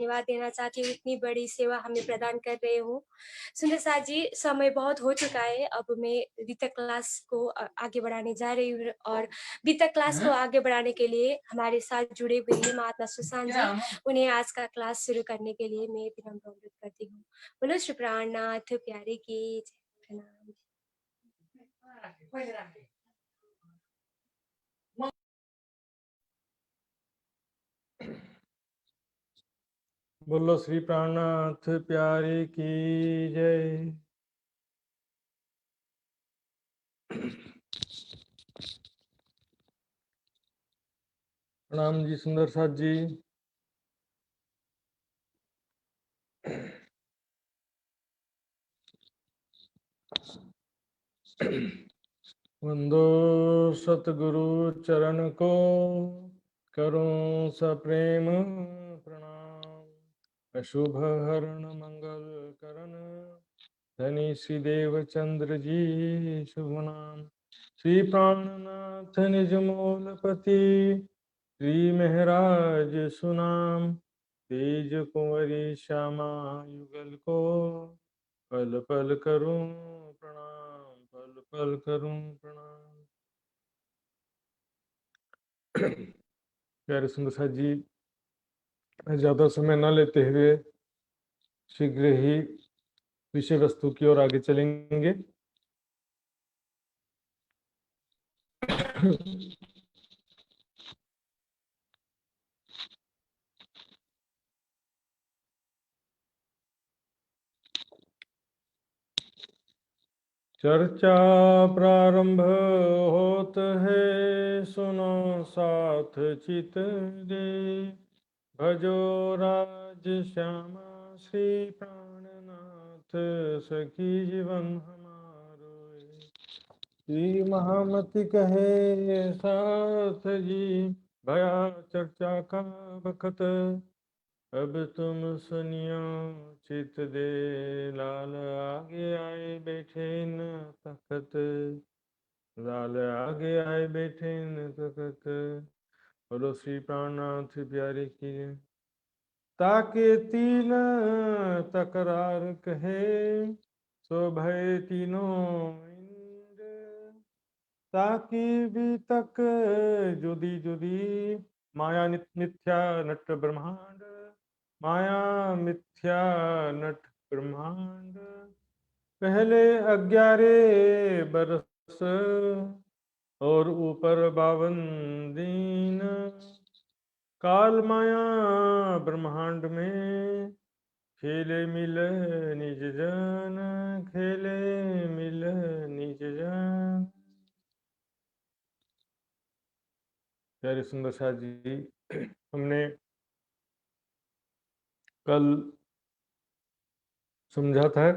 धन्यवाद देना चाहती हूँ, इतनी बड़ी सेवा हमें प्रदान कर रहे हो। सुंदर साथ जी, समय बहुत हो चुका है, अब मैं बीटेक क्लास को आगे बढ़ाने जा रही हूँ और बीटेक क्लास को आगे बढ़ाने के लिए हमारे साथ जुड़े हुए हैं महात्मा सुशांत जी, उन्हें आज का क्लास शुरू करने के लिए मैं विनम्र अनुरोध करती हूँ। बोलो श्री प्राणनाथ प्यारे की जय। प्रणाम। बोलो श्री प्राणनाथ प्यारे की जय। प्रणाम जी सुंदर साथ जी। वंदो सतगुरु चरण को, करूं सप्रेम प्रणाम। अशुभ हरण मंगल करण, धनी श्री देव चंद्र जी शुभ नाम। श्री प्राणनाथ निज मूलपति, श्री महराज सुनाम। तेज कुंवरी श्यामा युगल को, पल पल करूं प्रणाम, पल पल करूं प्रणाम। प्यारे सुंदर साथ जी, ज्यादा समय न लेते हुए शीघ्र ही विषय वस्तु की ओर आगे चलेंगे। चर्चा प्रारंभ होत है, सुनो साथ चित दे। भजो राज श्यामा श्री प्राणनाथ, सखी जीवन हमारो। श्री महामति कहे साथ जी, भया चर्चा का बखत। अब तुम सुनियो चित दे, लाल आगे आए बैठे न तखत। लाल आगे आए बैठे न तखत। बोलो श्री प्राणनाथ प्यारे की। ताके तीन तकरार कहे, सो भय तीनों इंद। ताकि भी तक जुदी जुदी, माया मिथ्या नट ब्रह्मांड। माया मिथ्या नट ब्रह्मांड। पहले 11 बरस, और ऊपर 52 दिन। काल माया ब्रह्मांड में, खेले मिल निज जन। खेले मिल निज जन। प्यारे सुंदर शाह जी, हमने कल समझा था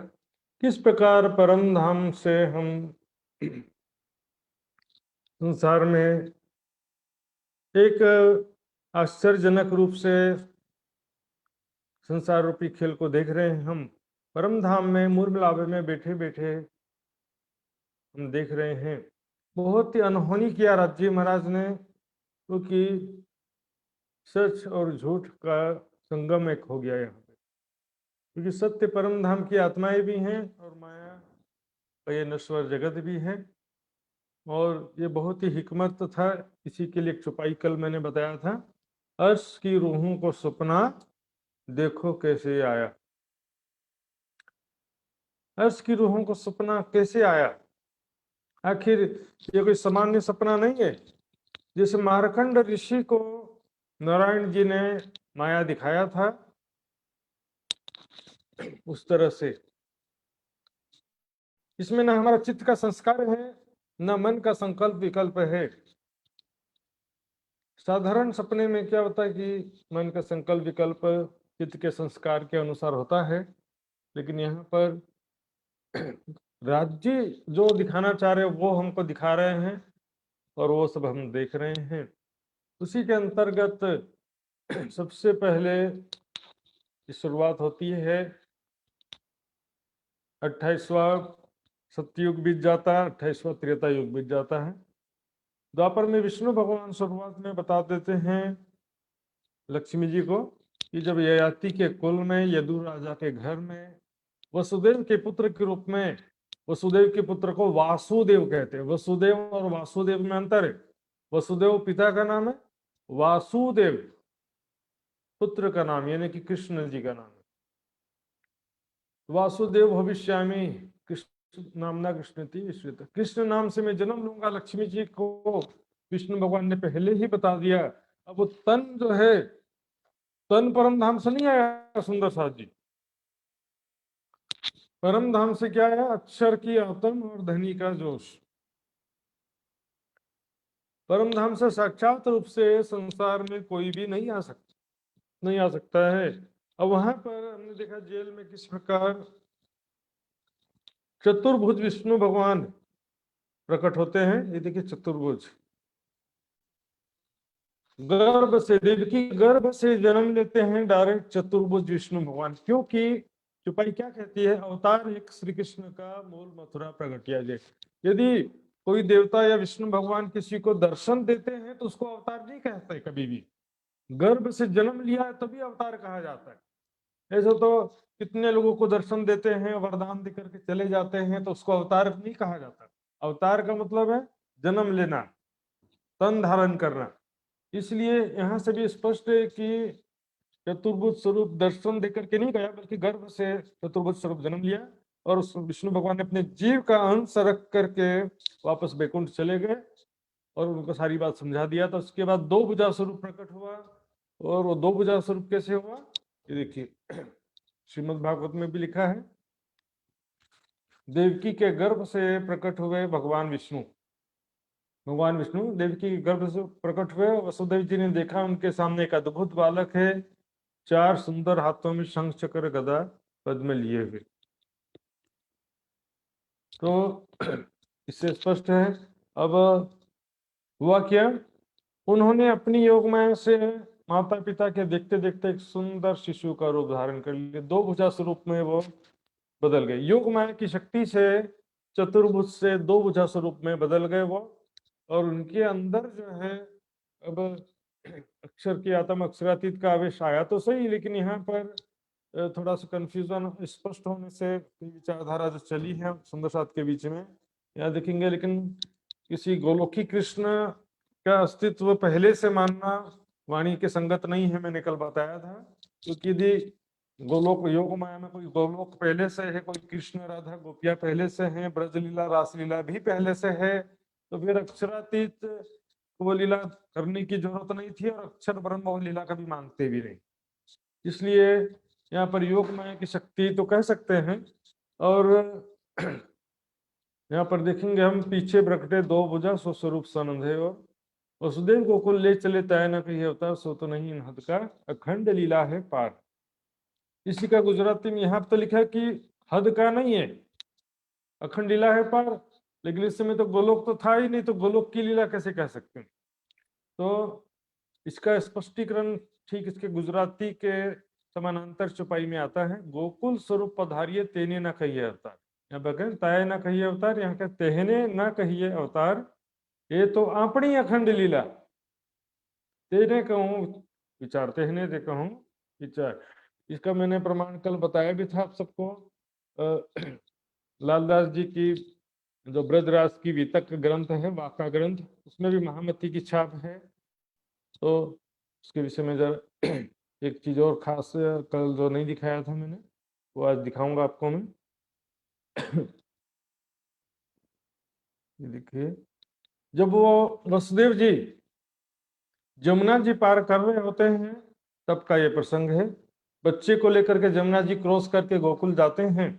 किस प्रकार परम धाम से हम संसार में एक आश्चर्यजनक रूप से संसार रूपी खेल को देख रहे हैं। हम परम धाम में मूर्मलावे में बैठे बैठे हम देख रहे हैं। बहुत ही अनहोनी किया राज्य महाराज ने, क्योंकि सच और झूठ का संगम एक हो गया यहाँ पे। क्योंकि सत्य परम धाम की आत्माएं भी हैं और माया का ये नश्वर जगत भी है। और ये बहुत ही हिकमत था। इसी के लिए एक चौपाई कल मैंने बताया था, अर्श की रूहों को सपना देखो कैसे आया। अर्श की रूहों को सपना कैसे आया? आखिर ये कोई सामान्य सपना नहीं है। जैसे मारकंड ऋषि को नारायण जी ने माया दिखाया था, उस तरह से इसमें न हमारा चित्त का संस्कार है, न मन का संकल्प विकल्प है। साधारण सपने में क्या होता है कि मन का संकल्प विकल्प चित्त के संस्कार के अनुसार होता है, लेकिन यहाँ पर राज्य जो दिखाना चाह रहे वो हमको दिखा रहे हैं और वो सब हम देख रहे हैं। उसी के अंतर्गत सबसे पहले शुरुआत होती है 28वां सतयुग बीत जाता है, 28वां त्रेता युग बीत जाता है। द्वापर में विष्णु भगवान शुरुआत में बता देते हैं लक्ष्मी जी को कि जब ययाति के कुल में यदु राजा के घर में वसुदेव के पुत्र के रूप में, वसुदेव के पुत्र को वासुदेव कहते हैं। वसुदेव और वासुदेव में अंतर है। वसुदेव पिता का नाम है, वासुदेव पुत्र का नाम यानी कि कृष्ण जी का नाम है। वासुदेव भविष्यामि कृष्ण नामना कृष्णति विश्रुत। कृष्ण नाम से मैं जन्म लूंगा, लक्ष्मी जी को विष्णु भगवान ने पहले ही बता दिया। अब वो तन जो है, तन परम धाम से नहीं आया सुंदर साथ जी। परम धाम से क्या है? अक्षर की आत्म और धनी का जोश। परम धाम से साक्षात रूप से संसार में कोई भी नहीं आ सकता है। अब वहां पर हमने देखा जेल में किस प्रकार चतुर्भुज विष्णु भगवान प्रकट होते हैं। ये देखिए चतुर्भुज, गर्भ से, देवकी गर्भ से जन्म लेते हैं डायरेक्ट चतुर्भुज विष्णु भगवान। क्योंकि चुपाई क्या कहती है? अवतार एक श्री कृष्ण का मूल मथुरा प्रकट किया जाए। यदि कोई देवता या विष्णु भगवान किसी को दर्शन देते हैं तो उसको अवतार नहीं कहते कभी भी। गर्भ से जन्म लिया है तभी अवतार कहा जाता है। ऐसे तो कितने लोगों को दर्शन देते हैं, वरदान देकर के चले जाते हैं, तो उसको अवतार नहीं कहा जाता। अवतार का मतलब है जन्म लेना, तन धारण करना। इसलिए यहाँ से भी स्पष्ट है कि चतुर्भुज स्वरूप दर्शन देकर के नहीं गया, बल्कि गर्भ से चतुर्भुज स्वरूप जन्म लिया और उस विष्णु भगवान ने अपने जीव का अंश रख करके वापस बैकुंठ चले गए और उनको सारी बात समझा दिया। तो उसके बाद दो भुजा स्वरूप प्रकट हुआ। और वो दो भुजा स्वरूप कैसे हुआ? ये देखिए श्रीमद् भागवत में भी लिखा है, देवकी के गर्भ से प्रकट हुए भगवान विष्णु। भगवान विष्णु देवकी के गर्भ से प्रकट हुए। वसुदेव जी ने देखा उनके सामने एक अद्भुत बालक है, चार सुंदर हाथों में शंख चक्र गदा पद्म लिए हुए। तो इससे स्पष्ट है। अब हुआ क्या? उन्होंने अपनी योग माया से माता पिता के देखते देखते एक सुंदर शिशु का रूप धारण कर लिया। दो भुजा स्वरूप में वो बदल गए। योग माया की शक्ति से चतुर्भुज से दो भुजा स्वरूप में बदल गए वो। और उनके अंदर जो है अब अक्षर की आत्म अक्षरातीत का आवेश आया तो सही, लेकिन यहाँ पर थोड़ा सा कंफ्यूजन स्पष्ट होने से विचारधारा जो चली है सुंदर साथ के बीच में, यहाँ देखेंगे। लेकिन किसी गोलोकी कृष्ण का अस्तित्व पहले से मानना वाणी के संगत नहीं है, मैंने कल बताया था। क्योंकि यदि गोलोक योग माया में कोई गोलोक पहले से है, कोई कृष्ण राधा गोपिया पहले से है, ब्रजलीला रासलीला भी पहले से है, तो फिर अक्षरातीत वो लीला करने की जरूरत नहीं थी और अक्षर ब्रह्म वो लीला कभी मांगते भी नहीं। इसलिए यहाँ पर योग माया की शक्ति तो कह सकते हैं। और यहाँ पर देखेंगे हम, पीछे प्रकटे दो भुजा सो स्वरूप सनंद है। और वसुदेव गोकुल ले चले तय न कही अवतार, सो तो नहीं इन हद का अखंड लीला है पार। इसी का गुजराती में यहाँ तो लिखा है कि हद का नहीं है, अखंड लीला है पार। लेकिन इस समय तो गोलोक तो था ही नहीं, तो गोलोक की लीला कैसे कह सकते हैं? तो इसका स्पष्टीकरण ठीक इसके गुजराती के समानांतर चौपाई में आता है। गोकुल स्वरूप पधारिये तेने न कहिए अवतार। यहाँ पर कहें तय न कहिए अवतार, यहाँ के तेहने न कहिए अवतार, ये तो आपणी अखंड लीला। तेने कहूँ विचार, तेहने ते कहूँ विचार। इसका मैंने प्रमाण कल बताया भी था आप सबको। लालदास जी की जो ब्रजराज की वितक ग्रंथ है, वाका ग्रंथ, उसमें भी महामती की छाप है। तो उसके विषय में जरा एक चीज और खास कल जो नहीं दिखाया था मैंने, वो आज दिखाऊंगा आपको मैं। ये देखिए, जब वो वसुदेव जी जमुना जी पार कर रहे होते हैं तब का ये प्रसंग है। बच्चे को लेकर के जमुना जी क्रॉस करके गोकुल जाते हैं।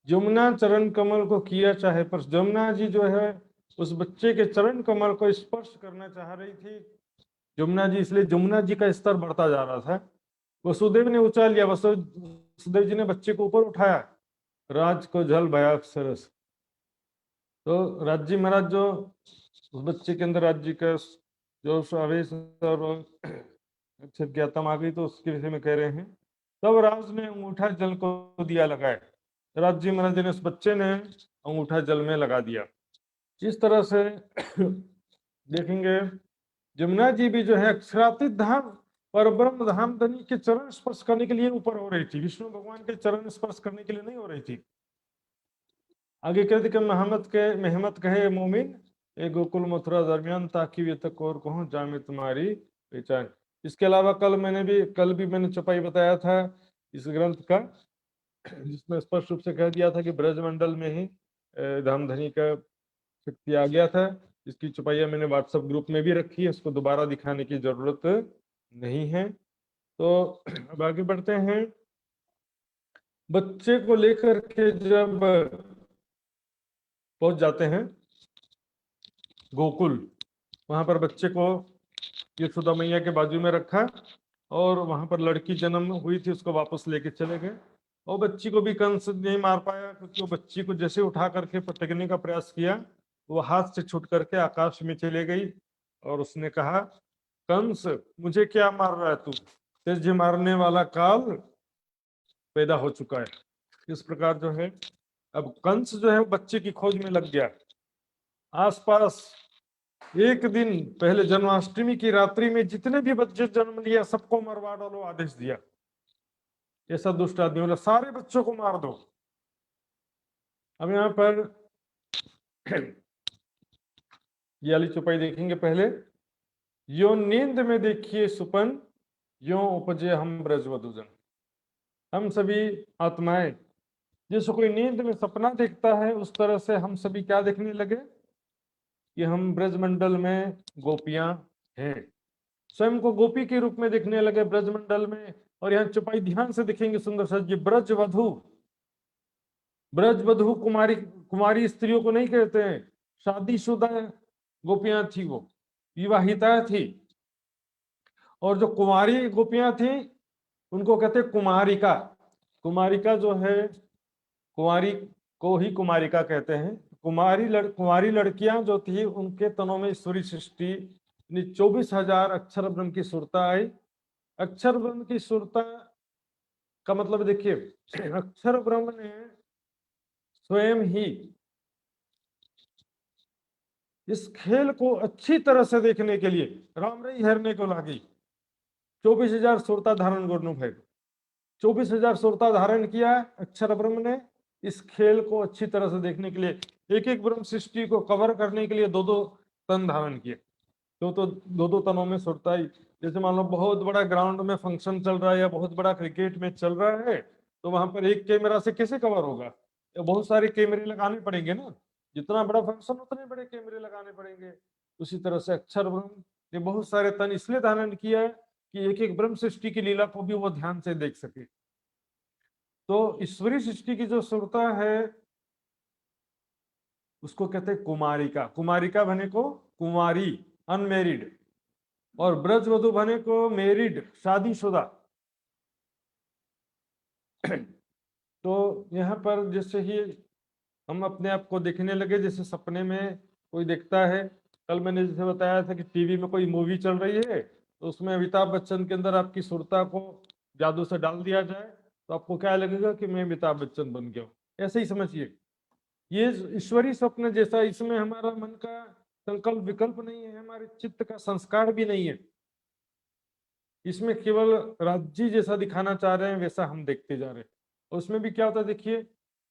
जमुना चरण कमल को किया चाहे, पर जमुना जी जो है उस बच्चे के चरण कमल को स्पर्श करना चाह रही थी जमुना जी, इसलिए जमुना जी का स्तर बढ़ता जा रहा था। वसुदेव ने उछाल लिया, वसुदेव जी ने बच्चे को ऊपर उठाया, राज को जल भया सरस। तो राज जी महाराज जो उस बच्चे के अंदर राज्य का जो आवेश और अक्षर की आत्मा आ गई, तो उसके विषय में कह रहे हैं। तब राज ने अंगूठा जल को दिया लगाए। राज जी महाराज ने, उस बच्चे ने अंगूठा जल में लगा दिया। इस तरह से देखेंगे जमुना जी भी जो है अक्षरातीत धाम, पर ब्रह्म धाम धनी के चरण स्पर्श करने के लिए ऊपर हो रही थी, विष्णु भगवान के चरण स्पर्श करने के लिए नहीं हो रही थी। आगे कहते कि मेहमत कहे मोमिन, ए गोकुल मथुरा दरमियान, ताकि वे तक और कहूँ जामे तुम्हारी पहचान। इसके अलावा कल भी मैंने चौपाई बताया था इस ग्रंथ का, जिसमें स्पष्ट रूप से कह दिया था कि ब्रजमंडल में ही धामधनी का शक्ति आ गया था। इसकी चौपाइयाँ मैंने व्हाट्सएप ग्रुप में भी रखी है, इसको दोबारा दिखाने की जरूरत नहीं है। तो अब आगे बढ़ते हैं। बच्चे को लेकर के जब पहुंच जाते हैं गोकुल, वहां पर बच्चे को यशोदा मैया के बाजू में रखा और वहां पर लड़की जन्म हुई थी, उसको वापस लेके चले गए। और बच्ची को भी कंस नहीं मार पाया, क्योंकि वो बच्ची को जैसे उठा करके पटकने का प्रयास किया, वो हाथ से छूट करके आकाश में चले गई। और उसने कहा, कंस मुझे क्या मार रहा है तू, तुझे मारने वाला काल पैदा हो चुका है। इस प्रकार जो है, अब कंस जो है बच्चे की खोज में लग गया। आसपास एक दिन पहले जन्माष्टमी की रात्रि में जितने भी बच्चे जन्म लिया सबको मरवा डालो, आदेश दिया। ऐसा दुष्ट आदमी बोला, सारे बच्चों को मार दो। अब यहाँ पर ये वाली चौपाई देखेंगे पहले। यो नींद में देखिए सुपन, यो उपजे हम ब्रजवधुजन। हम सभी आत्माएं, जैसे कोई नींद में सपना देखता है, उस तरह से हम सभी क्या देखने लगे कि हम ब्रजमंडल में गोपियां हैं, स्वयं को गोपी के रूप में देखने लगे ब्रजमंडल में। और यहाँ चौपाई ध्यान से देखेंगे सुंदर सर जी, ब्रजवधु, ब्रजवधु कुमारी, कुमारी स्त्रियों को नहीं कहते हैं, शादीशुदा गोपियां थी, वो विवाहिता थी। और जो कुमारी गोपियां थी उनको कहते कुमारिका। कुमारिका जो है, कुमारी को ही कुमारिका कहते हैं। कुमारी लड़कियां जो थी, उनके तनों में ईश्वरी सृष्टि 24,000 अक्षर ब्रह्म की सुरता आई। अक्षर ब्रह्म की सुरता का मतलब देखिए, अक्षर ब्रह्म ने स्वयं ही इस खेल को अच्छी तरह से देखने के लिए राम रही हरने को लागी। 24,000 सुरता धारण गुरु है, 24,000 सुरता धारण किया अक्षर ब्रह्म ने इस खेल को अच्छी तरह से देखने के लिए। एक एक ब्रह्म सृष्टि को कवर करने के लिए दो दो तन धारण किए, तो दो तनों में सुरता ही। जैसे मान लो बहुत बड़ा ग्राउंड में फंक्शन चल रहा है या बहुत बड़ा क्रिकेट मैच चल रहा है, तो वहां पर एक कैमरा से कैसे कवर होगा, तो बहुत सारे कैमरे लगाने पड़ेंगे ना। जितना बड़ा फंक्शन उतने बड़े कैमरे लगाने पड़ेंगे। उसी तरह से अक्षर ब्रह्म ने बहुत सारे तन इसलिए धारण किया है कि एक एक ब्रह्म सृष्टि की लीला को भी वो ध्यान से देख सके। तो ईश्वरी सृष्टि की जो सुरता है उसको कहते हैं कुमारिका। कुमारिका बने को कुमारी, अनमेरिड, और ब्रजवधु बने को मैरिड, शादीशुदा। तो यहाँ पर जैसे ही हम अपने आप को देखने लगे, जैसे सपने में कोई देखता है। कल मैंने जैसे बताया था कि टीवी में कोई मूवी चल रही है, तो उसमें अमिताभ बच्चन के अंदर आपकी सुरता को जादू से डाल दिया जाए, तो आपको क्या लगेगा कि मैं अमिताभ बच्चन बन गया हूँ। ऐसे ही समझिए, ये ईश्वरी स्वप्न जैसा, इसमें हमारा मन का संकल्प विकल्प नहीं है, हमारे चित्त का संस्कार भी नहीं है। इसमें केवल राज्य जैसा दिखाना चाह रहे हैं वैसा हम देखते जा रहे हैं। उसमें भी क्या होता है देखिए,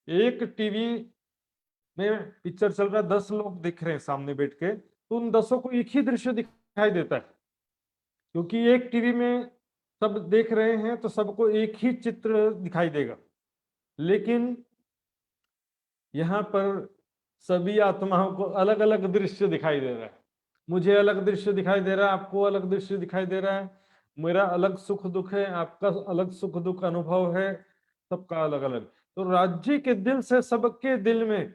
एक टीवी में पिक्चर चल रहा है, 10 लोग देख रहे हैं सामने बैठ के, तो उन 10 को एक ही दृश्य दिखाई देता है, क्योंकि एक टीवी में सब देख रहे हैं तो सबको एक ही चित्र दिखाई देगा। लेकिन यहाँ पर सभी आत्माओं को अलग अलग दृश्य दिखाई दे रहा है। मुझे अलग दृश्य दिखाई दे रहा है, आपको अलग दृश्य दिखाई दे रहा है, मेरा अलग सुख दुख है, आपका अलग सुख दुख अनुभव है, सबका अलग अलग। तो राज्य के दिल से सबके दिल में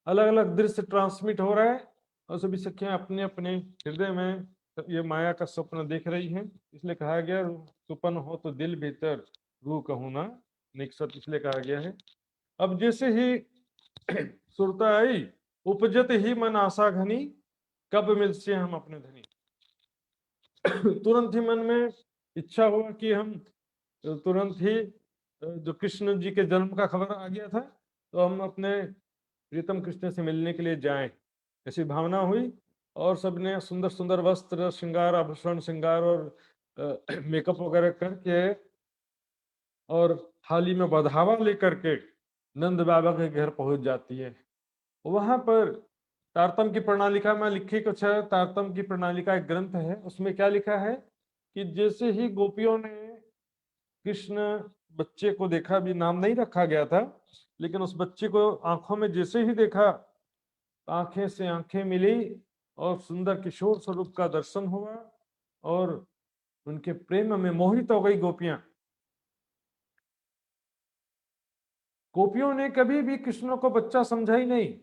अलग अलग दृश्य ट्रांसमिट हो रहा है, और सभी सखियां अपने अपने हृदय में ये माया का स्वप्न देख रही हैं। इसलिए कहा गया, सुपन हो तो दिल भीतर, रू कहूं ना निकसत, इसलिए कहा गया है। अब जैसे ही सुरता आई, उपजत ही मन आशा घनी, कब मिलसे हम अपने धनी। तुरंत ही मन में इच्छा हुआ कि हम तुरंत ही, जो कृष्ण जी के जन्म का खबर आ गया था, तो हम अपने प्रीतम कृष्ण से मिलने के लिए जाएं, ऐसी भावना हुई। और सबने सुंदर सुंदर वस्त्र श्रृंगार आभूषण श्रृंगार और मेकअप वगैरह करके और थाली में बधावा लेकर के नंद बाबा के घर पहुंच जाती है। वहां पर तारतम की प्रणालिका में लिखी कुछ है। तारतम की प्रणालिका एक ग्रंथ है, उसमें क्या लिखा है कि जैसे ही गोपियों ने कृष्ण बच्चे को देखा, भी नाम नहीं रखा गया था, लेकिन उस बच्चे को आंखों में जैसे ही देखा, आंखें से आंखें मिली और सुंदर किशोर स्वरूप का दर्शन हुआ और उनके प्रेम में मोहित हो गई गोपियां। गोपियों ने कभी भी कृष्ण को बच्चा समझा ही नहीं।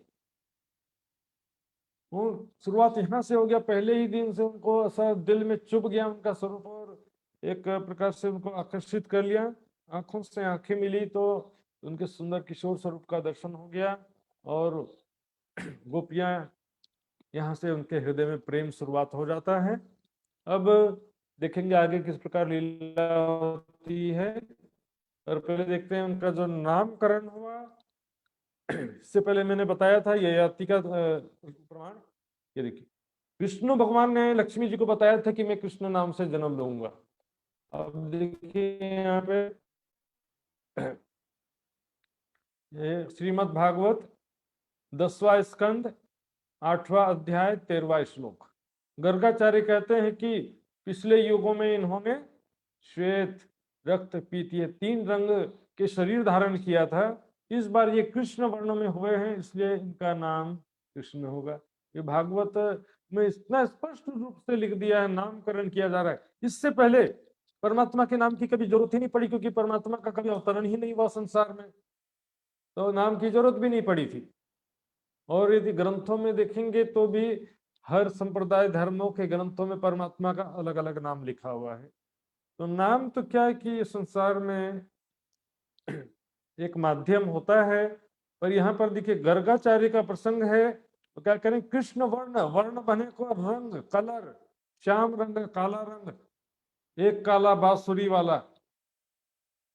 वो शुरुआत यहाँ से हो गया, पहले ही दिन से उनको ऐसा दिल में चुभ गया उनका स्वरूप और एक प्रकार से उनको आकर्षित कर लिया। आंखों से आंखें मिली तो उनके सुंदर किशोर स्वरूप का दर्शन हो गया और गोपियां यहाँ से उनके हृदय में प्रेम शुरुआत हो जाता है। अब देखेंगे आगे किस प्रकार लीला होती है, और पहले देखते हैं उनका जो नामकरण हुआ। इससे पहले मैंने बताया था ययाति का प्रमाण। ये देखिए, विष्णु भगवान ने लक्ष्मी जी को बताया था कि मैं कृष्ण नाम से जन्म लूंगा। अब देखिए यहाँ पे ये श्रीमद् भागवत 10वां स्कंद 8वां अध्याय 13वां श्लोक। गर्गाचार्य कहते हैं कि पिछले युगों में इन्होंने श्वेत रक्त पीत ये 3 रंग के शरीर धारण किया था। इस बार ये कृष्ण वर्ण में हुए हैं, इसलिए इनका नाम कृष्ण होगा। ये भागवत में इतना स्पष्ट रूप से लिख दिया है, नामकरण किया जा रहा है। इससे पहले परमात्मा के नाम की कभी जरूरत ही नहीं पड़ी, क्योंकि परमात्मा का कभी अवतरण ही नहीं हुआ संसार में, तो नाम की जरूरत भी नहीं पड़ी थी। और यदि ग्रंथों में देखेंगे तो भी हर संप्रदाय धर्मों के ग्रंथों में परमात्मा का अलग अलग नाम लिखा हुआ है। तो नाम तो क्या है कि संसार में एक माध्यम होता है, पर यहाँ पर देखिए गर्गाचार्य का प्रसंग है तो क्या करें, कृष्ण वर्ण, वर्ण बने को रंग, कलर, श्याम रंग, काला रंग, एक काला बांसुरी वाला,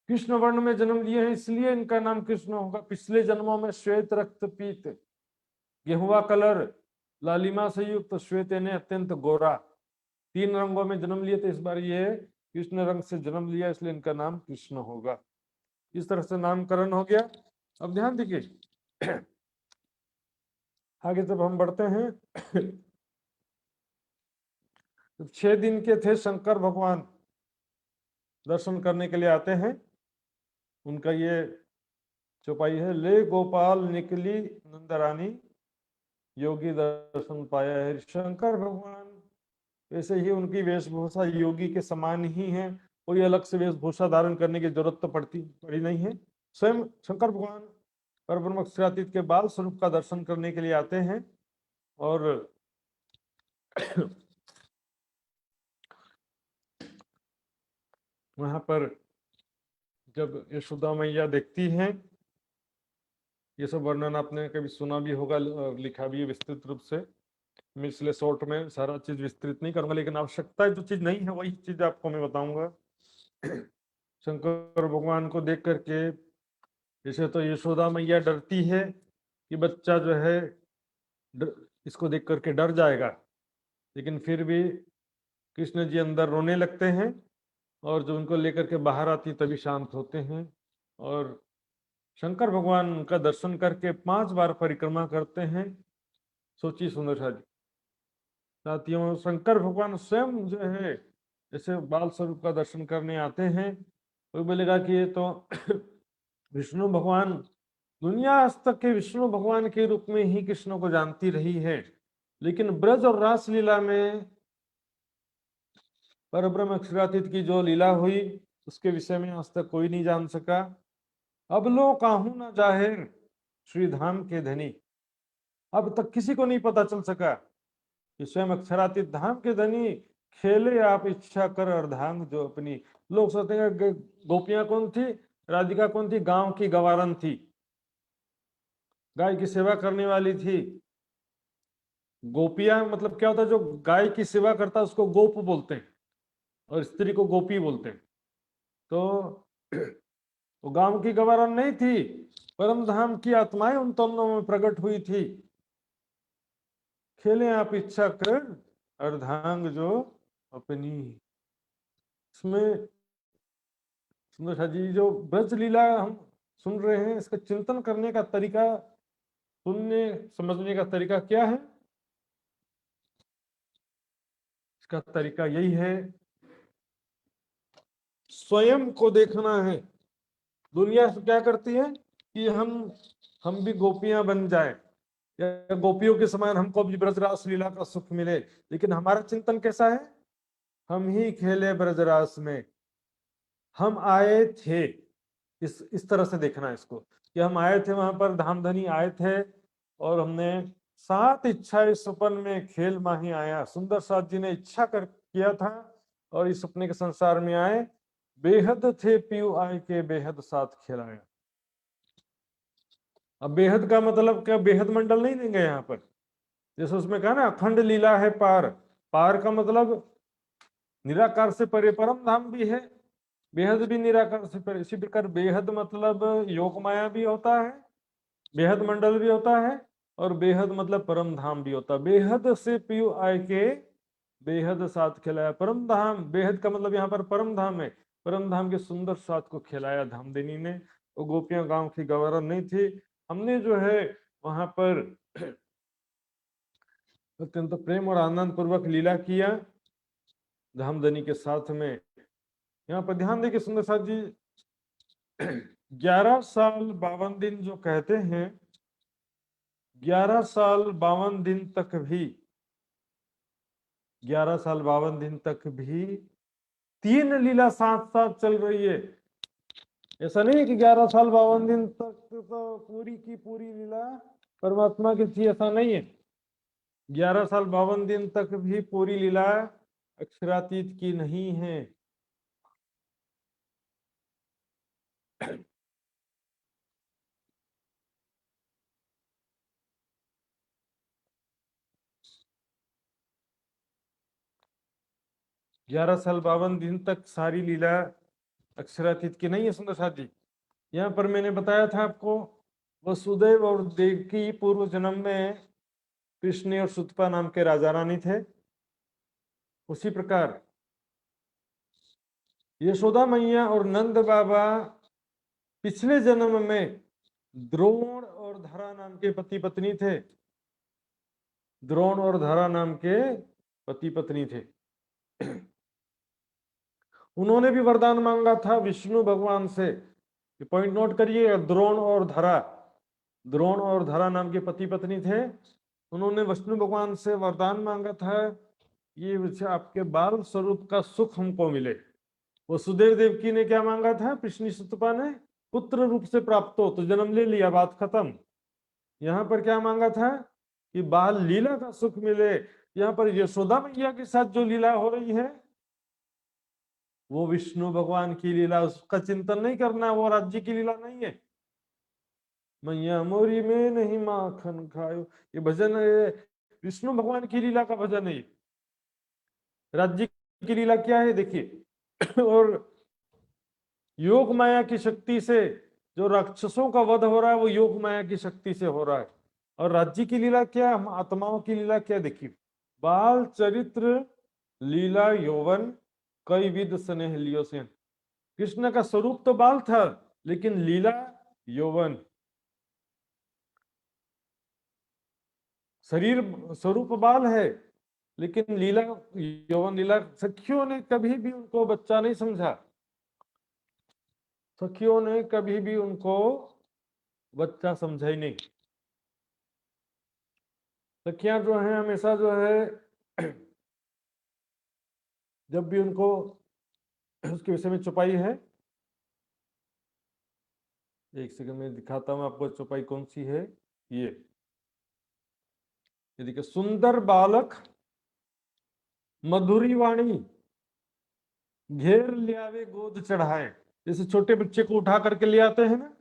कृष्ण वर्ण में जन्म लिए हैं इसलिए इनका नाम कृष्ण होगा। पिछले जन्मों में श्वेत रक्त पीत, गेहुआ कलर, लालिमा से युक्त, श्वेत ने अत्यंत गोरा, 3 रंगों में जन्म लिए, तो इस बार ये कृष्ण रंग से जन्म लिया, इसलिए इनका नाम कृष्ण होगा। इस तरह से नामकरण हो गया। अब ध्यान दीजिए आगे जब हम बढ़ते हैं तो 6 दिन के थे शंकर भगवान, दर्शन करने के लिए आते हैं। उनका ये चौपाई है, ले गोपाल निकली नंदरानी, योगी दर्शन पाया है। शंकर भगवान वैसे ही उनकी वेशभूषा योगी के समान ही है, कोई अलग से वेशभूषा धारण करने की जरूरत तो पड़ी नहीं है। स्वयं शंकर भगवान परब्रह्म अक्षरातीत के बाल स्वरूप का दर्शन करने के लिए आते हैं और वहां पर जब यशोदा मैया देखती हैं, ये सब वर्णन आपने कभी सुना भी होगा, लिखा भी है विस्तृत रूप से। मैं इसलिए शॉर्ट में सारा चीज विस्तृत नहीं करूंगा, लेकिन आवश्यकता जो चीज नहीं है वही चीज आपको मैं बताऊंगा। शंकर भगवान को देख करके जैसे तो यशोदा मैया डरती है कि बच्चा जो है इसको देख करके डर जाएगा, लेकिन फिर भी कृष्ण जी अंदर रोने लगते हैं और जो उनको लेकर के बाहर आती तभी शांत होते हैं। और शंकर भगवान उनका दर्शन करके 5 बार परिक्रमा करते हैं। सोचिए सुंदर जी साथियों, शंकर भगवान स्वयं जो है जैसे बाल स्वरूप का दर्शन करने आते हैं, कोई बोलेगा कि ये तो विष्णु भगवान, दुनिया आज तक के विष्णु भगवान के रूप में ही कृष्ण को जानती रही है, लेकिन ब्रज और रास लीला में परब्रह्म अक्षरातीत की जो लीला हुई उसके विषय में आज तक कोई नहीं जान सका। अब लो काहू न जाहिर श्री धाम के धनी, अब तक किसी को नहीं पता चल सका कि स्वयं अक्षरातीत धाम के धनी खेले आप इच्छा कर अर्धांग जो अपनी। लोग सोचते हैं गोपियां कौन थी, राधिका कौन थी, गांव की गवारन थी, गाय की सेवा करने वाली थी। गोपियां मतलब क्या होता है, जो गाय की सेवा करता है उसको गोप बोलते हैं और स्त्री को गोपी बोलते हैं। तो वो गांव की गवारन नहीं थी, परम धाम की आत्माएं उन तमनों में प्रकट हुई थी। खेले आप इच्छा कर अर्धांग जो अपनी। इसमें सुंदर सा जी जो ब्रज लीला हम सुन रहे हैं, इसका चिंतन करने का तरीका, सुनने समझने का तरीका क्या है? इसका तरीका यही है, स्वयं को देखना है। दुनिया क्या करती है कि हम भी गोपियां बन जाए, या गोपियों के समान हमको भी ब्रजरास लीला का सुख मिले। लेकिन हमारा चिंतन कैसा है? हम ही खेले ब्रजरास में, हम आए थे। इस तरह से देखना है इसको, कि हम आए थे वहां पर, धामधनी आए थे, और हमने 7 इच्छा इस सपन में खेल माही आया। सुंदर साथ जी ने इच्छा कर किया था और इस सपने के संसार में आए। बेहद थे पीयू आए के बेहद साथ खिलाया। अब बेहद का मतलब क्या? बेहद मंडल नहीं देंगे यहाँ पर, जैसे उसमें कहा ना अखंड लीला है पार। पार का मतलब निराकार से परे परम धाम भी है, बेहद भी निराकार से परे। इसी प्रकार बेहद मतलब योग माया भी होता है, बेहद मंडल भी होता है, और बेहद मतलब परम धाम भी होता है। बेहद से पीयू आय के बेहद साथ खिलाया। परम धाम, बेहद का मतलब यहाँ पर परम धाम है। परम धाम के सुंदर साथ को खिलाया धामदेनी ने। वो गोपियां गांव की गवर्नर नहीं थी। हमने जो है वहां पर अत्यंत प्रेम और आनंद पूर्वक लीला किया धामधनी के साथ में। यहाँ पर ध्यान देखिए सुंदर साथ जी, 11 साल 52 दिन जो कहते हैं, 11 साल 52 दिन तक भी, 11 साल 52 दिन तक भी 3 लीला साथ साथ चल रही है। ऐसा नहीं है कि 11 साल 52 दिन तक तो पूरी की पूरी लीला परमात्मा की थी, ऐसा नहीं है। 11 साल 52 दिन तक भी पूरी लीला अक्षरातीत की नहीं है। 11 साल 52 दिन तक सारी लीला अक्षरातीत की नहीं है सुंदर साथ जी। यहाँ पर मैंने बताया था आपको, वसुदेव और देवकी पूर्व जन्म में कृष्ण और सुतपा नाम के राजा रानी थे। उसी प्रकार यशोदा मैया और नंद बाबा पिछले जन्म में द्रोण और धरा नाम के पति पत्नी थे। द्रोण और धरा नाम के पति पत्नी थे। उन्होंने भी वरदान मांगा था विष्णु भगवान से। ये पॉइंट नोट करिए, द्रोण और धरा, द्रोण और धरा नाम के पति पत्नी थे। उन्होंने विष्णु भगवान से वरदान मांगा था, ये आपके बाल स्वरूप का सुख हमको मिले। वसुदेव देवकी ने क्या मांगा था? कृष्ण सुतपा ने पुत्र रूप से प्राप्त हो, तो जन्म ले लिया, बात खत्म। यहाँ पर क्या मांगा था? कि बाल लीला का सुख मिले। यहाँ पर यशोदा मैया के साथ जो लीला हो रही है वो विष्णु भगवान की लीला, उसका चिंतन नहीं करना, वो राज्य की लीला नहीं है। मैया मोरी में नहीं माखन खायो, ये भजन है, विष्णु भगवान की लीला का भजन है। राज्य की लीला क्या है देखिए। और योग माया की शक्ति से जो राक्षसों का वध हो रहा है वो योग माया की शक्ति से हो रहा है। और राज्य की लीला क्या, हम आत्माओं की लीला क्या देखिए, बाल चरित्र लीला यौवन कई विध स्नेह लियो से। कृष्ण का स्वरूप तो बाल था, लेकिन लीला यौवन। शरीर स्वरूप बाल है, लेकिन लीला यौवन लीला। सखियों ने कभी भी उनको बच्चा नहीं समझा, सखियों ने कभी भी उनको बच्चा समझा ही नहीं। सखियां जो है हमेशा जो है जब भी उनको उसके विषय में चौपाई है, एक सेकंड में दिखाता हूं आपको चौपाई कौन सी है। ये देखिए, सुंदर बालक मधुरी वाणी घेर लियावे गोद चढ़ाए। जैसे छोटे बच्चे को उठा करके ले आते हैं ना,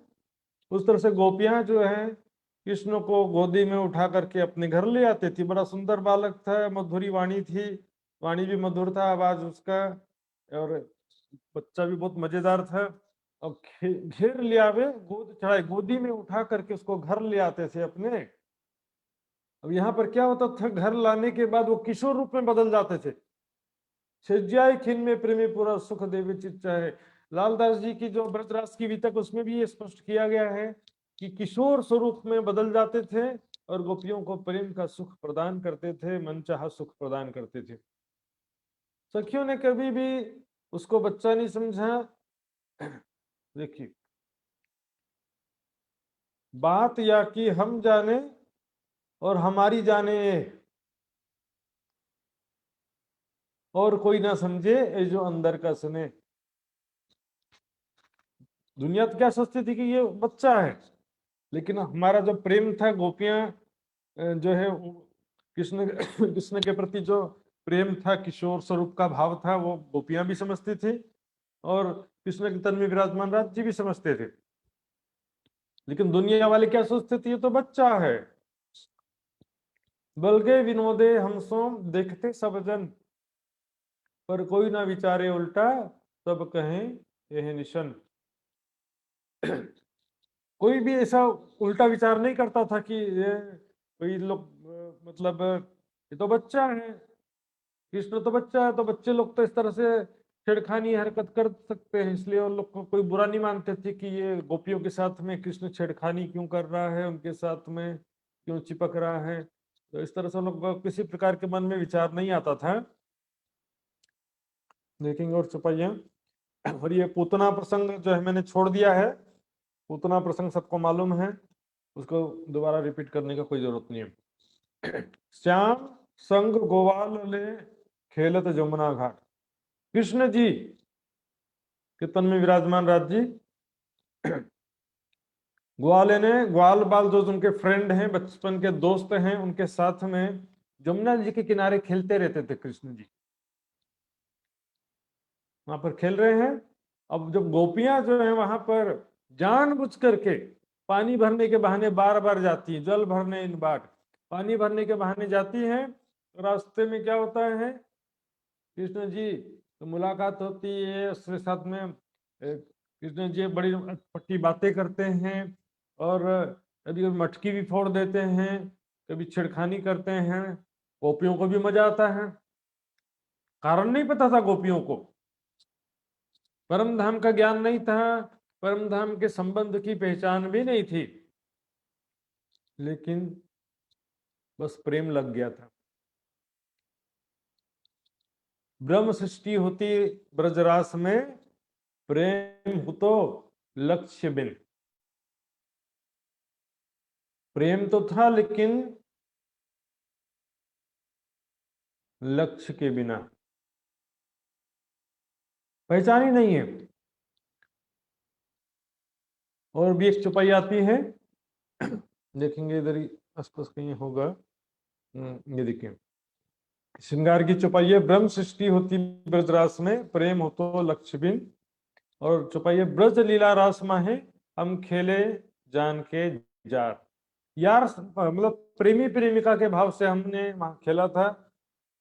उस तरह से गोपियां जो है कृष्ण को गोदी में उठा करके अपने घर ले आते थी। बड़ा सुंदर बालक था, मधुरी वाणी थी, वाणी भी मधुर था आवाज उसका, और बच्चा भी बहुत मजेदार था। और घेर लियावे गोद चढ़ाए, गोदी में उठा करके उसको घर ले आते थे अपने। अब यहाँ पर क्या होता था, घर लाने के बाद वो किशोर रूप में बदल जाते थे। छज्जाए खिन में प्रेमी पूरा सुख देवे चित है। लालदास जी की जो ब्रजरास की वितक, उसमें भी ये स्पष्ट किया गया है कि किशोर स्वरूप में बदल जाते थे और गोपियों को प्रेम का सुख प्रदान करते थे, मनचाहा सुख प्रदान करते थे। सखियों ने कभी भी उसको बच्चा नहीं समझा। देखिए, बात या कि हम जाने और हमारी जाने और कोई ना समझे, ये जो अंदर का सुने। दुनिया तो क्या सोचती थी कि ये बच्चा है, लेकिन हमारा जो प्रेम था, गोपियां जो है कृष्ण कृष्ण के प्रति जो प्रेम था, किशोर स्वरूप का भाव था, वो गोपियां भी समझती थी और कृष्ण के तन में विराजमान राज जी भी समझते थे। लेकिन दुनिया वाले क्या सोचते थे, ये तो बच्चा है। बलगे विनोदे हमसो देखते सब जन, पर कोई ना विचारे उल्टा, सब कहें यह निशन। कोई भी ऐसा उल्टा विचार नहीं करता था कि ये कोई लोग मतलब ये तो बच्चा है, कृष्ण तो बच्चा है, तो बच्चे लोग तो इस तरह से छेड़खानी हरकत कर सकते हैं, इसलिए उन लोग को कोई बुरा नहीं मानते थे कि ये गोपियों के साथ में कृष्ण छेड़खानी क्यों कर रहा है, उनके साथ में क्यों चिपक रहा है। तो इस तरह से उन लोग को किसी प्रकार के मन में विचार नहीं आता था। देखेंगे और चौपाइयाँ। और ये पूतना प्रसंग जो है मैंने छोड़ दिया है, पूतना प्रसंग सबको मालूम है, उसको दोबारा रिपीट करने का कोई जरूरत नहीं है। श्याम संग गोवाल ले खेलत जमुना घाट। कृष्ण जी के तन में विराजमान राज जी ग्वाले ने, ग्वाल बाल जो उनके फ्रेंड हैं, बचपन के दोस्त हैं, उनके साथ में जमुना जी के किनारे खेलते रहते थे कृष्ण जी, वहां पर खेल रहे हैं। अब जब गोपियां जो है वहां पर जानबूझ करके पानी भरने के बहाने बार बार जाती हैं, जल भरने इन बाट, पानी भरने के बहाने जाती हैं, रास्ते में क्या होता है, कृष्ण जी तो मुलाकात होती है, उसके साथ में कृष्ण जी बड़ी अटपटी बातें करते हैं और कभी कभी मटकी भी फोड़ देते हैं, कभी छेड़खानी करते हैं। गोपियों को भी मजा आता है, कारण नहीं पता था गोपियों को, परम धाम का ज्ञान नहीं था, परम धाम के संबंध की पहचान भी नहीं थी, लेकिन बस प्रेम लग गया था। ब्रह्म सृष्टि होती ब्रजरास में, प्रेम हो तो लक्ष्य बिन। प्रेम तो था लेकिन लक्ष्य के बिना, पहचान ही नहीं है। और भी एक चौपाई आती है, देखेंगे इधर ही आसपास कहीं होगा। ये देखिए, श्रृंगार की चौपाई है, ब्रह्म सृष्टि होती ब्रजरास में, प्रेम हो तो लक्ष्य बिन। और चौपाई है, ब्रज लीला रास माहे, हम खेले जान के जार। यार मतलब प्रेमी प्रेमिका के भाव से हमने वहां खेला था,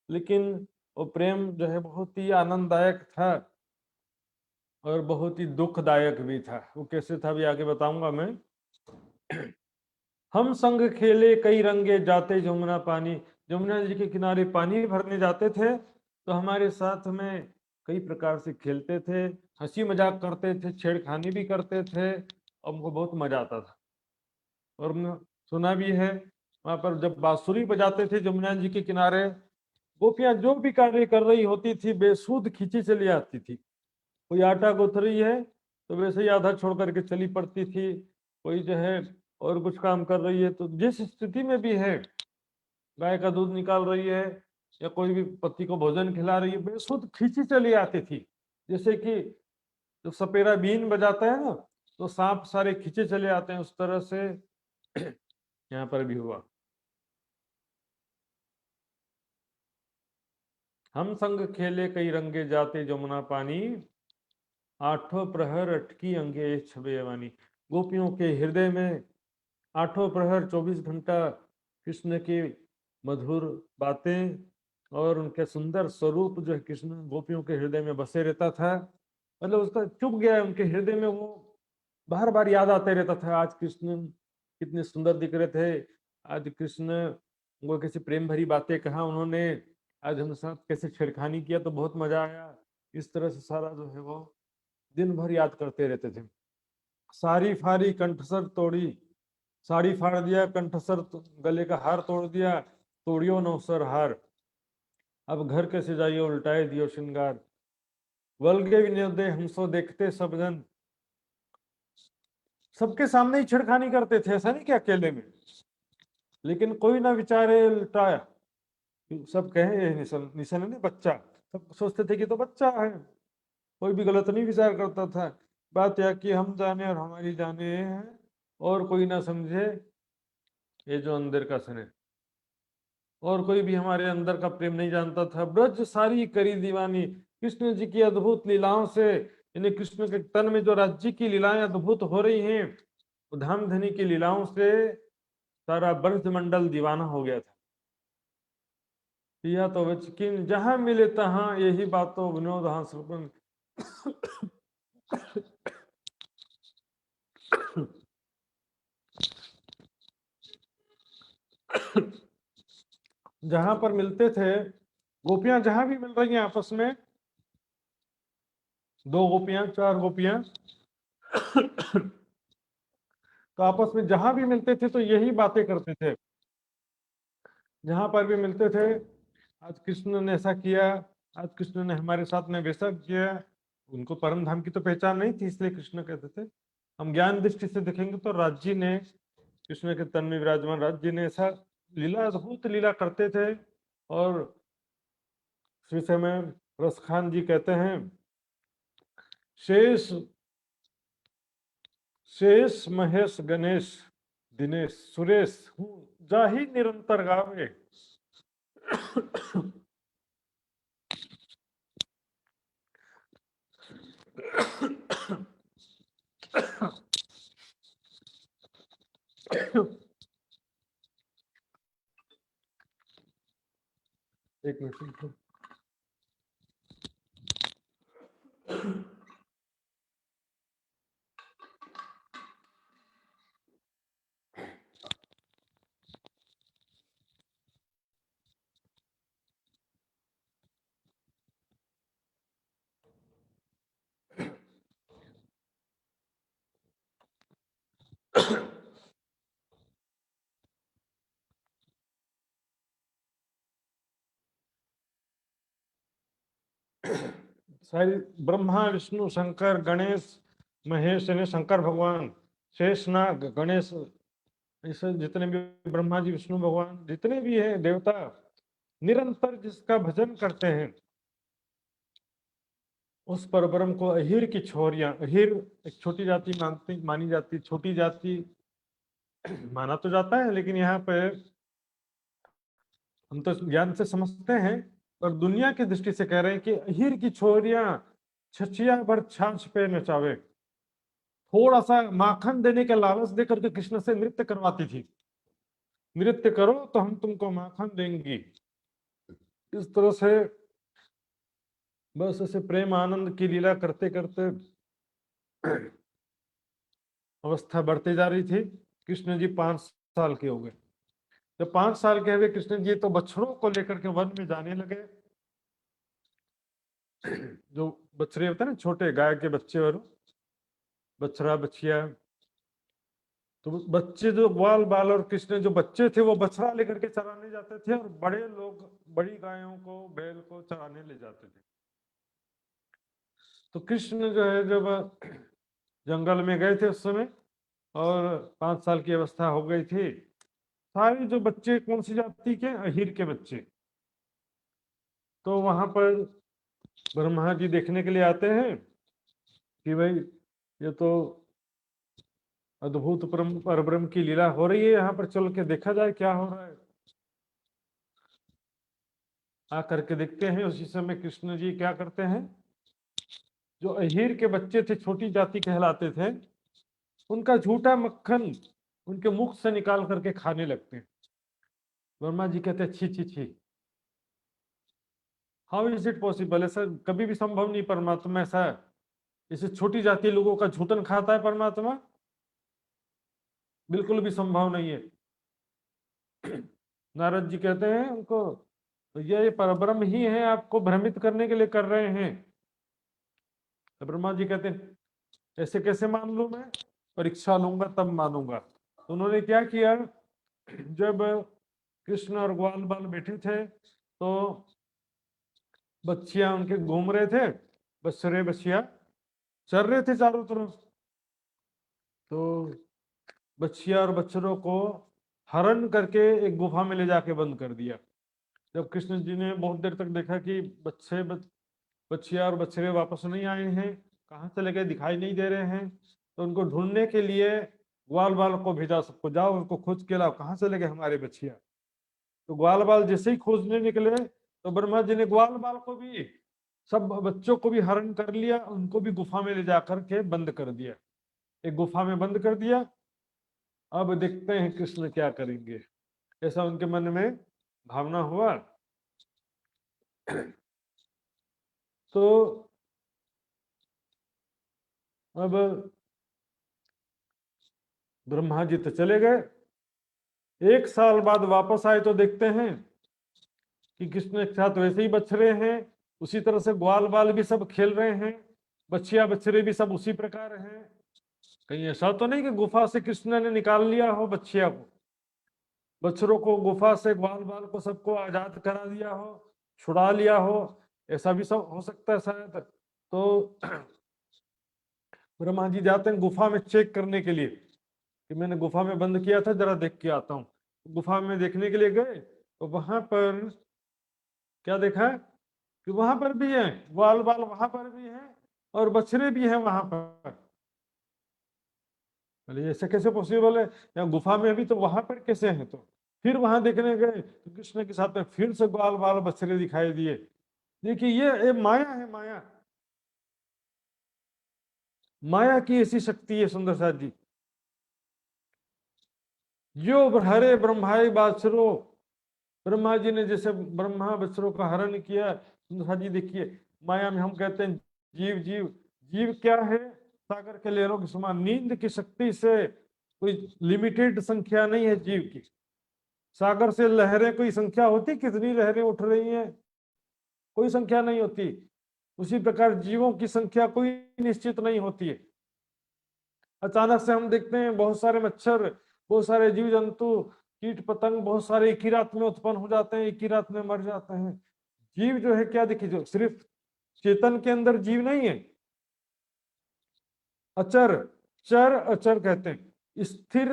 लेकिन वो प्रेम जो है बहुत ही आनंददायक था और बहुत ही दुखदायक भी था। वो कैसे था भी आगे बताऊंगा मैं। हम संग खेले कई रंगे जाते जमुना पानी, जमुना जी के किनारे पानी भरने जाते थे तो हमारे साथ में कई प्रकार से खेलते थे, हंसी मजाक करते थे, छेड़खानी भी करते थे, और हमको बहुत मजा आता था। और हमने सुना भी है, वहां पर जब बांसुरी बजाते थे जमुना जी के किनारे, गोपियां जो भी कार्य कर रही होती थी बेसुध खींची चली आती थी। कोई आटा गूंथ रही है तो वैसे ही आधा छोड़ करके चली पड़ती थी, कोई जो है और कुछ काम कर रही है, तो जिस स्थिति में भी है, गाय का दूध निकाल रही है या कोई भी पति को भोजन खिला रही है, बेसुध खींची चली आती थी। जैसे कि जब सपेरा बीन बजाता है ना, तो सांप सारे खींचे चले आते हैं, उस तरह से यहाँ पर भी हुआ। हम संग खेले कई रंगे जाते जमुना पानी, आठों प्रहर अटकी अंगे छबे वानी। गोपियों के हृदय में आठों प्रहर 24 घंटा कृष्ण की मधुर बातें और उनके सुंदर स्वरूप जो है कृष्ण गोपियों के हृदय में बसे रहता था। मतलब उसका चुप गया है उनके हृदय में, वो बार बार याद आते रहता था, आज कृष्ण कितने सुंदर दिख रहे थे, आज कृष्ण वो कैसे प्रेम भरी बातें कहा उन्होंने, आज हम साथ कैसे छेड़खानी किया तो बहुत मजा आया। इस तरह से सारा जो है वो दिन भर याद करते रहते थे। सारी फारी कंठसर तोड़ी, साड़ी फाड़ दिया, कंठसर गले का हार तोड़ दिया, तोड़ियो नौसर हार। अब घर कैसे जाइए उल्टाए दियो श्रृंगार। वल्गे विनोदे हमसो देखते सब जन, सबके सामने ही छेड़खानी करते थे, ऐसा नहीं कि अकेले में, लेकिन कोई ना विचारे उल्टाया। सब कहे ये निशन निशन ने बच्चा, सब सोचते थे कि तो बच्चा है, कोई भी गलत नहीं विचार करता था। बात यह कि हम जाने और हमारी जाने ये है, और कोई ना समझे ये जो अंदर का स्नेह, और कोई भी हमारे अंदर का प्रेम नहीं जानता था। ब्रज सारी करी दीवानी, कृष्ण जी की अद्भुत लीलाओं से, यानी कृष्ण के तन में जो राज्य की लीलाएं अद्भुत हो रही हैं, धाम धनी की लीलाओं से सारा ब्रज मंडल दीवाना हो गया था। या तो किन जहां मिले तहां यही बातों विनोद हास्य। जहां पर मिलते थे, गोपियां जहां भी मिल रही हैं आपस में, दो गोपियां चार गोपियां, तो आपस में जहां भी मिलते थे तो यही बातें करते थे। जहां पर भी मिलते थे, आज कृष्ण ने ऐसा किया, आज कृष्ण ने हमारे साथ में वैसा किया। उनको परम धाम की तो पहचान नहीं थी, इसलिए कृष्ण कहते थे। हम ज्ञान दृष्टि से देखेंगे तो राज जी ने, कृष्ण के तन में विराजमान राज जी ने ऐसा लीला, अद्भुत लीला करते थे। और इस विषय में रस खान जी कहते हैं, शेष शेष महेश गणेश दिनेश सुरेश हूँ जाहि निरंतर गावे। एक मिनट। सारी ब्रह्मा विष्णु शंकर गणेश महेश यानी शंकर भगवान, शेषनाग गणेश, ऐसे जितने भी ब्रह्मा जी विष्णु भगवान जितने भी हैं देवता, निरंतर जिसका भजन करते हैं, उस परब्रह्म को अहिर की छोरियां, अहिर एक छोटी जाति मानती मानी जाती, छोटी जाति माना तो जाता है, लेकिन यहाँ पे हम तो ज्ञान से समझते हैं, पर दुनिया की दृष्टि से कह रहे हैं कि अहिर की छोरियां छछिया भर छाछ पे नचावे। थोड़ा सा माखन देने के लालच देकर के कृष्ण से नृत्य करवाती थी, नृत्य करो तो हम तुमको माखन देंगी। इस तरह से बस ऐसे प्रेम आनंद की लीला करते करते अवस्था बढ़ती जा रही थी। कृष्ण जी 5 साल के हो गए। जब 5 साल के हुए कृष्ण जी तो बछड़ों को लेकर के वन में जाने लगे। जो बछड़े होते हैं ना, छोटे गाय के बच्चे, और बछड़ा बछिया, तो बच्चे जो ग्वाल बाल और कृष्ण जो बच्चे थे वो बछड़ा लेकर के चराने जाते थे, और बड़े लोग बड़ी गायों को बैल को चराने ले जाते थे। तो कृष्ण जो है जब जंगल में गए थे उस समय, और 5 साल की अवस्था हो गई थी, सारे जो बच्चे कौन सी जाति के, अहिर के बच्चे, तो वहां पर ब्रह्मा जी देखने के लिए आते हैं कि भाई ये तो अद्भुत परब्रह्म की लीला हो रही है, यहाँ पर चल के देखा जाए क्या हो रहा है। आकर के देखते हैं, उसी समय कृष्ण जी क्या करते हैं, जो अहीर के बच्चे थे, छोटी जाति कहलाते थे, उनका झूठा मक्खन उनके मुख से निकाल करके खाने लगते हैं। वर्मा जी कहते हैं छी छी छी, हाउ इज इट पॉसिबल, ऐसा कभी भी संभव नहीं परमात्मा, ऐसा इसे छोटी जाति लोगों का झूठन खाता है परमात्मा, बिल्कुल भी संभव नहीं है। नारद जी कहते हैं उनको, तो ये परब्रह्म ही है, आपको भ्रमित करने के लिए कर रहे हैं। तो ब्रह्मा जी कहते हैं ऐसे कैसे मान लूं मैं, परीक्षा लूंगा तब मानूंगा। तो उन्होंने क्या किया, जब कृष्ण और ग्वाल बाल बैठे थे तो बच्चियां उनके घूम रहे थे, बछड़े बच्चियां चल रहे थे चारों तरफ। तो बच्चियां और बच्चरों को हरण करके एक गुफा में ले जाके बंद कर दिया। जब कृष्ण जी ने बहुत देर तक देखा कि बच्चियां और बछड़े वापस नहीं आए हैं, कहाँ चले गए, दिखाई नहीं दे रहे हैं, तो उनको ढूंढने के लिए ग्वाल बाल को भेजा, सबको जाओ उनको खोज के लाओ, कहाँ चले गए हमारे बच्चियां। तो ग्वाल बाल जैसे ही खोजने निकले तो ब्रह्मा जी ने ग्वाल बाल को भी, सब बच्चों को भी हरण कर लिया, उनको भी गुफा में ले जाकर के बंद कर दिया, एक गुफा में बंद कर दिया। अब देखते हैं कृष्ण क्या करेंगे, ऐसा उनके मन में भावना हुआ। तो अब ब्रह्मा जी तो चले गए, 1 साल बाद वापस आए तो देखते हैं कि कृष्ण के साथ वैसे ही बछड़े हैं, उसी तरह से ग्वाल बाल भी सब खेल रहे हैं, बच्चिया बछड़े भी सब उसी प्रकार हैं। कहीं ऐसा तो नहीं कि गुफा से कृष्ण ने निकाल लिया हो बच्चिया को, बछड़ों को गुफा से, ग्वाल बाल को सबको आजाद करा दिया हो, छुड़ा लिया हो, ऐसा भी सब हो सकता है शायद। तो ब्रह्मा जी जाते हैं गुफा में चेक करने के लिए कि मैंने गुफा में बंद किया था, जरा देख के आता हूँ। गुफा में देखने के लिए गए तो वहां पर क्या देखा कि वहां पर भी है ग्वाल बाल, वहां पर भी है और बछड़े भी हैं वहां पर। बोले ऐसे कैसे पॉसिबल है, यहाँ गुफा में भी तो वहां पर कैसे हैं। तो फिर वहां देखने गए तो कृष्ण के साथ में फिर से ग्वाल बाल बछड़े दिखाई दिए। देखिए ये माया है, माया, माया की ऐसी शक्ति है सुंदर साथ जी। जो हरे ब्रह्माई बाछरो, ब्रह्मा जी ने जैसे ब्रह्मा बच्चों का हरण किया। सुंदर जी देखिए, माया में हम कहते हैं जीव जीव, जीव क्या है, सागर के लहरों के समान, नींद की शक्ति से कोई लिमिटेड संख्या नहीं है जीव की। सागर से लहरें कोई संख्या होती, कितनी लहरें उठ रही हैं, कोई संख्या नहीं होती। उसी प्रकार जीवों की संख्या कोई निश्चित नहीं होती है। अचानक से हम देखते हैं बहुत सारे मच्छर, बहुत सारे जीव जंतु, कीट पतंग बहुत सारे एक ही रात में उत्पन्न हो जाते हैं, एक ही रात में मर जाते हैं। जीव जो है क्या, देखिए जो सिर्फ चेतन के अंदर जीव नहीं है, अचर, चर अचर कहते हैं, स्थिर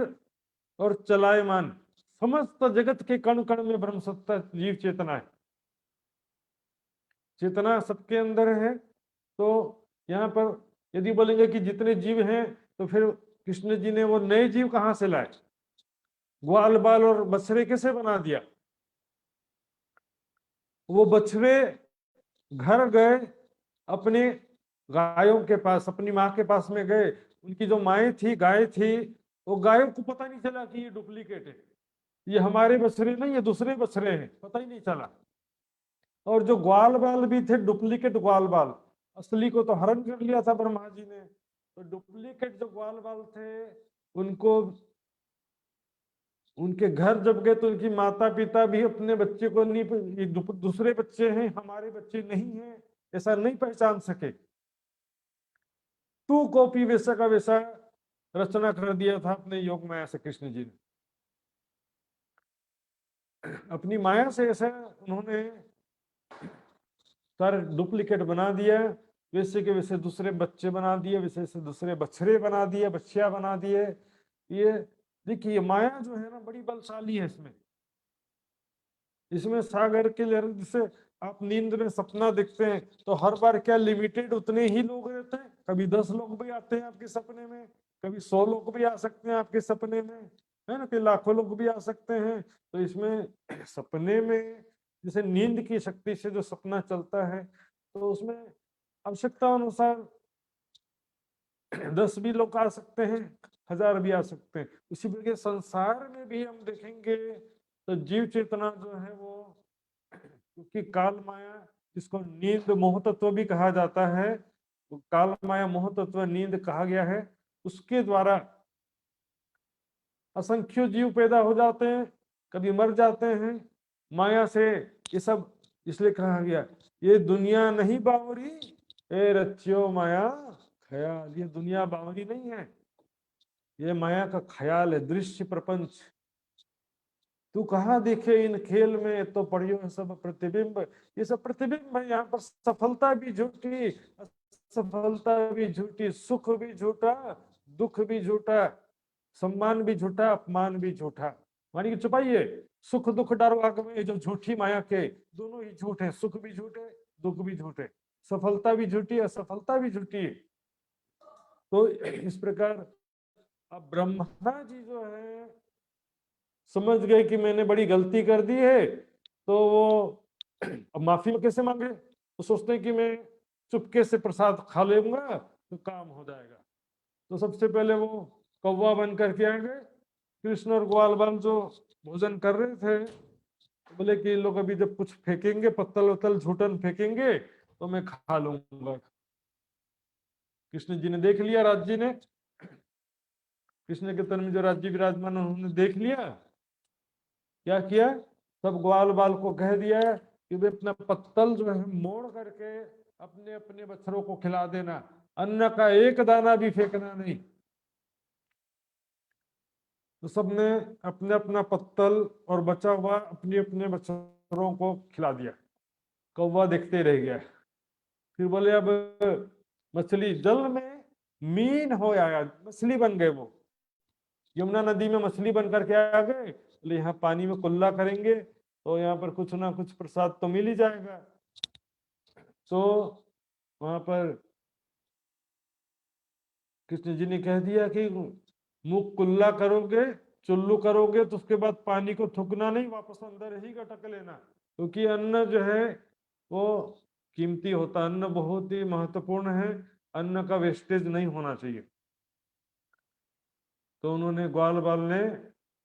और चलायमान, समस्त जगत के कण कण में ब्रह्म सत्ता जीव चेतना है। चेतना सबके अंदर है। तो यहाँ पर यदि बोलेंगे कि जितने जीव हैं तो फिर कृष्ण जी ने वो नए जीव कहाँ से लाए, ग्वाल बाल और बछड़े कैसे बना दिया। वो बछड़े घर गए अपने गायों के पास, अपनी माँ के पास में गए, उनकी जो माए थी, गाय थी, वो गायों को पता नहीं चला कि ये डुप्लीकेट है, ये हमारे बछड़े नहीं, ये दूसरे बछड़े हैं, पता ही नहीं चला। और जो ग्वाल बाल भी थे, डुप्लीकेट ग्वाल बाल, असली को तो हरण कर लिया था ब्रह्मा जी ने, तो डुप्लीकेट जो ग्वाल बाल थे उनको, उनके घर जब गए तो उनकी माता पिता भी अपने बच्चे को नहीं, ये दूसरे बच्चे हैं, हमारे बच्चे नहीं हैं, ऐसा नहीं पहचान सके। टू कॉपी वैसा का वैसा रचना कर दिया था अपने योग माया से कृष्ण जी ने। अपनी माया से ऐसा उन्होंने सारे डुप्लीकेट बना दिया, वैसे के वैसे दूसरे बच्चे बना दिए, वैसे से दूसरे बछड़े बना दिए, बच्चियां बना दिए। ये देखिए माया जो है ना बड़ी बलशाली है। इसमें इसमें सागर के लहर, जैसे आप नींद में सपना देखते हैं तो हर बार क्या लिमिटेड उतने ही लोग रहते हैं, कभी 10 लोग भी आते हैं आपके सपने में, कभी 100 लोग भी आ सकते हैं आपके सपने में, है ना, कि लाखों लोग भी आ सकते हैं। तो इसमें सपने में जैसे नींद की शक्ति से जो सपना चलता है तो उसमें आवश्यकता अनुसार 10 भी लोग आ सकते हैं, 1000 भी आ सकते हैं। उसी प्रकार संसार में भी हम देखेंगे तो जीव चेतना जो है वो, क्योंकि काल माया, जिसको नींद मोह तत्व भी कहा जाता है, तो काल माया मोह तत्व नींद कहा गया है, उसके द्वारा असंख्य जीव पैदा हो जाते हैं। कभी मर जाते हैं माया से। ये सब इसलिए कहा गया, ये दुनिया नहीं बावरी, ए रच्चियो माया ख्याल। ये दुनिया बावरी नहीं है, ये माया का ख्याल है, दृश्य प्रपंच। तू कहाँ देखे इन खेल में, तो पढ़ियो है सब प्रतिबिंब। ये सब प्रतिबिंब है, यहाँ पर सफलता भी झूठी, असफलता भी झूठी, सुख भी झूठा, दुख भी झूठा, सम्मान भी झूठा, अपमान भी झूठा। मानी कि छुपाइए, सुख दुख डर वाग में ये जो झूठी माया के दोनों ही झूठ है, सुख भी झूठे, दुख भी झूठे, सफलता भी झूठी, असफलता भी झूठी। तो इस प्रकार अब ब्रह्मा जी जो है समझ गए कि मैंने बड़ी गलती कर दी है, तो वो अब माफी कैसे मांगे? तो सोचते हैं कि मैं चुपके से प्रसाद खा लूंगा तो काम हो जाएगा। तो सबसे पहले वो कौवा बन करके आ गए। कृष्ण और ग्वाल बाल जो भोजन कर रहे थे, तो बोले कि लोग अभी जब कुछ फेंकेंगे, पत्तल वत्तल झूठन फेंकेंगे तो मैं खा लूंगा। कृष्ण जी ने देख लिया, राज जी ने, कृष्ण के तन में जो राज्य विराजमान उन्होंने देख लिया, क्या किया, सब ग्वाल बाल को कह दिया कि वे अपना पत्तल जो है मोड़ करके अपने अपने बच्चों को खिला देना, अन्न का एक दाना भी फेंकना नहीं। तो सबने अपने अपना पत्तल और बचा हुआ अपने अपने बच्चों को खिला दिया। कौवा देखते रह गया। फिर बोले अब मछली जल में मीन हो आया, मछली बन गए वो, यमुना नदी में मछली बन करके आ गए। बोले यहाँ पानी में कुल्ला करेंगे तो यहाँ पर कुछ ना कुछ प्रसाद तो मिल ही जाएगा। तो वहां पर कृष्ण जी ने कह दिया कि मुख कुल्ला करोगे, चुल्लू करोगे तो उसके बाद पानी को थूकना नहीं, वापस अंदर ही गटक लेना, क्योंकि अन्न जो है वो कीमती होता, अन्न बहुत ही महत्वपूर्ण है, अन्न का वेस्टेज नहीं होना चाहिए। तो उन्होंने ग्वाल बाल ने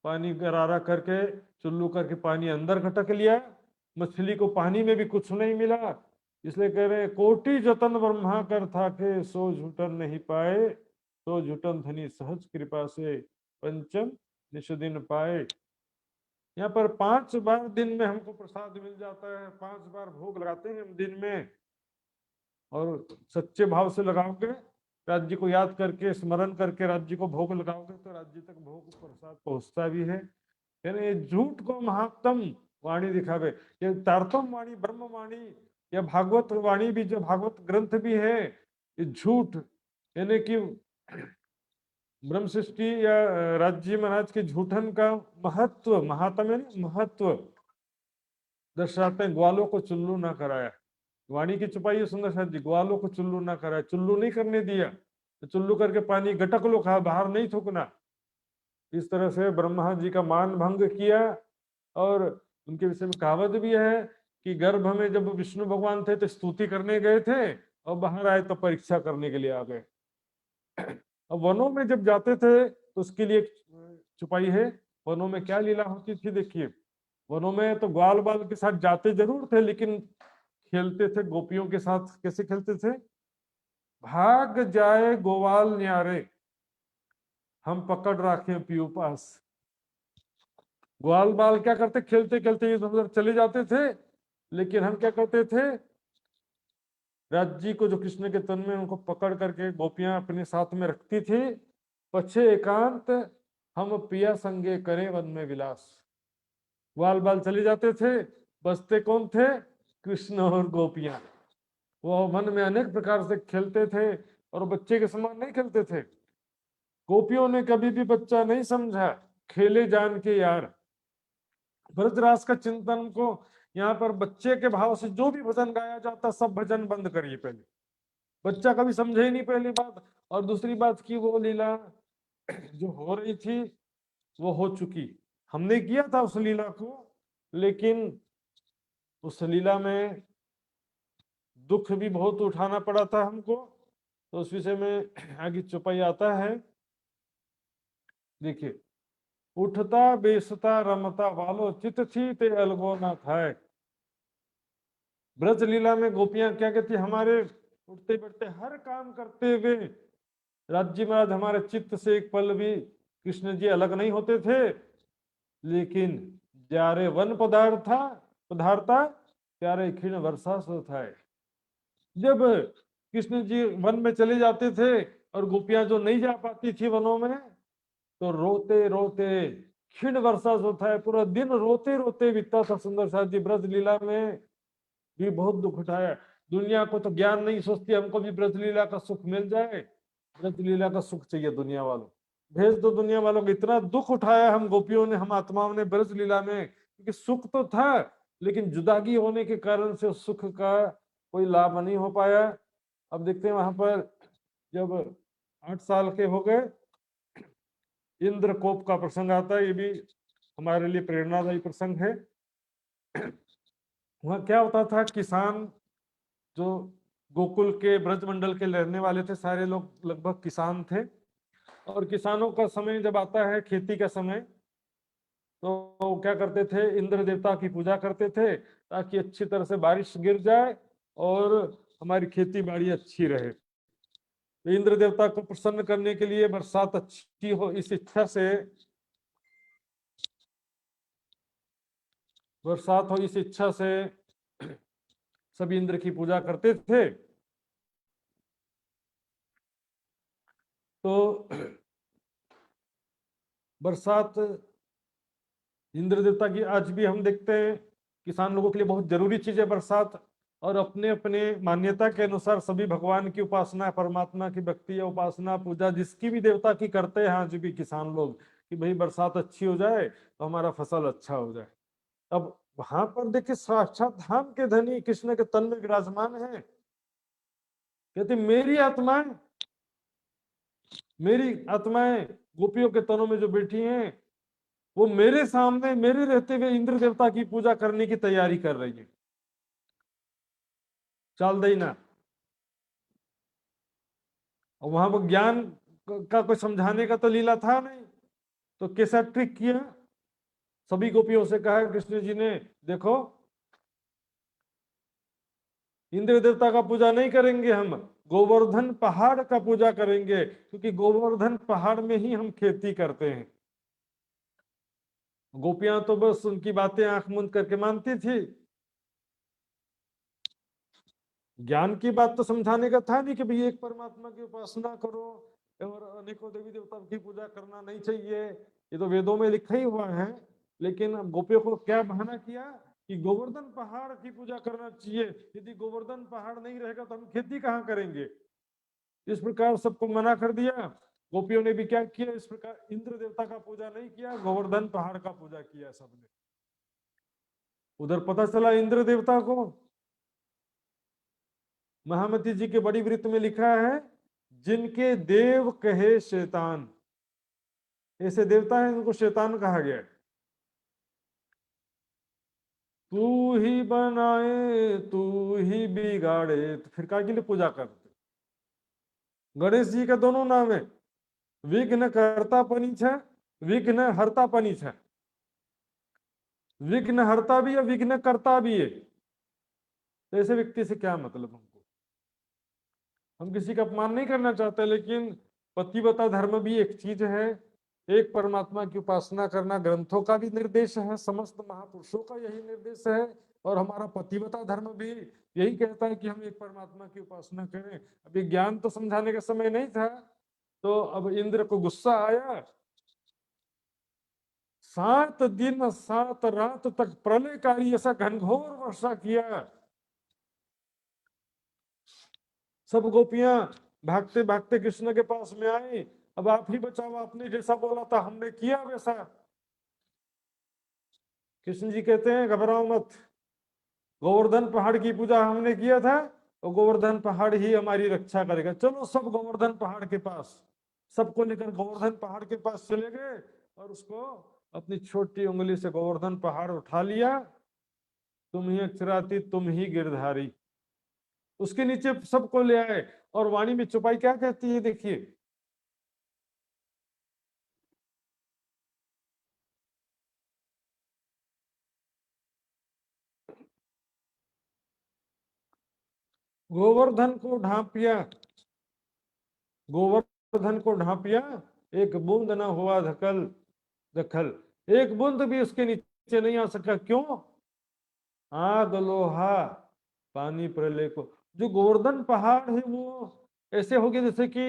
पानी गरारा करके चुल्लू करके पानी अंदर खटक लिया। मछली को पानी में भी कुछ नहीं मिला, इसलिए कह रहे हैं, कोटि जतन ब्रह्मा कर था के सो झूठन नहीं पाए, तो झूठन धनी सहज कृपा से पंचम निश दिन पाए। यहाँ पर 5 बार दिन में हमको प्रसाद मिल जाता है, 5 बार भोग लगाते हैं हम दिन में, और सच्चे भाव से लगाओगे, राज्य को याद करके स्मरण करके राज्य को भोग लगाओगे तो राज्य तक भोग प्रसाद पहुंचता भी है। यानी ये झूठ को महात्म वाणी दिखावे, ये तारतम वाणी, ब्रह्म वाणी या भागवत वाणी भी, जो भागवत ग्रंथ भी है, ये झूठ यानी कि ब्रह्म सृष्टि या राज्य महाराज के झूठन का महत्व, महात्म यानी महत्व दर्शाते हैं। ग्वालों को चुल्लू ना कराया, वाणी की छुपाई सुंदर साथ जी, ग्वालों को चुल्लू ना कराया, चुल्लू नहीं करने दिया, तो चुल्लू करके पानी गटक लो, खा, बाहर नहीं थूकना। इस तरह से ब्रह्मा जी का मान भंग किया। और उनके विषय में कहावत भी है कि गर्भ में जब विष्णु भगवान थे तो स्तुति करने गए थे, और बाहर आए तो परीक्षा करने के लिए आ गए। अब वनों में जब जाते थे तो उसके लिए छुपाई है, वनों में क्या लीला होती थी देखिए। वनों में तो ग्वाल बाल के साथ जाते जरूर थे, लेकिन खेलते थे गोपियों के साथ। कैसे खेलते थे? भाग जाए गोवाल न्यारे, हम पकड़ रखे पीऊ पास। ग्वाल बाल क्या करते, खेलते खेलते इधर उधर चले जाते थे, लेकिन हम क्या करते थे, राज्य को जो कृष्ण के तन में उनको पकड़ करके गोपियां अपने साथ में रखती थी। पछे एकांत हम पिया संगे करें वन में विलास। ग्वाल बाल चले जाते थे, बसते कौन थे? कृष्ण और गोपियां। वो मन में अनेक प्रकार से खेलते थे, और बच्चे के समान नहीं खेलते थे। गोपियों ने कभी भी बच्चा नहीं समझा, खेले जान के यार। ब्रजरास का चिंतन को यहाँ पर बच्चे के भाव से जो भी भजन गाया जाता, सब भजन बंद करिए पहले। बच्चा कभी समझे ही नहीं, पहली बात। और दूसरी बात की वो लीला जो हो रही थी वो हो चुकी, हमने किया था उस लीला को, लेकिन उस लीला में दुख भी बहुत उठाना पड़ा था हमको। तो उस विषय में आगे चौपाई आता है, देखिए, उठता बेसता रमता वालो चित थी ते अलगो ना थाए। ब्रज लीला में गोपियां क्या कहती, हमारे उठते बैठते हर काम करते हुए राज्य महाराज हमारे चित्त से एक पल भी कृष्ण जी अलग नहीं होते थे, लेकिन જ્યારે વન પધારતા ત્યારે क्षीण वर्षा सो થાય। जब कृष्ण जी वन में चले जाते थे और गोपियां जो नहीं जा पाती थी वनों में, तो रोते रोते क्षीण वर्षा होता है, पूरा दिन रोते रोते बीतता था। सुंदर साथ जी ब्रज लीला में भी बहुत दुख उठाया। दुनिया को तो ज्ञान नहीं सोचती, हमको भी ब्रज लीला का सुख मिल जाए। ब्रज लीला का सुख चाहिए दुनिया वालों, भेज दो दुनिया वालों को। इतना दुख उठाया हम गोपियों ने, हम आत्माओं ने ब्रज लीला में, क्योंकि सुख तो था लेकिन जुदागी होने के कारण से उस सुख का कोई लाभ नहीं हो पाया। अब देखते हैं वहां पर जब 8 साल के हो गए, इंद्रकोप का प्रसंग आता है। ये भी हमारे लिए प्रेरणादायी प्रसंग है। वहां क्या होता था, किसान जो गोकुल के ब्रजमंडल के रहने वाले थे, सारे लोग लगभग किसान थे। और किसानों का समय जब आता है, खेती का समय, तो क्या करते थे, इंद्र देवता की पूजा करते थे ताकि अच्छी तरह से बारिश गिर जाए और हमारी खेती बाड़ी अच्छी रहे। तो इंद्र देवता को प्रसन्न करने के लिए बरसात अच्छी हो, इस इच्छा से बरसात हो इस इच्छा से सभी इंद्र की पूजा करते थे। तो बरसात इंद्र देवता की आज भी हम देखते हैं किसान लोगों के लिए बहुत जरूरी चीज है बरसात। और अपने अपने मान्यता के अनुसार सभी भगवान की उपासना, परमात्मा की भक्ति या उपासना पूजा जिसकी भी देवता की करते हैं आज भी किसान लोग, कि भाई बरसात अच्छी हो जाए तो हमारा फसल अच्छा हो जाए। अब वहां पर देखिए साक्षात धाम के धनी कृष्ण के तन में विराजमान है। कहते मेरी आत्माएं गोपियों के तनों में जो बैठी हैं, वो मेरे सामने मेरे रहते हुए इंद्र देवता की पूजा करने की तैयारी कर रही है। चल दई ना। और वहां पर ज्ञान का कोई समझाने का तो लीला था नहीं, तो कैसा ट्रिक किया, सभी गोपियों से कहा कृष्ण जी ने, देखो इंद्र देवता का पूजा नहीं करेंगे, हम गोवर्धन पहाड़ का पूजा करेंगे, क्योंकि गोवर्धन पहाड़ में ही हम खेती करते हैं। गोपियां तो बस उनकी बातें आंख मूंद करके मानती थी, ज्ञान की बात तो समझाने का था नहीं कि भाई एक परमात्मा की उपासना करो और अनेकों देवी देवताओं की पूजा करना नहीं चाहिए, ये तो वेदों में लिखा ही हुआ है। लेकिन गोपियों को क्या बहाना किया कि गोवर्धन पहाड़ की पूजा करना चाहिए, यदि गोवर्धन पहाड़ नहीं रहेगा तो हम खेती कहाँ करेंगे। इस प्रकार सबको मना कर दिया। गोपियों ने भी क्या किया, इस प्रकार इंद्र देवता का पूजा नहीं किया, गोवर्धन पहाड़ का पूजा किया सबने। उधर पता चला इंद्र देवता को, महामती जी के बड़ी वृत्त में लिखा है, जिनके देव कहे शैतान, ऐसे देवता हैं इनको शैतान कहा गया। तू ही बनाए तू ही बिगाड़े, तो फिर क्या के लिए पूजा करते। गणेश जी का दोनों नाम है, विघ्न कर्ता पनी छे, विघ्न हरता पनी छे। विघ्न हरता भी है, विघ्न करता भी है। तो ऐसे व्यक्ति से क्या मतलब हमको, हम किसी का अपमान नहीं करना चाहते, लेकिन पतिव्रता धर्म भी एक चीज है, एक परमात्मा की उपासना करना ग्रंथों का भी निर्देश है, समस्त महापुरुषों का यही निर्देश है। और हमारा पतिव्रता धर्म भी यही कहता है कि हम एक परमात्मा की उपासना करें। अभी ज्ञान तो समझाने का समय नहीं था, तो अब इंद्र को गुस्सा आया। 7 दिन 7 रात तक प्रलयकारी ऐसा घनघोर वर्षा किया। सब गोपियां भागते भागते कृष्ण के पास में आई, अब आप ही बचाओ, आपने जैसा बोला था हमने किया वैसा। कृष्ण जी कहते हैं घबराओ मत, गोवर्धन पहाड़ की पूजा हमने किया था और गोवर्धन पहाड़ ही हमारी रक्षा करेगा। चलो सब गोवर्धन पहाड़ के पास, सबको लेकर गोवर्धन पहाड़ के पास चले गए और उसको अपनी छोटी उंगली से गोवर्धन पहाड़ उठा लिया। तुम ही अक्षराती तुम ही गिरधारी, उसके नीचे सबको ले आए। और वाणी में चुपाई क्या कहती है, देखिए, गोवर्धन को ढांपिया, गोवर्धन को ढांपिया, एक बूंद न हुआ धकल दखल, एक बूंद भी उसके नीचे नीचे नहीं आ सका, क्यों? आग लोहा पानी प्रलय को। जो गोवर्धन पहाड़ है वो ऐसे हो गया जैसे कि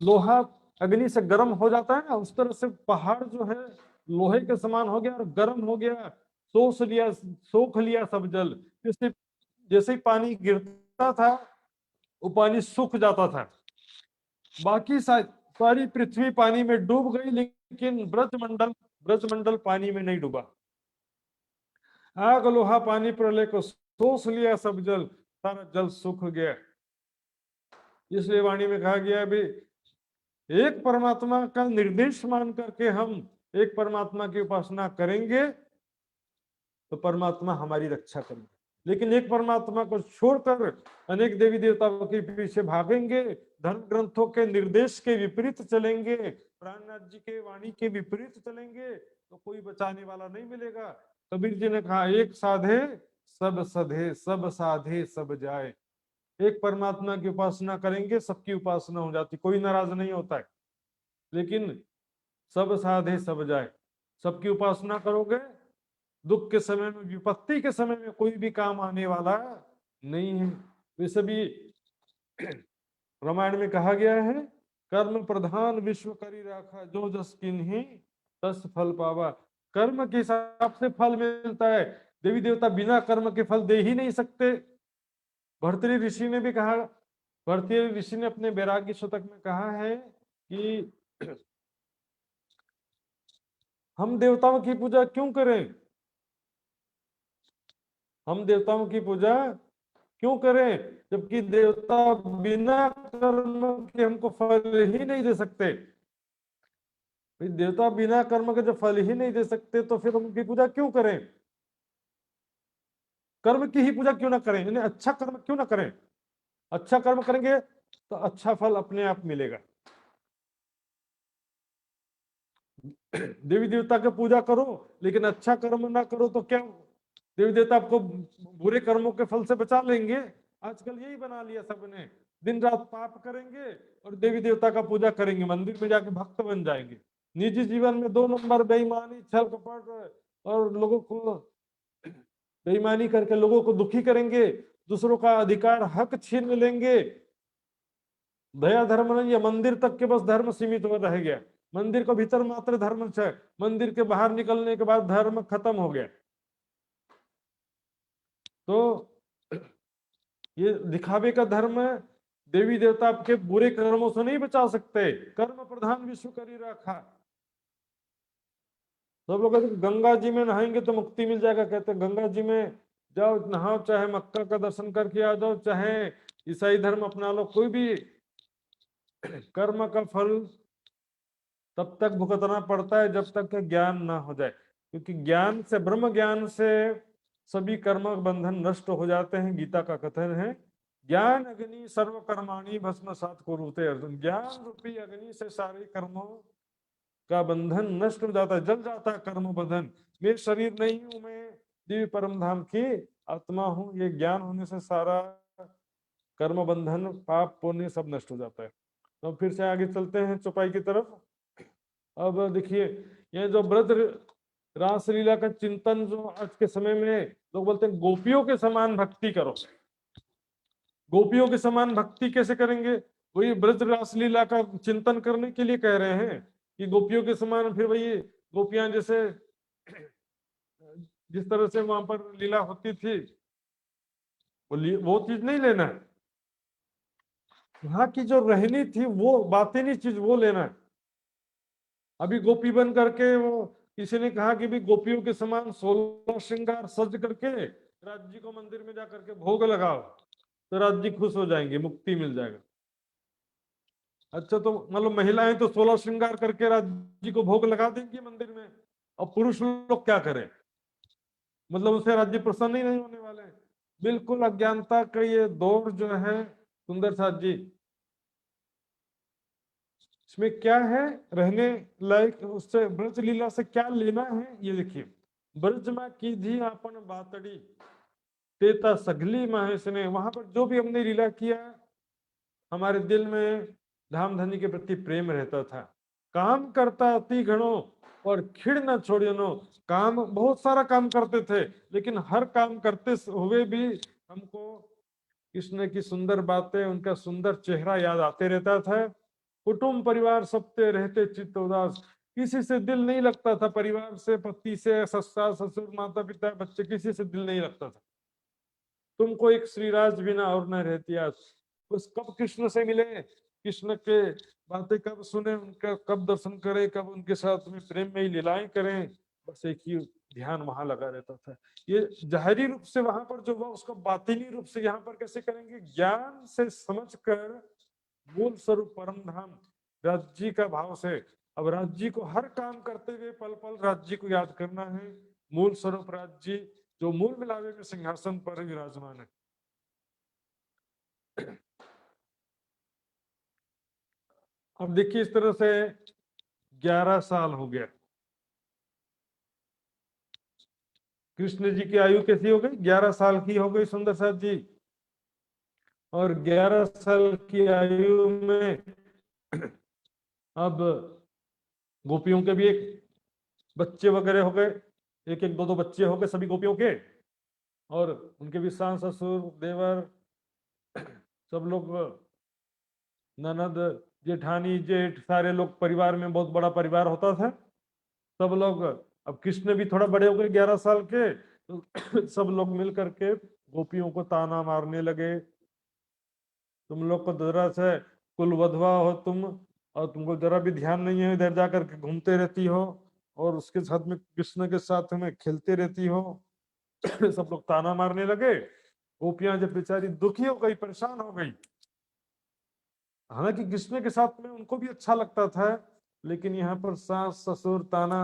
लोहा अग्नि से गर्म हो जाता है ना, उस तरह से पहाड़ जो है लोहे के समान हो गया और गर्म हो गया, सोख लिया सब जल। जैसे जैसे ही पानी गिरता था वो पानी सूख जाता था। बाकी सारी पृथ्वी पानी में डूब गई, लेकिन ब्रजमंडल पानी में नहीं डूबा। आग लोहा पानी प्रलय को सोख लिया सब जल, सारा जल सूख गया। इसलिए वाणी में कहा गया भी एक परमात्मा का निर्देश मान करके हम एक परमात्मा की उपासना करेंगे तो परमात्मा हमारी रक्षा करेंगे, लेकिन एक परमात्मा को छोड़कर अनेक देवी देवताओं के पीछे भागेंगे, धर्म ग्रंथों के निर्देश के विपरीत चलेंगे, प्राणनाथ जी के वाणी के विपरीत चलेंगे तो कोई बचाने वाला नहीं मिलेगा। कबीर जी ने कहा एक साधे सब सधे, सब साधे सब जाए। एक परमात्मा की उपासना करेंगे सबकी उपासना हो जाती, कोई नाराज नहीं होता है। लेकिन सब साधे सब जाए, सबकी उपासना करोगे दुख के समय में, विपत्ति के समय में कोई भी काम आने वाला नहीं है। वैसे भी रामायण में कहा गया है कर्म प्रधान विश्व करी राखा, जो जस किन्हीं तस फल पावा। कर्म के हिसाब से फल मिलता है, देवी देवता बिना कर्म के फल दे ही नहीं सकते। भर्तृहरि ऋषि ने भी कहा, भर्तृहरि ऋषि ने अपने वैराग्य शतक में कहा है कि हम देवताओं की पूजा क्यों करें, हम देवताओं की पूजा क्यों करें, जबकि देवता बिना कर्म के हमको फल ही नहीं दे सकते। देवता बिना कर्म के जब फल ही नहीं दे सकते तो फिर हम उनकी पूजा क्यों करें, कर्म की ही पूजा क्यों ना करें, यानी अच्छा कर्म क्यों ना करें। अच्छा कर्म करेंगे तो अच्छा फल अपने आप मिलेगा। देवी देवता की पूजा करो लेकिन अच्छा कर्म ना करो तो क्या देवी देवता आपको बुरे कर्मों के फल से बचा लेंगे। आजकल यही बना लिया सबने, दिन रात पाप करेंगे और देवी देवता का पूजा करेंगे, मंदिर में जाके भक्त बन जाएंगे। निजी जीवन में 2 नंबर बेईमानी छल कपट और लोगों को बेईमानी करके लोगों को दुखी करेंगे, दूसरों का अधिकार हक छीन लेंगे। दया धर्म नहीं है, मंदिर तक के बस धर्म सीमित हो रह गया, मंदिर के भीतर मात्र धर्म है, मंदिर के बाहर निकलने के बाद धर्म खत्म हो गया। तो ये दिखावे का धर्म है, देवी देवता आपके बुरे कर्मों से नहीं बचा सकते। कर्म प्रधान विश्व करी रखा। सब लोग कहते गंगा जी में नहाएंगे तो मुक्ति मिल जाएगा, कहते गंगा जी में जाओ नहाओ, चाहे मक्का का दर्शन करके आ जाओ, चाहे ईसाई धर्म अपना लो, कोई भी कर्म का फल तब तक भुगतना पड़ता है जब तक ज्ञान ना हो जाए, क्योंकि ज्ञान से, ब्रह्म ज्ञान से सभी कर्म बंधन नष्ट हो जाते हैं। गीता का कथन है ज्ञान अग्नि सर्व कर्माणि भस्मसात कुरुते अर्जुन। ज्ञान रूपी अग्नि से सारे कर्मों का बंधन नष्ट हो जाता है, जल जाता है कर्म बंधन। मैं शरीर नहीं हूं, मैं दिव्य परम धाम की आत्मा हूं, ये ज्ञान होने से सारा कर्म बंधन पाप पुण्य सब नष्ट हो जाता है। तो फिर से आगे चलते हैं चौपाई की तरफ। अब देखिए ये जो ब्रज रासलीला का चिंतन जो आज के समय में लोग बोलते हैं गोपियों के समान भक्ति करो, गोपियों के समान भक्ति कैसे करेंगे, वही ब्रज रासलीला का चिंतन करने के लिए कह रहे हैं कि गोपियों के समान, फिर वही गोपियां जैसे जिस तरह से वहां पर लीला होती थी वो चीज नहीं लेना है, वहां की जो रहनी थी वो बातें चीज वो लेना है। अभी गोपी बन करके वो किसी ने कहा कि भी गोपियों के समान 16 श्रृंगार सज करके राज जी को मंदिर में जाकर के भोग लगाओ तो राज जी खुश हो जाएंगे, मुक्ति मिल जाएगा। अच्छा तो मतलब महिलाएं तो 16 श्रृंगार करके राज जी को भोग लगा देंगी मंदिर में, और पुरुष लोग क्या करें, मतलब उससे राज्य प्रसन्न ही नहीं होने वाले हैं। बिल्कुल अज्ञानता का ये दौर जो है सुंदर साथ जी, इसमें क्या है रहने लायक, उससे ब्रज लीला से क्या लेना है ये देखिए। ब्रज में की थी अपन बातड़ी तेता सगली महेश ने, वहां पर जो भी हमने लीला किया हमारे दिल में धाम धनी के प्रति प्रेम रहता था। काम करता अति घणो और खिड़ न छोड़ियो। काम बहुत सारा काम करते थे, लेकिन हर काम करते हुए भी हमको कृष्ण की सुंदर बातें, उनका सुंदर चेहरा याद आते रहता था। कुटुंब परिवार सबते रहते चित्त उदास, किसी से दिल नहीं लगता था। परिवार से, पति से, ससुर ससुर, माता पिता, बच्चे, किसी से दिल नहीं लगता था। तुमको एक श्रीराज बिना और न रहती आस। उस कब कृष्ण से मिले, कृष्ण के बातें कब सुने, उनका कब दर्शन करें, कब उनके साथ में प्रेम में ही लीलाएं करें, बस एक ही ध्यान वहां लगा रहता था। ये जाहिरी रूप से वहां पर जो हुआ, उसको बातिनी रूप से यहाँ पर कैसे करेंगे? ज्ञान से समझकर मूल स्वरूप परम धाम राज्य का भाव से। अब राज्य को हर काम करते हुए पल पल राज्य को याद करना है। मूल स्वरूप राज्य जो मूल मिलावे में सिंहासन पर विराजमान है। अब देखिए, इस तरह से 11 साल हो गया। कृष्ण जी की आयु कैसी हो गई? 11 साल की हो गई सुंदर साथ जी। और 11 साल की आयु में अब गोपियों के भी एक बच्चे वगैरह हो गए, एक एक दो दो बच्चे हो गए सभी गोपियों के। और उनके भी सास ससुर देवर सब लोग, ननद जेठानी जेठ, सारे लोग परिवार में, बहुत बड़ा परिवार होता था सब लोग। अब कृष्ण भी थोड़ा बड़े हो गए 11 साल के, तो सब लोग मिल करके गोपियों को ताना मारने लगे। तुम लोग को जरा से कुल वधवा हो तुम, और तुमको जरा भी ध्यान नहीं है, इधर जाकर के घूमते रहती हो और उसके साथ में कृष्ण के साथ में खेलते रहती हो। सब लोग ताना मारने लगे। गोपियां जब बेचारी दुखी हो गई, परेशान हो गई। हालांकि कृष्ण के साथ में उनको भी अच्छा लगता था, लेकिन यहाँ पर सास ससुर ताना।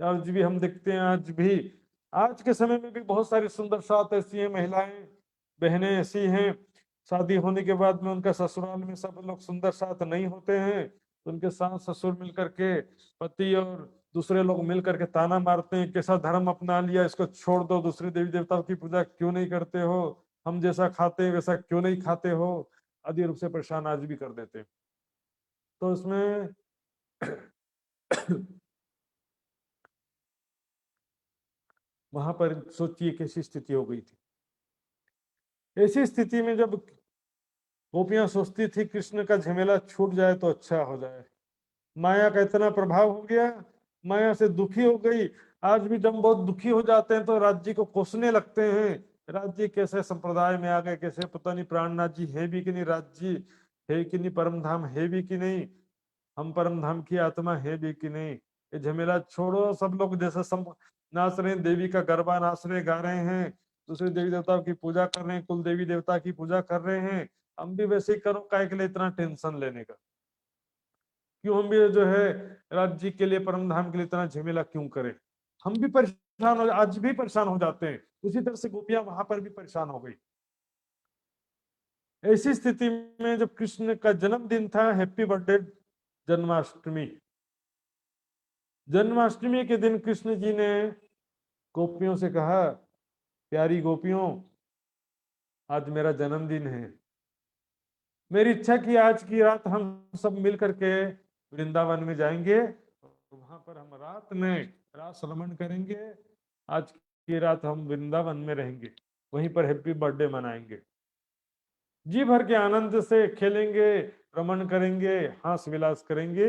आज भी हम देखते हैं, आज भी, आज के समय में भी बहुत सारी सुंदर साथ ऐसी हैं, महिलाएं बहनें ऐसी हैं, शादी होने के बाद में उनका ससुराल में सब लोग सुंदर साथ नहीं होते हैं, तो उनके सास ससुर मिलकर के, पति और दूसरे लोग मिल करके ताना मारते हैं, कैसा धर्म अपना लिया, इसको छोड़ दो, दूसरे देवी देवताओं की पूजा क्यों नहीं करते हो, हम जैसा खाते हैं वैसा क्यों नहीं खाते हो, आदि रूप से परेशान आज भी कर देते हैं। तो इसमें वहां पर सोचिए कैसी स्थिति हो गई थी। ऐसी स्थिति में जब गोपियां सोचती थी कृष्ण का झमेला छूट जाए तो अच्छा हो जाए, माया का इतना प्रभाव हो गया, माया से दुखी हो गई। आज भी जब बहुत दुखी हो जाते हैं तो राज्य को कोसने लगते हैं, राज्य कैसे संप्रदाय में आ गए, कैसे पता नहीं प्राणनाथ जी है भी कि नहीं, राज्य है कि नहीं, परम धाम है भी कि नहीं, हम परम धाम की आत्मा है भी कि नहीं। ये झमेला छोड़ो, सब लोग जैसे सब नाच रहे हैं, देवी का गरबा नाच रहे गा रहे हैं, दूसरे देवी देवताओं की पूजा कर रहे हैं, कुल देवी देवता की पूजा कर रहे हैं, हम भी वैसे ही करो, काहे के लिए इतना टेंशन लेने का, क्यों हम भी जो है राज्य के लिए, परम धाम के लिए इतना झमेला क्यों करें। हम भी परेशान हो, आज भी परेशान हो जाते हैं, उसी तरह से गोपियां वहां पर भी परेशान हो गई। ऐसी स्थिति में जब कृष्ण का जन्मदिन था, हैप्पी बर्थडे जन्माष्टमी, जन्माष्टमी के दिन कृष्ण जी ने गोपियों से कहा, प्यारी गोपियों, आज मेरा जन्मदिन है, मेरी इच्छा की आज की रात हम सब मिल करके वृंदावन में जाएंगे, वहां पर हम रात में रास रमन करेंगे, आज की रात हम वृंदावन में रहेंगे, वहीं पर हैप्पी बर्थडे मनाएंगे, जी भर के आनंद से खेलेंगे, रमन करेंगे, हास विलास करेंगे।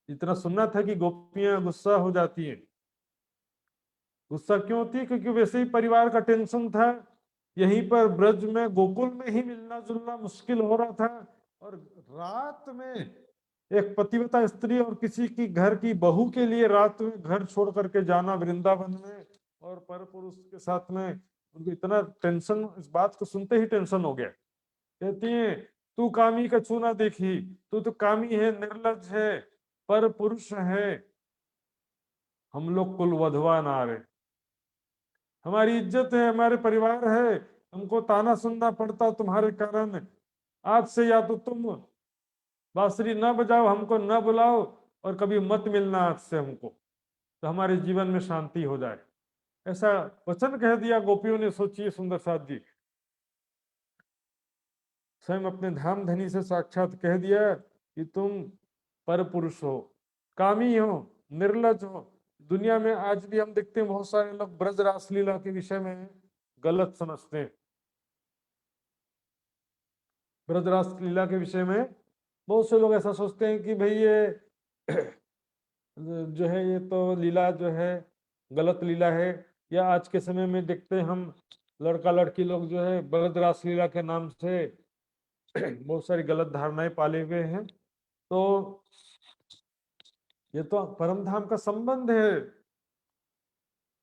इतना सुनना था कि गोपियां गुस्सा हो जाती हैं। गुस्सा क्यों होती है? क्योंकि वैसे ही परिवार का टेंशन था, यहीं पर ब्रज में गोकुल में ही मिलना जुलना मुश्किल हो रहा था, और रात में एक पतिव्रता स्त्री और किसी की घर की बहू के लिए रात में घर छोड़ करके जाना वृंदावन में, और पर पुरुष के साथ में, उनको इतना टेंशन, इस बात को सुनते ही टेंशन हो गया। कहती है, तू कामी का छूना देखी, तू तो कामी है, निर्लज है, पर पुरुष है, हम लोग कुल वधवा नारे, हमारी इज्जत है, हमारे परिवार है, हमको ताना सुनना पड़ता तुम्हारे कारण, आज से या तो तुम बांसुरी न बजाओ, हमको न बुलाओ, और कभी मत मिलना आज से हमको, तो हमारे जीवन में शांति हो जाए। ऐसा वचन कह दिया गोपियों ने। सोचिए सुंदर साथ जी, स्वयं अपने धाम धनी से साक्षात कह दिया कि तुम पर पुरुष हो, कामी हो, निर्लज हो। दुनिया में आज भी हम देखते हैं बहुत सारे लोग ब्रज रासलीला के विषय में गलत समझते हैं। ब्रज रासलीला के विषय में बहुत से लोग ऐसा सोचते हैं कि भाई ये जो है ये तो लीला जो है गलत लीला है। या आज के समय में देखते हैं हम लड़का लड़की लोग जो है ब्रज रासलीला के नाम से बहुत सारी गलत धारणाएं पाले हुए हैं। तो ये तो परम धाम का संबंध है।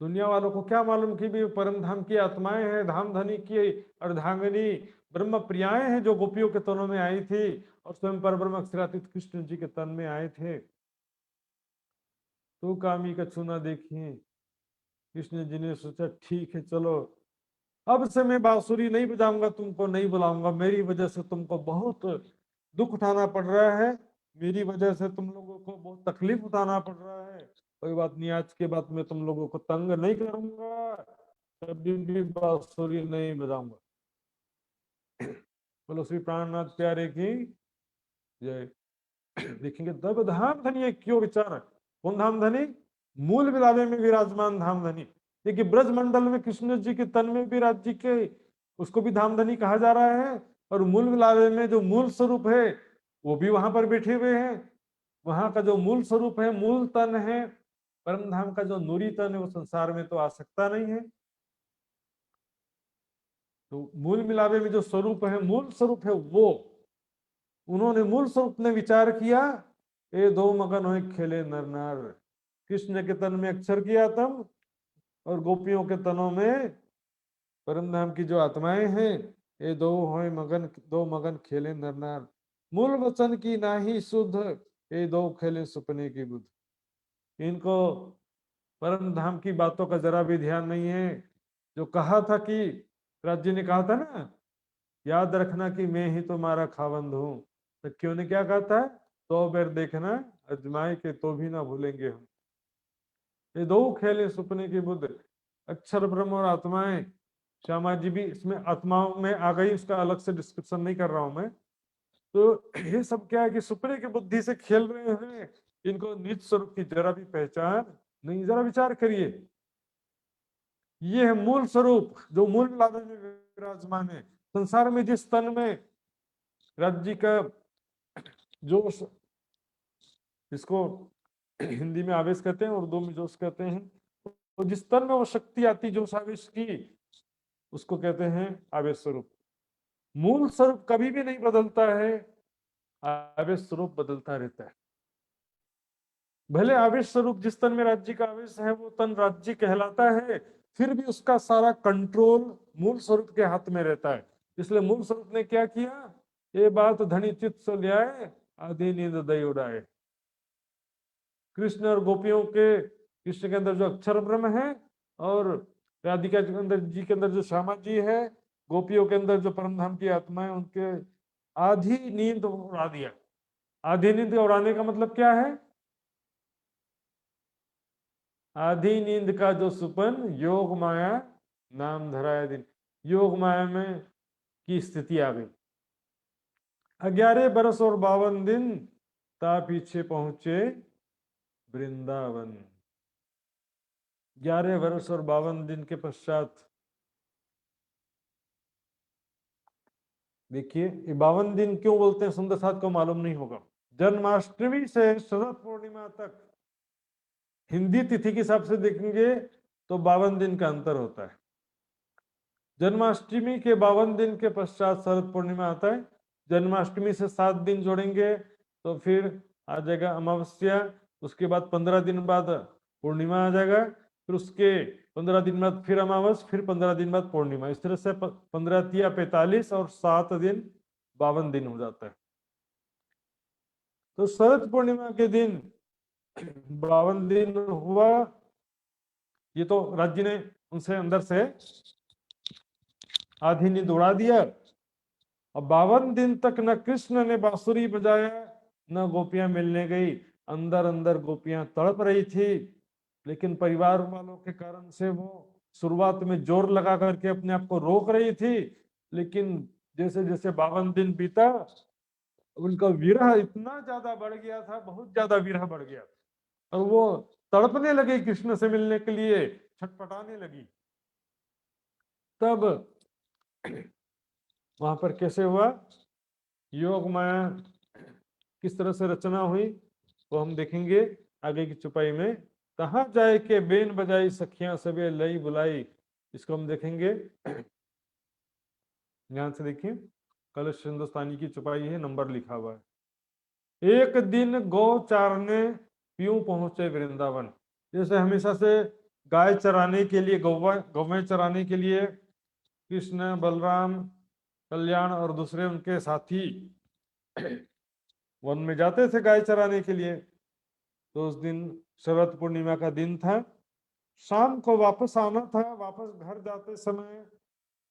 दुनिया वालों को क्या मालूम कि भी परम धाम की आत्माएं हैं, धाम धनी की अर्धांगिनी ब्रह्म प्रियाएं हैं जो गोपियों के तनों में आई थी और स्वयं परब्रह्म अक्षरातीत कृष्ण जी के तन में आए थे। तो कामी का छूना देखिए, कृष्ण जी ने सोचा ठीक है चलो अब से मैं बांसुरी नहीं बजाऊंगा, तुमको नहीं बुलाऊंगा। मेरी वजह से तुमको बहुत दुख उठाना पड़ रहा है, मेरी वजह से तुम लोगों को बहुत तकलीफ उठाना पड़ रहा है। कोई बात नहीं, आज के बाद मैं तुम लोगों को तंग नहीं करूंगा, कभी भी बांसुरी नहीं बजाऊंगा। बोलो श्री प्राणनाथ प्यारे की जय। देखेंगे तब धाम धनी है, क्यों विचार है? कौन धाम धनी? मूल विलावे में विराजमान धाम धनी। देखिए ब्रज मंडल में कृष्ण जी के तन में भी राज्य के उसको भी धाम धनी कहा जा रहा है, और मूल विलावे में जो मूल स्वरूप है वो भी वहां पर बैठे हुए हैं। वहां का जो मूल स्वरूप है, मूल तन है, परम धाम का जो नूरी तन है वो संसार में तो आ सकता नहीं है। तो मूल मिलावे में जो स्वरूप है, मूल स्वरूप है, वो उन्होंने मूल स्वरूप ने विचार किया। ए दो मगन हो खेले नर नार, कृष्ण के तन में अक्षर की आत्म और गोपियों के तनों में परम धाम की जो आत्माएं हैं, ये दो मगन खेले नर नार, मूल वचन की नाही शुद्ध, ये दो खेले सपने की बुद्ध। इनको परम धाम की बातों का जरा भी ध्यान नहीं है। जो कहा था कि राज्य ने कहा था ना, याद रखना कि मैं ही तुम्हारा खावंद हूं, तो क्यों ने क्या कहा था? तो बेर देखना अजमाए के तो भी ना भूलेंगे हम। ये दो खेले सपने की बुद्ध, अक्षर ब्रह्म और आत्माएं। श्यामा जी भी इसमें आत्माओं में आ गई, उसका अलग से डिस्क्रिप्शन नहीं कर रहा हूं मैं। तो ये सब क्या है कि सपने की बुद्धि से खेल रहे हैं, इनको निज स्वरूप की जरा भी पहचान नहीं। जरा विचार करिए, ये है मूल स्वरूप जो मूल लावे में विराजमान है। संसार में जिस तन में राज्य का जोश, इसको हिंदी में आवेश कहते हैं, उर्दू में जोश कहते हैं, तो जिस तन में वो शक्ति आती जोश आवेश की, उसको कहते हैं आवेश स्वरूप। मूल स्वरूप कभी भी नहीं बदलता है, आवेश स्वरूप बदलता रहता है। भले आवेश स्वरूप जिस तन में राज्य का आवेश है वो तन राज्य कहलाता है, फिर भी उसका सारा कंट्रोल मूल स्वरूप के हाथ में रहता है। इसलिए मूल स्वरूप ने क्या किया? ये बात धनी चित्त से ल्याए, आधी नींद दई उड़ाए। कृष्ण और गोपियों के, कृष्ण के अंदर जो अक्षर ब्रह्म है और राधिका के अंदर जी के अंदर जो श्यामा जी है, गोपियों के अंदर जो परम धाम की आत्मा है, उनके आधी नींद उड़ा दिया। आधी नींद उड़ाने का मतलब क्या है? आधी नींद का जो सुपन योग माया नाम धराया दिन, योग माया में की स्थिति आ गई। 11 बरस और 52 दिन ता पीछे पहुंचे वृंदावन। 11 वर्ष और 52 दिन के पश्चात देखिए, ये 52 दिन क्यों बोलते हैं सुंदर साथ को मालूम नहीं होगा। जन्माष्टमी से शरद पूर्णिमा तक हिंदी तिथि के हिसाब से देखेंगे तो 52 दिन का अंतर होता है। जन्माष्टमी के 52 दिन के पश्चात शरद पूर्णिमा आता है। जन्माष्टमी से 7 दिन जोड़ेंगे तो फिर आ जाएगा अमावस्या। उसके बाद 15 दिन बाद पूर्णिमा आ जाएगा, फिर उसके 15 दिन बाद फिर अमावस, फिर 15 दिन बाद पूर्णिमा। इस तरह से 15 तिया 45 और 7 दिन 52 दिन हो जाता है। तो शरद पूर्णिमा के दिन 52 दिन हुआ। ये तो राज्य ने उनसे अंदर से आधी नींद उड़ा दिया। अब 52 दिन तक न कृष्ण ने बांसुरी बजाया, न गोपियां मिलने गई। अंदर अंदर गोपियां तड़प रही थी, लेकिन परिवार वालों के कारण से वो शुरुआत में जोर लगा करके अपने आप को रोक रही थी। लेकिन जैसे जैसे 52 दिन बीता उनका विरह इतना ज्यादा बढ़ गया था, बहुत ज्यादा विरह बढ़ गया, और वो तड़पने लगे कृष्ण से मिलने के लिए, छटपटाने लगी। तब वहां पर कैसे हुआ, योग माया किस तरह से रचना हुई वो हम देखेंगे आगे की चौपाई में। कहाँ जाए के बेन बजाई सखियां सबे लई बुलाई, इसको हम देखेंगे। ध्यान से देखिए, कलश हिंदुस्तानी की चौपाई है, नंबर लिखा हुआ है। एक दिन गौ चारने पीयूं पहुंचे वृंदावन। जैसे हमेशा से गाय चराने के लिए, गौवें चराने के लिए कृष्ण, बलराम, कल्याण और दूसरे उनके साथी वन में जाते थे गाय चराने के लिए। तो उस दिन शरद पूर्णिमा का दिन था, शाम को वापस आना था। वापस घर जाते समय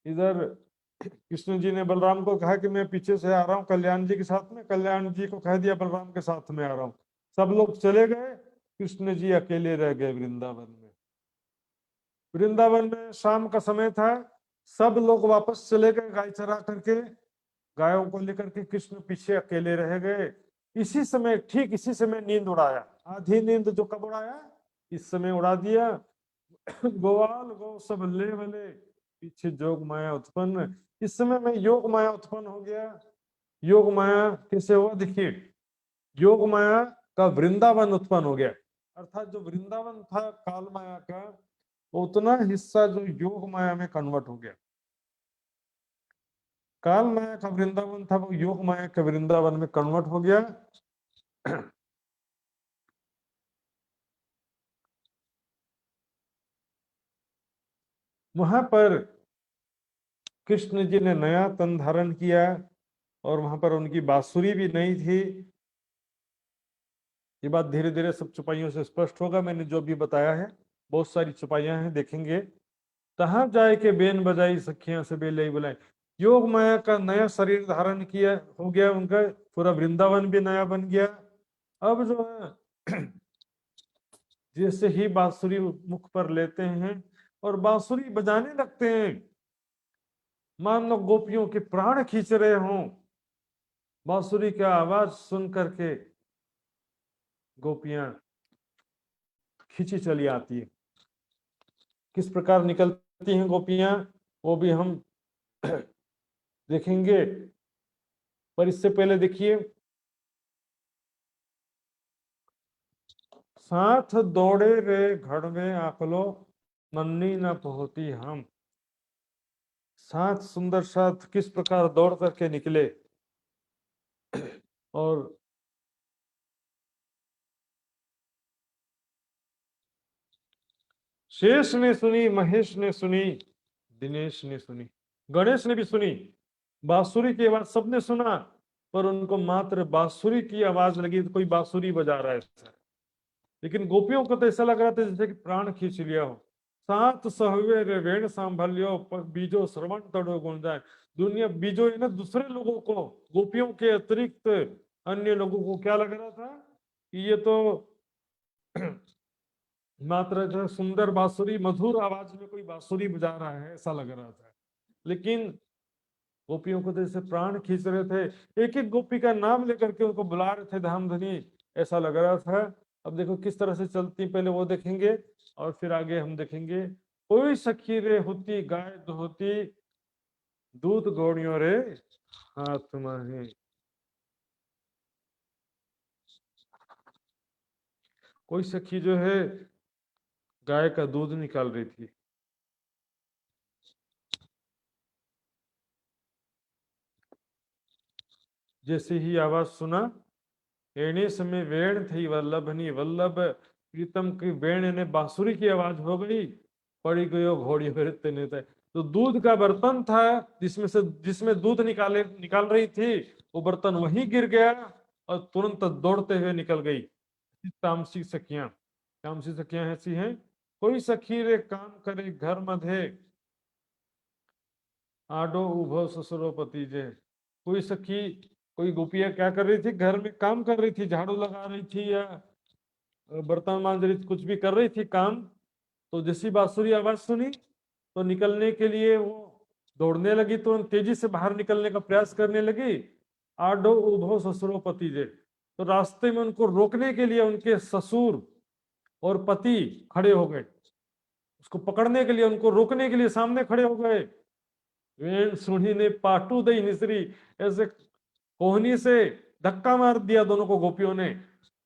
इधर कृष्ण जी ने बलराम को कहा कि मैं पीछे से आ रहा हूँ कल्याण जी के साथ में, कल्याण जी को कह दिया बलराम के साथ में आ रहा हूँ। सब लोग चले गए, कृष्ण जी अकेले रह गए वृंदावन में। वृंदावन में शाम का समय था, सब लोग वापस चले गए गाय चरा करके, गायों को लेकर के कृष्ण पीछे अकेले रह गए। इसी समय, ठीक इसी समय नींद उड़ाया, आधी नींद जो कब उड़ाया, इस समय उड़ा दिया। गोवाल गो सब ले भले, पीछे जोग माया उत्पन्न। इस समय में योग माया उत्पन्न हो गया। योग माया कैसे हुआ देखिए, योग माया का वृंदावन उत्पन्न हो गया, अर्थात जो वृंदावन था काल माया का, उतना हिस्सा जो योग माया में कन्वर्ट हो गया। काल माया का वृंदावन था, वो योग माया के वृंदावन में कन्वर्ट हो गया। वहां पर कृष्ण जी ने नया तन धारण किया, और वहां पर उनकी बांसुरी भी नई थी। ये बात धीरे धीरे सब चौपाइयों से स्पष्ट होगा, मैंने जो भी बताया है। बहुत सारी चौपाइयां हैं, देखेंगे। तहां जाए के बेन बजाई सखियां से बेलई बुलाए। योग माया का नया शरीर धारण किया हो गया उनका, पूरा वृंदावन भी नया बन गया। अब जो है जैसे ही बांसुरी मुख पर लेते हैं और बांसुरी बजाने लगते हैं, मान लो गोपियों के प्राण खींच रहे हों। बांसुरी का आवाज सुन करके गोपियां खींची चली आती है। किस प्रकार निकलती हैं गोपियां, वो भी हम देखेंगे। पर इससे पहले देखिए, साथ दौड़े रे घर में आकलो, नन्ही न पहुंची हम। साथ सुंदर साथ किस प्रकार दौड़ करके निकले, और शेष ने सुनी, महेश ने सुनी, दिनेश ने सुनी, गणेश ने भी सुनी। बांसुरी की आवाज सबने सुना, पर उनको मात्र बांसुरी की आवाज लगी तो कोई बांसुरी बजा रहा है ऐसा। लेकिन गोपियों को तो ऐसा लग रहा था जैसे कि प्राण खींच लिया हो। सात सहवे रे वेण सांभल्यो, बीजो श्रवण तड़ो गुण जाए। दुनिया बीजो है ना, दूसरे लोगों को, गोपियों के अतिरिक्त अन्य लोगों को क्या लग रहा था कि ये तो मात्र जो सुंदर बांसुरी, मधुर आवाज में कोई बांसुरी बजा रहा है, ऐसा लग रहा था। लेकिन गोपियों को तो जैसे प्राण खींच रहे थे, एक एक गोपी का नाम लेकर के उनको बुला रहे थे, धाम धनी, ऐसा लग रहा था। अब देखो किस तरह से चलती, पहले वो देखेंगे और फिर आगे हम देखेंगे। कोई सखी रे होती गाय होती, दूध गौड़ियों रे हाथ में। कोई सखी जो है गाय का दूध निकाल रही थी। जैसे ही आवाज सुना, एने समय वेण थी वल्लभनी, वल्लभ प्रीतम की वेण ने बांसुरी की आवाज हो गई। पड़ी गयो घोड़ी वृत्त नेता। तो दूध का बर्तन था जिसमें दूध निकाल रही थी, वो बर्तन वहीं गिर गया और तुरंत दौड़ते हुए निकल गई। तामसी सखियां, तामसी सखियां ऐसी हैं। कोई सखी रे काम करे घर मधे, आडो उभो ससुरोपति जे। कोई सखी, कोई गोपियां क्या कर रही थी, घर में काम कर रही थी, झाड़ू लगा रही थी या बर्तन मांज रही थी, कुछ भी कर रही थी काम। तो जैसी बांसुरी आवाज सुनी तो निकलने के लिए वो दौड़ने लगी, तो तेजी से बाहर निकलने का प्रयास करने लगी। आडो उभो ससुरो पति जे। तो रास्ते में उनको रोकने के लिए उनके ससुर और पति खड़े हो गए, उसको पकड़ने के लिए, उनको रोकने के लिए सामने खड़े हो गए। वेण सुनी ने पाटू दई निसरी, ऐसे कोहनी से धक्का मार दिया दोनों को गोपियों ने।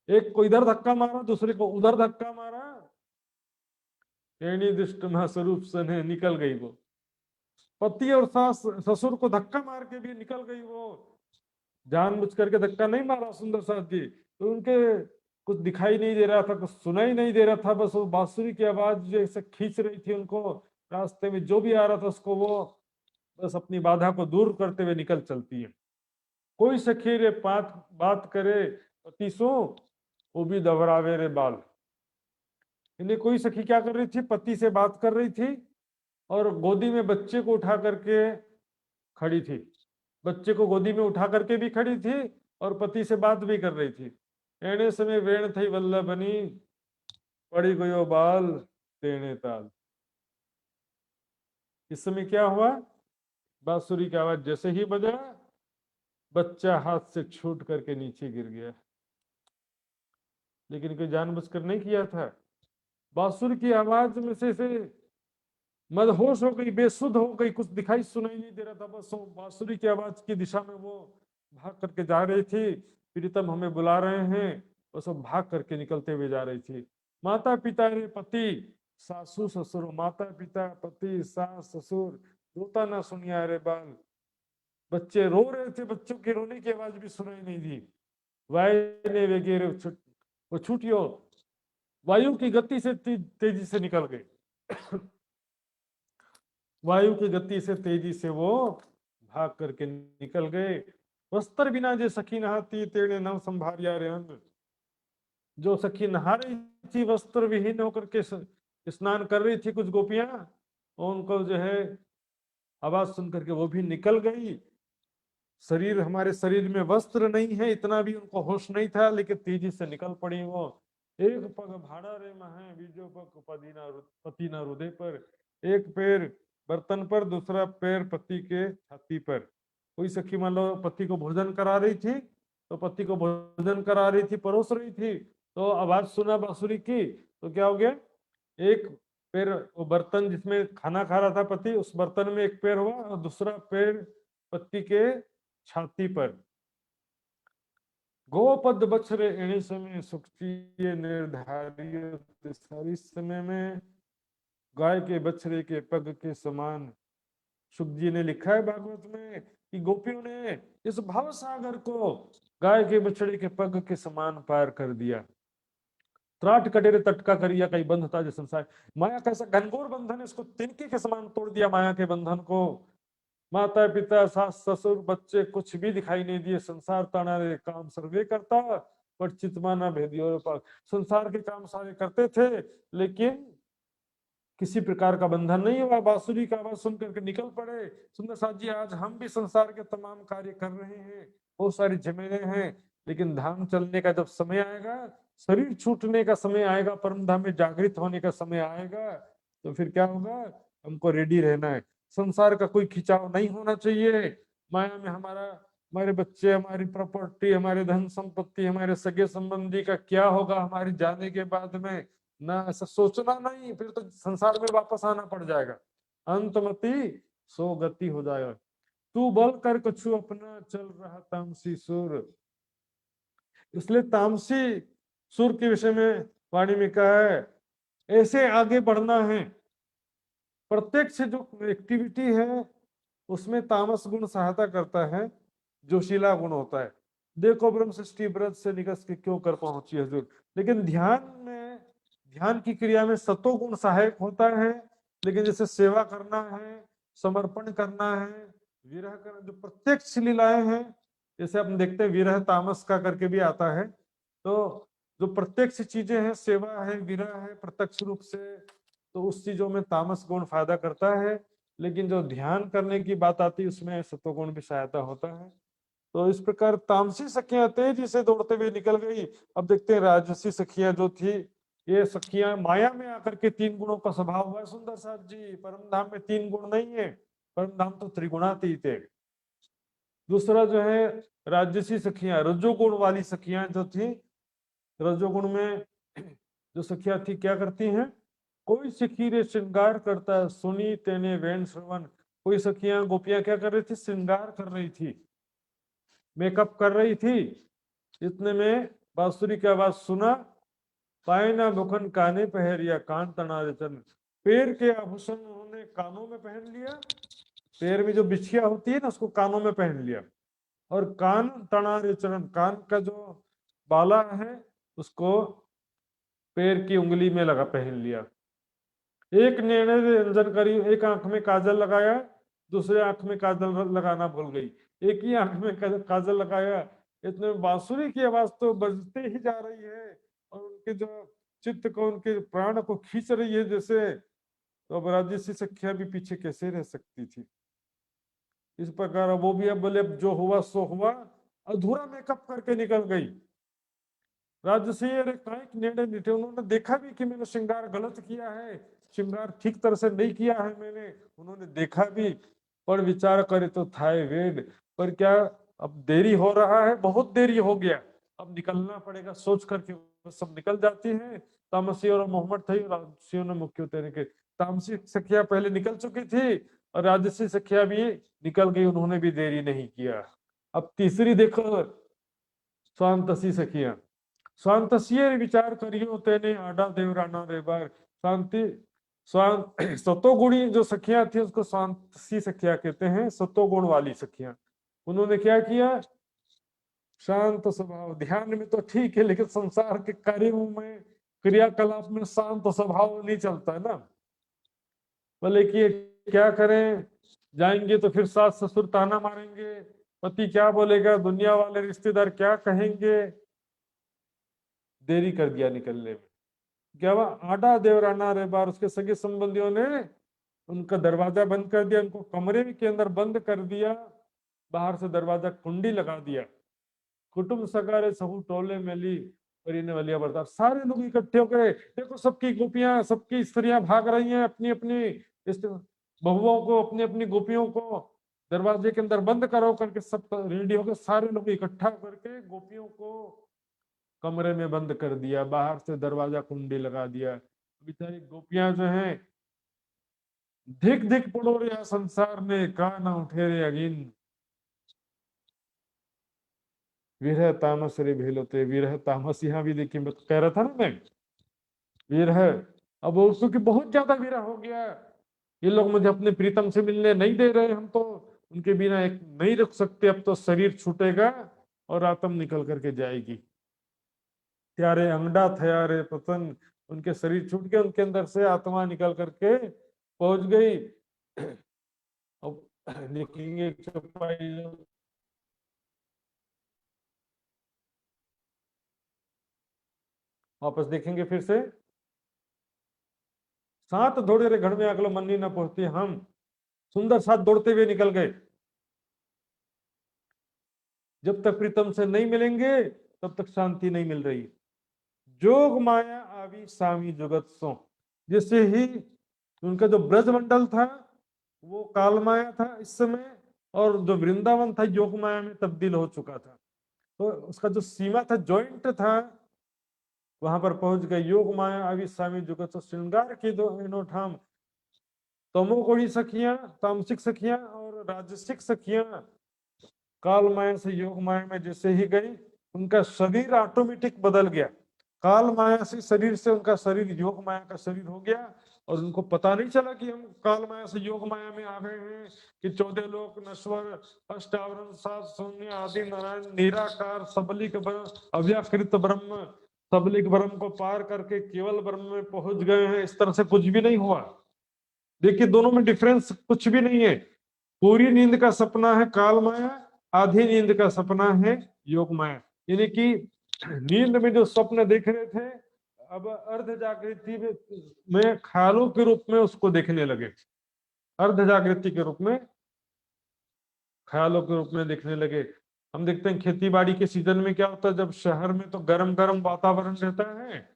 एक को इधर धक्का मारा, दूसरे को उधर धक्का मारा। एणी दुष्ट स्वरूप से निकल गई वो। पति और सास ससुर को धक्का मार के भी निकल गई वो। जानबूझ करके धक्का नहीं मारा सुंदर सास जी, तो उनके कुछ दिखाई नहीं दे रहा था, कुछ सुनाई नहीं दे रहा था, बस वो बांसुरी की आवाज जैसे खींच रही थी उनको। रास्ते में जो भी आ रहा था उसको वो बस अपनी बाधा को दूर करते हुए निकल चलती है। कोई सखी रे बात करे पति सो, वो भी दबरावे रे बाल। इन्हें कोई सखी क्या कर रही थी, पति से बात कर रही थी और गोदी में बच्चे को उठा करके खड़ी थी। बच्चे को गोदी में उठा करके भी खड़ी थी और पति से बात भी कर रही थी। एने समय वेण थई वल्लभनी, पड़ी गयो बाल तेने ताल। इस समय क्या हुआ, बांसुरी की आवाज जैसे ही बजा, बच्चा हाथ से छूट करके नीचे गिर गया। लेकिन कोई जानबूझकर नहीं किया था। बांसुरी की आवाज में से मदहोश हो गई, बेसुध हो गई, कुछ दिखाई सुनाई नहीं दे रहा था। बस वो बांसुरी की आवाज की दिशा में वो भाग करके जा रही थी। प्रीतम हमें बुला रहे हैं, बस वो भाग करके निकलते हुए जा रही थी। माता पिता रे पति सासू ससुर, माता पिता पति सास ससुर, रोता ना सुनिया रे बाल। बच्चे रो रहे थे, बच्चों के रोने की आवाज भी सुनाई नहीं दी। वायने वगैरह वो छूटियो, वायु की गति से तेजी से निकल गए। वायु की गति से तेजी से वो भाग करके निकल गए। वस्त्र बिना जे सखी नहाती तेने नव संभारिया रे अंग। जो सखी नहा रही थी वस्त्र विहीन होकर के स्नान कर रही थी कुछ गोपियां, उनको जो है आवाज सुन करके वो भी निकल गई। शरीर, हमारे शरीर में वस्त्र नहीं है, इतना भी उनको होश नहीं था, लेकिन तेजी से निकल पड़ी वो। एक पग भाड़ा रे महे, बीजो पग पति ना रुदे पर। एक पैर बर्तन पर, दूसरा पैर पति के छाती पर। कोई सखी मान लो पति को भोजन करा रही थी, तो पति को भोजन करा रही थी, परोस रही थी, तो आवाज सुना बांसुरी की, तो क्या हो गया, एक पैर वो बर्तन जिसमें खाना खा रहा था पति, उस बर्तन में एक पैर हुआ और दूसरा पैर पति के छाती पर। गोपद बछरे एणे समय सुखचिए निर्धारिय, सारी समय में गाय के बछड़े के पग के समान। सुख जी ने लिखा है भागवत में कि गोपियों ने इस भव सागर को गाय के बछड़े के पग के समान पार कर दिया। त्राट कटेरे तटका करिया कई बंध था जो संसार। माया कैसा घनघोर बंधन, इसको तिनके के समान तोड़ दिया माया के बंधन को। माता पिता सास ससुर बच्चे कुछ भी दिखाई नहीं दिए। संसार ताना रे काम सर्वे करता, पर चितमाना भेदियो पाक। संसार के काम सारे करते थे, लेकिन किसी प्रकार का बंधन नहीं हुआ। बांसुरी का आवाज सुन करके निकल पड़े। सुंदर साथ जी, आज हम भी संसार के तमाम कार्य कर रहे हैं, बहुत सारी जमीनें हैं, लेकिन धाम चलने का जब समय आएगा, शरीर छूटने का समय आएगा, परम धाम में जागृत होने का समय आएगा, तो फिर क्या होगा, हमको रेडी रहना है। संसार का कोई खिंचाव नहीं होना चाहिए। माया में हमारे बच्चे, हमारी प्रॉपर्टी, हमारे धन संपत्ति, हमारे सगे संबंधी का क्या होगा हमारे जाने के बाद में, ना ऐसा सोचना नहीं, फिर तो संसार में वापस आना पड़ जाएगा। अंतमति सो गति हो जाएगा। तू बल कर कछु अपना चल रहा तामसी सुर। इसलिए तामसी सुर के विषय में वाणी में कहा है, ऐसे आगे बढ़ना है। प्रत्येक से जो एक्टिविटी है उसमें तामस गुण सहायता करता है, जोशीला गुण होता है। देखो ब्रह्म सृष्टि व्रत से निकस के क्यों कर पहुंची हजूर। लेकिन ध्यान की क्रिया में सतो गुण सहायक होता है। लेकिन जैसे सेवा करना है, समर्पण करना है, विरह करना, जो प्रत्यक्ष लीलाएं हैं, जैसे हम देखते हैं विरह तामस का करके भी आता है, तो जो प्रत्यक्ष चीजें हैं, सेवा है, विरह है प्रत्यक्ष रूप से, तो उस चीजों में तामस गुण फायदा करता है। लेकिन जो ध्यान करने की बात आती है उसमें सत्वगुण भी सहायता होता है। तो इस प्रकार तामसी सखियां तेजी से दौड़ते हुए निकल गई। अब देखते हैं राजसी सखियां जो थी, ये सखियां माया में आकर के 3 गुणों का स्वभाव हुआ है। सुंदर साथ जी, परम धाम में 3 गुण नहीं है, परम धाम तो त्रिगुणातीत है। दूसरा जो है राजसी सखियां, रजोगुण वाली सखियां जो थी, रजोगुण में जो सखियां थी क्या करती हैं, कोई सखी रे श्रृंगार करता है सुनी तेने वैन श्रवण। कोई सखियां गोपियां क्या कर रही थी, श्रृंगार कर रही थी, मेकअप कर रही थी। इतने में बांसुरी की आवाज सुना, पायना मुखन काने पहरिया कान तना रचन। पैर के आभूषण उन्होंने कानों में पहन लिया, पैर में जो बिछिया होती है ना उसको कानों में पहन लिया, और कान तना चरण, कान का जो बाला है उसको पैर की उंगली में लगा पहन लिया। एक निर्णय से अंजन करी, एक आंख में काजल लगाया, दूसरे आंख में काजल लगाना भूल गई, एक ही आंख में काजल लगाया। इतने में बांसुरी की आवाज तो बजते ही जा रही है और उनके जो चित्त को, उनके प्राण को खींच रही है जैसे, तो अब राजसी सखिया भी पीछे कैसे रह सकती थी। इस प्रकार वो भी अब बोले अब जो हुआ सो हुआ, अधूरा मेकअप करके निकल गई। राजसी अरे काहे के निर्णय नहीं थे, उन्होंने देखा भी कि मैंने श्रृंगार गलत किया है, श्रृंगार ठीक तरह से नहीं किया है मैंने, उन्होंने देखा भी, पर विचार करे तो थाए वेद। पर क्या, अब देरी हो रहा है, बहुत देरी हो गया, अब निकलना पड़ेगा सोच करके वो सब निकल जाती हैं। तामसी और मोहम्मद थे, राजसियों ने मुख्य तेरे के, तामसी सखिया पहले निकल चुकी थी और राजसी सखिया भी निकल गई, उन्होंने भी देरी नहीं किया। अब तीसरी देखो, स्वांतसी सखिया, स्वांतसीय विचार करियो तेने आडा देवराना रे बार। शांति स्वांत सतोगुणी जो सखियां थी उसको स्वांतसी सखिया कहते हैं, सतोगुण वाली सखियां। उन्होंने क्या किया, शांत स्वभाव, ध्यान में तो ठीक है लेकिन संसार के कार्यों में, क्रियाकलाप में शांत स्वभाव नहीं चलता है ना। बोले कि क्या करें, जाएंगे तो फिर सास ससुर ताना मारेंगे, पति क्या बोलेगा, दुनिया वाले रिश्तेदार क्या कहेंगे, देरी कर दिया निकलने में। क्या हुआ, आडा देवराना रे बार, उसके सगे संबंधियों ने उनका दरवाजा बंद कर दिया, उनको कमरे के अंदर बंद कर दिया, बाहर से दरवाजा कुंडी लगा दिया। कुटुंब सगारे सहू टोले में ली और इन्हें वलिया बरदार, सारे लोग इकट्ठे हो गए। देखो सबकी गोपियां, सबकी स्त्रियां भाग रही हैं अपनी अपनी बहुओं को, अपनी अपनी गोपियों को दरवाजे के अंदर बंद करो करके, सब रेडी हो गए, सारे लोग इकट्ठा करके गोपियों को कमरे में बंद कर दिया, बाहर से दरवाजा कुंडी लगा दिया। बेचारी गोपियां जो हैं, धिक धिक पड़ो रे संसार में, का ना उठे रे अगिन, विरह तामस रे भेलोते, विरह तामस, यहाँ भी देखिए मैं कह रहा था ना मैं, विरह, अब क्योंकि बहुत ज्यादा विरह हो गया, ये लोग मुझे अपने प्रीतम से मिलने नहीं दे रहे, हम तो उनके बिना एक नहीं रुक सकते, अब तो शरीर छूटेगा और आत्म निकल करके जाएगी। त्यारे अंगड़ा थया रे पतन, उनके शरीर छूट गए, उनके अंदर से आत्मा निकल करके पहुंच गई। अब लिखेंगे वापस देखेंगे फिर से, सात दौड़े रे घर में अगलो मन्नी न पहुंचती, हम सुंदर साथ दौड़ते हुए निकल गए। जब तक प्रीतम से नहीं मिलेंगे तब तक शांति नहीं मिल रही। जोग माया आवी सामी जुगत सो, जैसे ही उनका जो ब्रज मंडल था वो काल माया था इस समय, और जो वृंदावन था योग माया में तब्दील हो चुका था, तो उसका जो सीमा था, जॉइंट था, वहां पर पहुंच गए। योग माया आवी सामी जुगत सो, श्रृंगार की दो इनो ठाम, तमोगुणी सखियां, तामसिक सखियां और राजसिक सखियां काल माया से योग माया में जैसे ही गई, उनका शरीर ऑटोमेटिक बदल गया। काल माया से शरीर से उनका शरीर योग माया का शरीर हो गया, और उनको पता नहीं चला कि हम काल माया से योग माया में आ गए हैं, कि 14 लोक नश्वर, अष्टावरण, सात शून्य आदि नारायण निराकार सबलिक ब्रह्म, अव्याकृत ब्रह्म, सबलिक ब्रह्म को पार करके केवल ब्रह्म में पहुंच गए हैं, इस तरह से कुछ भी नहीं हुआ। देखिए दोनों में डिफरेंस कुछ भी नहीं है। पूरी नींद का सपना है काल माया, आधी नींद का सपना है योग माया। यानी कि नींद में जो स्वप्न देख रहे थे, अब अर्ध जागृति में ख्यालों के रूप में उसको देखने लगे, अर्ध जागृति के रूप में, ख्यालों के रूप में देखने लगे। हम देखते हैं खेती बाड़ी के सीजन में क्या होता है, जब शहर में तो गर्म गर्म वातावरण रहता है,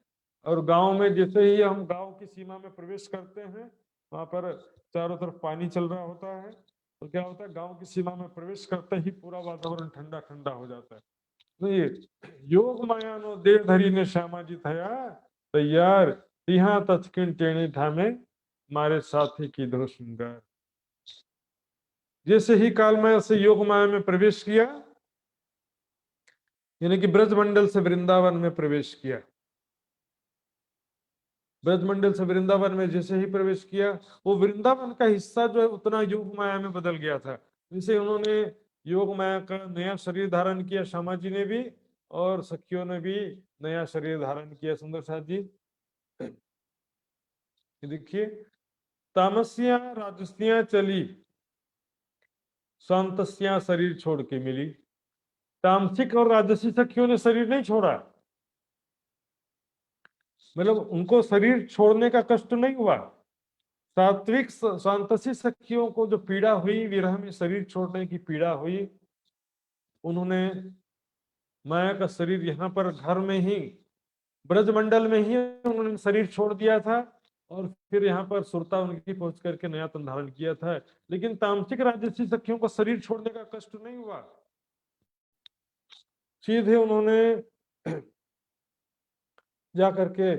और गांव में जैसे ही हम गांव की सीमा में प्रवेश करते हैं, वहां पर चारों तरफ पानी चल रहा होता है, तो क्या होता है, गांव की सीमा में प्रवेश करते ही पूरा वातावरण ठंडा ठंडा हो जाता है। तो ये योग माया नो देह धरी ने श्यामा जी थया तैयार, तिहा तचकिन टेणी ठामे मारे साथी की दो श्रृंगार। जैसे ही काल माया से योग माया में प्रवेश किया, यानी कि ब्रजमंडल से वृंदावन में प्रवेश किया, ब्रजमंडल से वृंदावन में जैसे ही प्रवेश किया, वो वृंदावन का हिस्सा जो है उतना योग माया में बदल गया था। जिसे उन्होंने योग माया का नया शरीर धारण किया, श्यामा जी ने भी और सखियों ने भी नया शरीर धारण किया। सुंदर साथ जी ये देखिए, तामसियां राजसियां चली, शांतस्यां शरीर छोड़ के मिली। तामसिक और राजसी सखियों ने शरीर नहीं छोड़ा, मतलब उनको शरीर छोड़ने का कष्ट नहीं हुआ। सात्विक शांतसी सखियों को जो पीड़ा हुई, विरह में शरीर छोड़ने की पीड़ा हुई, उन्होंने माया का शरीर यहाँ पर घर में ही, ब्रजमंडल में ही उन्होंने शरीर छोड़ दिया था और फिर यहाँ पर सुरता उनकी पहुंच करके नया तन धारण किया था। लेकिन तामसिक राजसी सखियों को शरीर छोड़ने का कष्ट नहीं हुआ, सीधे उन्होंने जा करके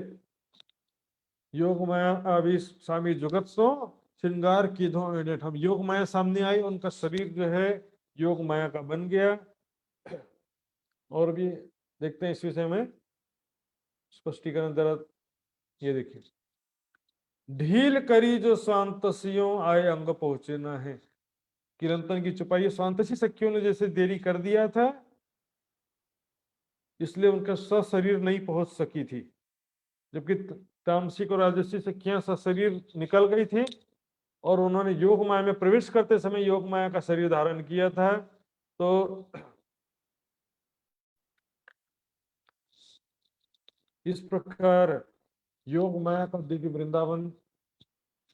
योग माया अभी स्वामी जुगत सो श्रृंगार की धो हम, योग माया सामने आई, उनका शरीर जो है योग माया का बन गया। और भी देखते हैं इस विषय में स्पष्टीकरण जरा, ये देखिए, ढील करी जो शांतसियों आए अंग पहुंचे ना है। किरंतन की चुपाई, शांतसी सखियों ने जैसे देरी कर दिया था, इसलिए उनका सशरीर नहीं पहुंच सकी थी, जबकि तामसिक और राजसी सखियां सशरीर निकल गई थी और उन्होंने योग माया में प्रवेश करते समय योग माया का शरीर धारण किया था। तो इस प्रकार योग माया का दिव्य वृंदावन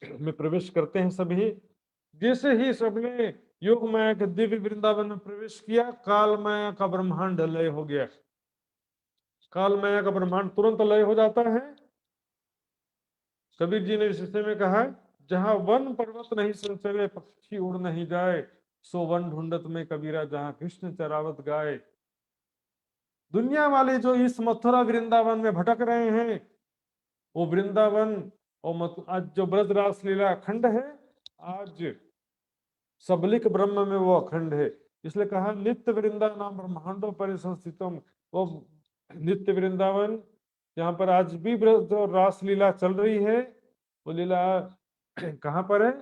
में प्रवेश करते हैं सभी। जैसे ही सबने योग माया के दिव्य वृंदावन में प्रवेश किया, काल माया का ब्रह्मांड लय हो गया। काल माया का ब्रह्मांड तुरंत लय हो जाता है। कबीर जी ने इस विषय में कहा, जहां वन पर्वत नहीं संचले, पक्षी उड़ नहीं जाए, सो वन ढूंढत में कबीरा, जहां कृष्ण चरावत गाए। दुनिया वाले जो इस मथुरा वृंदावन में भटक रहे हैं, वो वृंदावन और आज जो ब्रज रास लीला अखंड है, आज सबलिक ब्रह्म में वो अखंड है। इसलिए कहा नित्य वृंदावन ब्रह्मांडो परिसंस्थितम, वो नित्य वृंदावन यहाँ पर आज भी जो रास लीला चल रही है, वो लीला कहाँ पर है,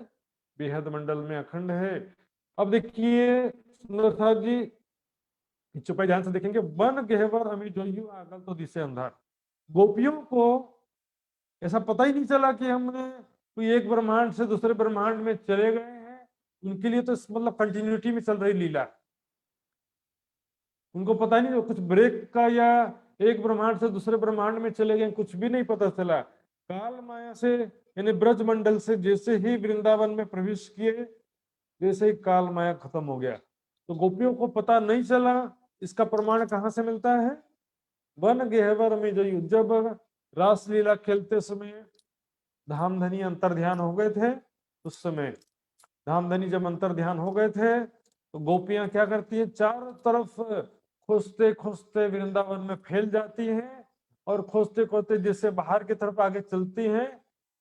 बेहद मंडल में अखंड है। अब देखिए सुंदर जी, चुपाई ध्यान से देखेंगे, वन गहवर हमें जो आगल तो दिसे अंधार। गोपियों को ऐसा पता ही नहीं चला कि हमने कोई एक ब्रह्मांड से दूसरे ब्रह्मांड में चले गए हैं। उनके लिए तो मतलब कंटिन्यूटी में चल रही लीला, उनको पता नहीं कुछ ब्रेक का या एक ब्रह्मांड से दूसरे ब्रह्मांड में चले गए, कुछ भी नहीं पता चला। काल माया से यानी ब्रज मंडल से जैसे ही वृंदावन में प्रवेश किए, जैसे ही काल माया खत्म हो गया। तो गोपियों को पता नहीं चला। इसका प्रमाण कहाँ से मिलता है, वन गहवर में जो जब रासलीला खेलते समय धामधनी अंतर ध्यान हो गए थे, उस समय धामधनी जब अंतर ध्यान हो गए थे, तो गोपियां क्या करती है, चारों तरफ खोजते खोजते वृंदावन में फैल जाती हैं और खोजते खोजते जिससे बाहर की तरफ आगे चलती हैं।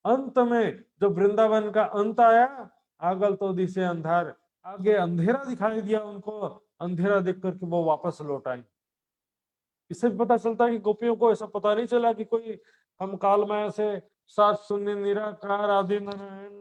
अंत में जब वृंदावन का अंत आया, आगल तो दिसे अंधार, आगे अंधेरा दिखाई दिया उनको, अंधेरा देख करके वो वापस लौट आई। इससे पता चलता है कि गोपियों को ऐसा पता नहीं चला कि कोई हम काल माया से सात शून्य निराकार आदि नारायण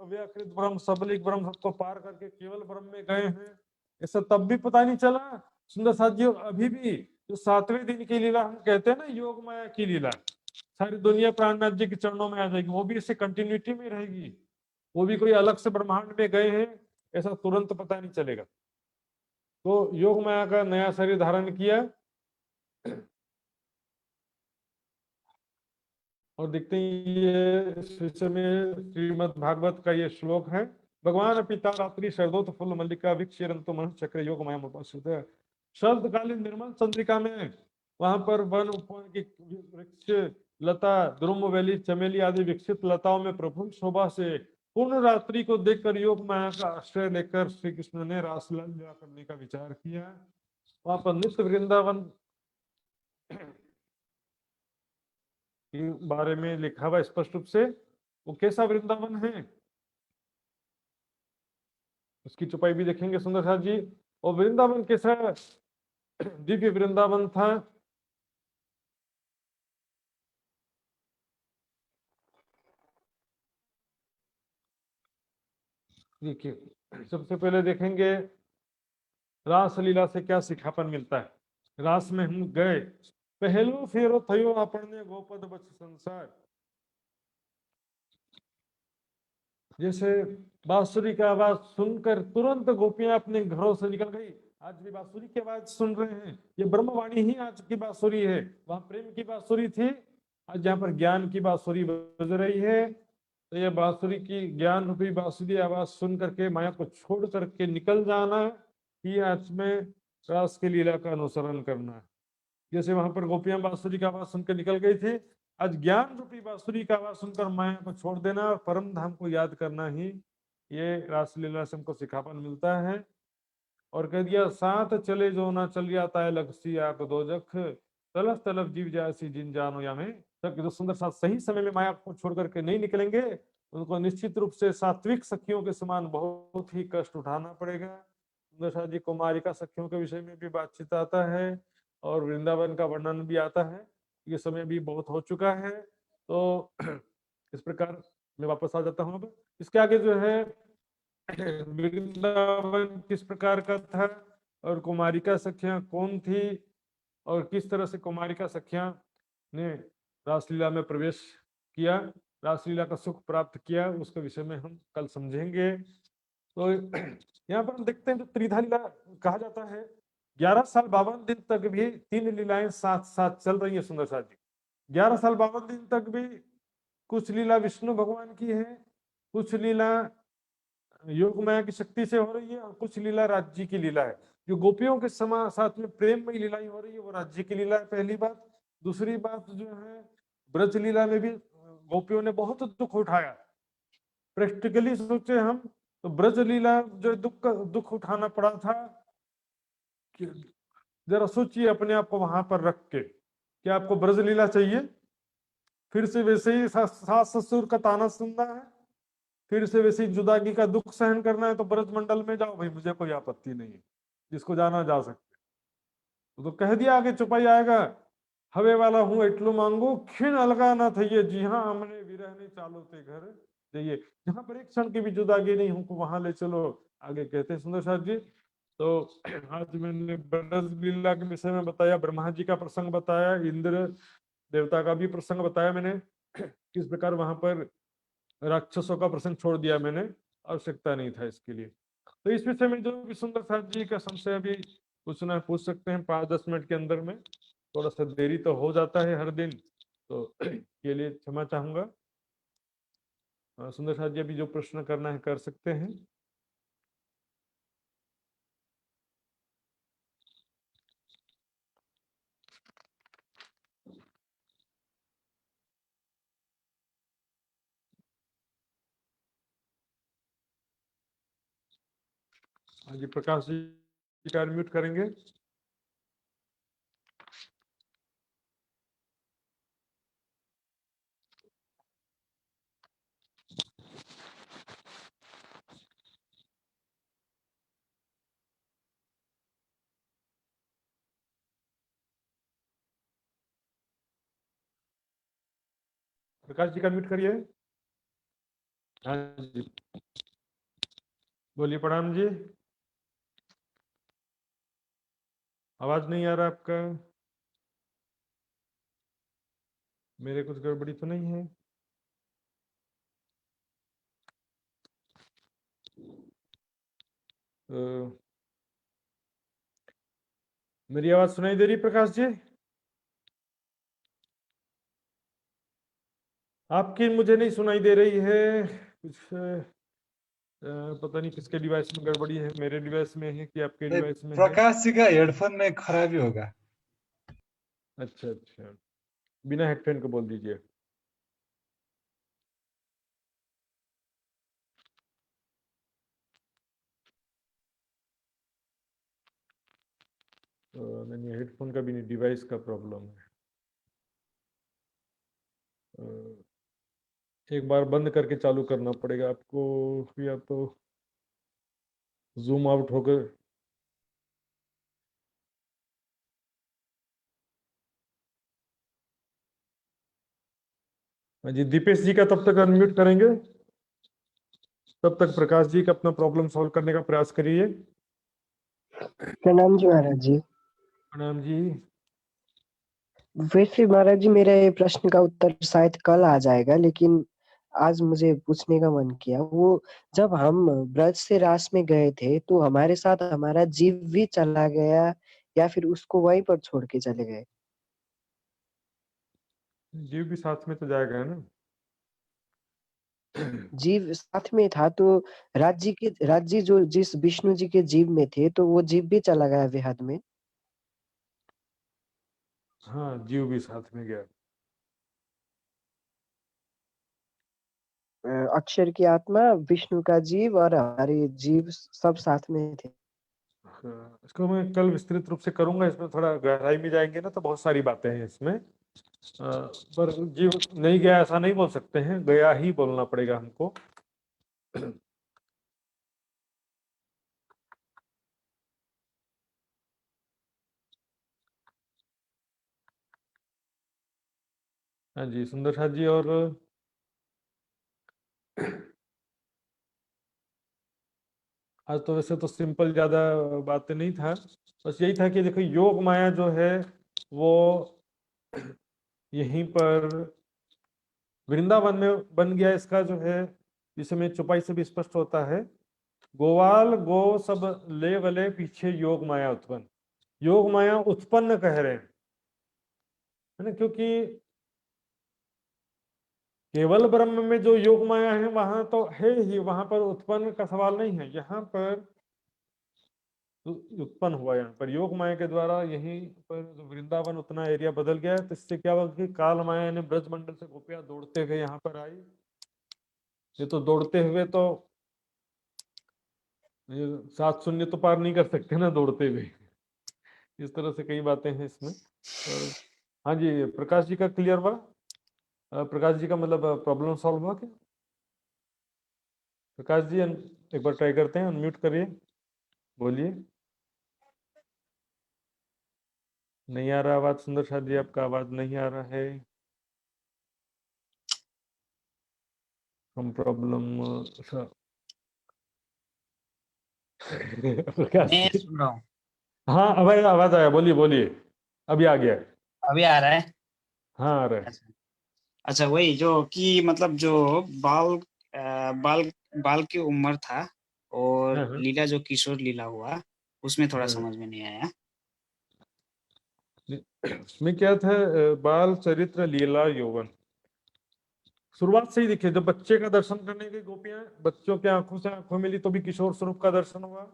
अव्याकृत ब्रह्म सबलिक ब्रह्म सबको पार करके केवल ब्रह्म में गए हैं, ऐसा तब भी पता नहीं चला। सुंदर साथ जी, अभी भी जो 7वें दिन की लीला हम कहते हैं ना, योग माया की लीला, सारी दुनिया प्राणनाथ जी के चरणों में आ जाएगी, वो भी इसे कंटिन्यूटी में रहेगी, वो भी कोई अलग से ब्रह्मांड में गए हैं ऐसा तुरंत पता नहीं चलेगा। तो योग माया का नया शरीर धारण किया और देखते हैं ये इस विषय में श्रीमद् भागवत का ये श्लोक है। भगवान पिता रात्रि शरदोत फुल मल्लिका विक्षरंतो मनुष्य चक्र योग माया उपासित। शरदकालीन निर्मल चंद्रिका में वहां पर वन उपवन की वृक्ष लता, द्रुम वैली, चमेली आदि विकसित लताओं में प्रफुल्ल शोभा से पूर्ण रात्रि को देखकर योग माया का आश्रय लेकर श्री कृष्ण ने रासलीला करने का विचार किया। वहां पर नित्य वृंदावन के बारे में लिखा हुआ स्पष्ट रूप से। वो कैसा वृंदावन है उसकी चुपाई भी देखेंगे सुंदर साथ जी। और वृंदावन कैसा दिव्य वृंदावन था। देखिए सबसे पहले देखेंगे रासलीला से क्या सिखापन मिलता है। रास में हम गए, पहलो फेरो थयो आपने गोपद बच संसार। जैसे बांसुरी की आवाज सुनकर तुरंत गोपियां अपने घरों से निकल गई। आज भी बांसुरी की आवाज सुन रहे हैं, ये ब्रह्मवाणी ही आज की बांसुरी है। वहां प्रेम की बांसुरी थी, आज यहाँ पर ज्ञान की बांसुरी बज रही है। तो ये बांसुरी की ज्ञान रूपी बांसुरी आवाज सुन करके माया को छोड़ करके निकल जाना ही आज में रास की लीला का अनुसरण करना है। जैसे वहां पर गोपियां बांसुरी का आवाज सुनकर निकल गई थी, आज ज्ञान रूपी बांसुरी का आवाज सुनकर माया को छोड़ देना और परम धाम को याद करना ही ये रासलीला से हमको सिखापन मिलता है। और कह दिया साथ चले जो ना चल जाता है लक्ष्य आप दो जख तलफ तलफ जीव जासी जिन जानो या में। तब जो सुंदर साथ सही समय में माया को छोड़ करके नहीं निकलेंगे उनको निश्चित रूप से सात्विक सखियों के समान बहुत ही कष्ट उठाना पड़ेगा। सुंदर साथ जी कुमारिका सखियों के विषय में भी बातचीत आता है और वृंदावन का वर्णन भी आता है। ये समय भी बहुत हो चुका है, तो इस प्रकार मैं वापस आ जाता हूँ। अब इसके आगे जो है वृंदावन किस प्रकार का था और कुमारिका सखियां कौन थी और किस तरह से कुमारिका सखियां ने रासलीला में प्रवेश किया, रासलीला का सुख प्राप्त किया, उसके विषय में हम कल समझेंगे। तो यहाँ पर हम देखते हैं जो त्रिधा लीला कहा जाता है, 11 साल 52 दिन तक भी 3 लीलाएं साथ साथ चल रही है सुंदर साथ जी। 11 साल 52 दिन तक भी कुछ लीला विष्णु भगवान की है, कुछ लीला योग माया की शक्ति से हो रही है और कुछ लीला राज्य की लीला है। जो गोपियों के साथ में प्रेम में लीला हो रही है वो राज्य की लीला है, पहली बात। दूसरी बात जो है ब्रज लीला में भी गोपियों ने बहुत दुख उठाया। प्रैक्टिकली सोचे हम तो ब्रज लीला जो दुख उठाना पड़ा था, जरा सोचिए अपने आप को वहां पर रख के, क्या आपको ब्रज लीला चाहिए? फिर से वैसे ही सास ससुर का ताना सुनना है, फिर से वैसे ही जुदागी का दुख सहन करना है, तो ब्रज मंडल में जाओ भाई, मुझे कोई आपत्ति नहीं है, जिसको जाना जा सकते। तो कह दिया आगे चुपाई आएगा, हवे वाला हूं एटलू मांगू खिन अलगा ना थइए जी हाँ हमने विरहने चालो ते घर जाइए। जहां पर एक क्षण की भी जुदागी नहीं हमको वहां ले चलो, आगे कहते हैं सुंदर साथ जी। तो आज मैंने ब्रज लीला के विषय में बताया, ब्रह्मा जी का प्रसंग बताया, इंद्र देवता का भी प्रसंग बताया मैंने, किस प्रकार वहां पर राक्षसों का प्रसंग छोड़ दिया मैंने, आवश्यकता नहीं था इसके लिए। तो इस विषय में जो भी सुंदर साथ जी का संशय अभी पूछना पूछ सकते हैं 5-10 मिनट के अंदर में। थोड़ा सा देरी तो हो जाता है हर दिन, तो के लिए क्षमा चाहूंगा। सुंदर साथ जी अभी जो प्रश्न करना है कर सकते हैं। हाँ जी प्रकाश जी का अनम्यूट करेंगे। प्रकाश जी का अनम्यूट करिए। हाँ जी बोलिए प्रणाम जी। आवाज नहीं आ रहा आपका, मेरे कुछ गड़बड़ी तो नहीं है? मेरी आवाज सुनाई दे रही प्रकाश जी? आपकी मुझे नहीं सुनाई दे रही है कुछ, पता नहीं किसके डिवाइस में गड़बड़ी है, मेरे डिवाइस में है कि आपके नहीं, डिवाइस में है? प्रकाश जी का हेडफोन में खराबी होगा। अच्छा अच्छा, बिना हेडफोन को बोल दीजिए। नहीं, हेडफोन का भी नहीं, डिवाइस का प्रॉब्लम है। एक बार बंद करके चालू करना पड़ेगा आपको, या तो जूम आउट होकर। हाँ जी, दीपेश जी का तब तक अनम्यूट करेंगे, तब तक प्रकाश जी का अपना प्रॉब्लम सॉल्व करने का प्रयास करिए। प्रणाम जी महाराज जी। प्रणाम जी। वैसे महाराज जी मेरा ये प्रश्न का उत्तर शायद कल आ जाएगा, लेकिन आज मुझे पूछने का मन किया। वो जब हम ब्रज से रास में गए थे तो हमारे साथ हमारा जीव भी चला गया या फिर उसको वहीं पर छोड़ के चले गए? जीव भी साथ में तो जाएगा ना। जीव साथ में था तो राज्य जो जिस विष्णु जी के जीव में थे तो वो जीव भी चला गया बेहद में। हाँ, जीव भी साथ में गया। अक्षर की आत्मा, विष्णु का जीव और हमारे जीव सब साथ में थे। हाँ, इसको मैं कल विस्तृत रूप से करूंगा, इसमें थोड़ा गहराई में जाएंगे ना तो बहुत सारी बातें हैं इसमें। पर जीव नहीं गया ऐसा नहीं बोल सकते हैं, गया ही बोलना पड़ेगा हमको। हाँ जी सुंदर साथ जी। और आज तो वैसे तो सिंपल ज्यादा बातें नहीं था, बस यही था कि देखो योग माया जो है वो यहीं पर वृंदावन में बन गया। इसका जो है इसमें चौपाई से भी स्पष्ट होता है, गोवाल गो सब ले वले पीछे योग माया उत्पन्न। योग माया उत्पन्न कह रहे हैं, है ना, क्योंकि केवल ब्रह्म में जो योग माया है वहां तो है ही, वहां पर उत्पन्न का सवाल नहीं है। यहाँ पर उत्पन्न हुआ, यहाँ पर योग माया के द्वारा। यहीं पर जो वृंदावन उतना एरिया बदल गया है, तो इससे क्या हुआ कि काल माया ने ब्रज मंडल से गोपियां दौड़ते हुए यहाँ पर आई। ये तो दौड़ते हुए तो ये 7 शून्य तो पार नहीं कर सकते ना दौड़ते हुए। इस तरह से कई बातें हैं इसमें। और हाँ जी, प्रकाश जी का क्लियर हुआ? प्रकाश जी का मतलब प्रॉब्लम सॉल्व हुआ क्या? प्रकाश जी एक बार ट्राई करते हैं, अनम्यूट करिए, बोलिए। नहीं आ रहा आवाज सुंदर शाह जी, आपका आवाज नहीं आ रहा है। हम प्रॉब्लम प्रकाश मैं जी। सुन रहा हूँ। हाँ अब आवाज आया, बोलिए बोलिए, अभी आ गया। अभी आ रहा है। हाँ आ रहा है। अच्छा अच्छा, वही जो कि मतलब जो बाल बाल बाल की उम्र था और हाँ हाँ लीला जो किशोर लीला हुआ उसमें थोड़ा हाँ। समझ में नहीं आया। इसमें क्या था, बाल चरित्र लीला यौवन शुरुआत से ही दिखे। जब बच्चे का दर्शन करने गई गोपियां, बच्चों के आंखों से आंखों मिली तो भी किशोर स्वरूप का दर्शन हुआ।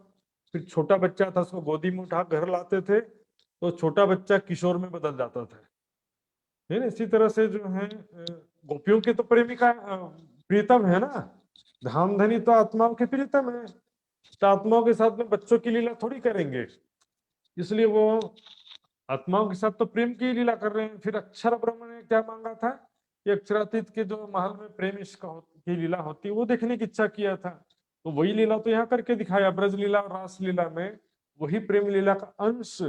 फिर छोटा बच्चा था, उसको गोदी में उठा घर लाते थे तो छोटा बच्चा किशोर में बदल जाता था, है ना। इसी तरह से जो है गोपियों के तो प्रेमिका प्रीतम है ना, धामधनी तो आत्माओं के प्रीतम है, तो आत्माओं के साथ में बच्चों की लीला थोड़ी करेंगे, इसलिए वो आत्माओं के साथ तो प्रेम की लीला कर रहे हैं। फिर अक्षर ब्रह्म ने क्या मांगा था कि अक्षरातीत के जो महल में प्रेम इश्क की लीला होती है वो देखने की इच्छा किया था, तो वही लीला तो यहाँ करके दिखाया। ब्रज लीला और रास लीला में वही प्रेम लीला का अंश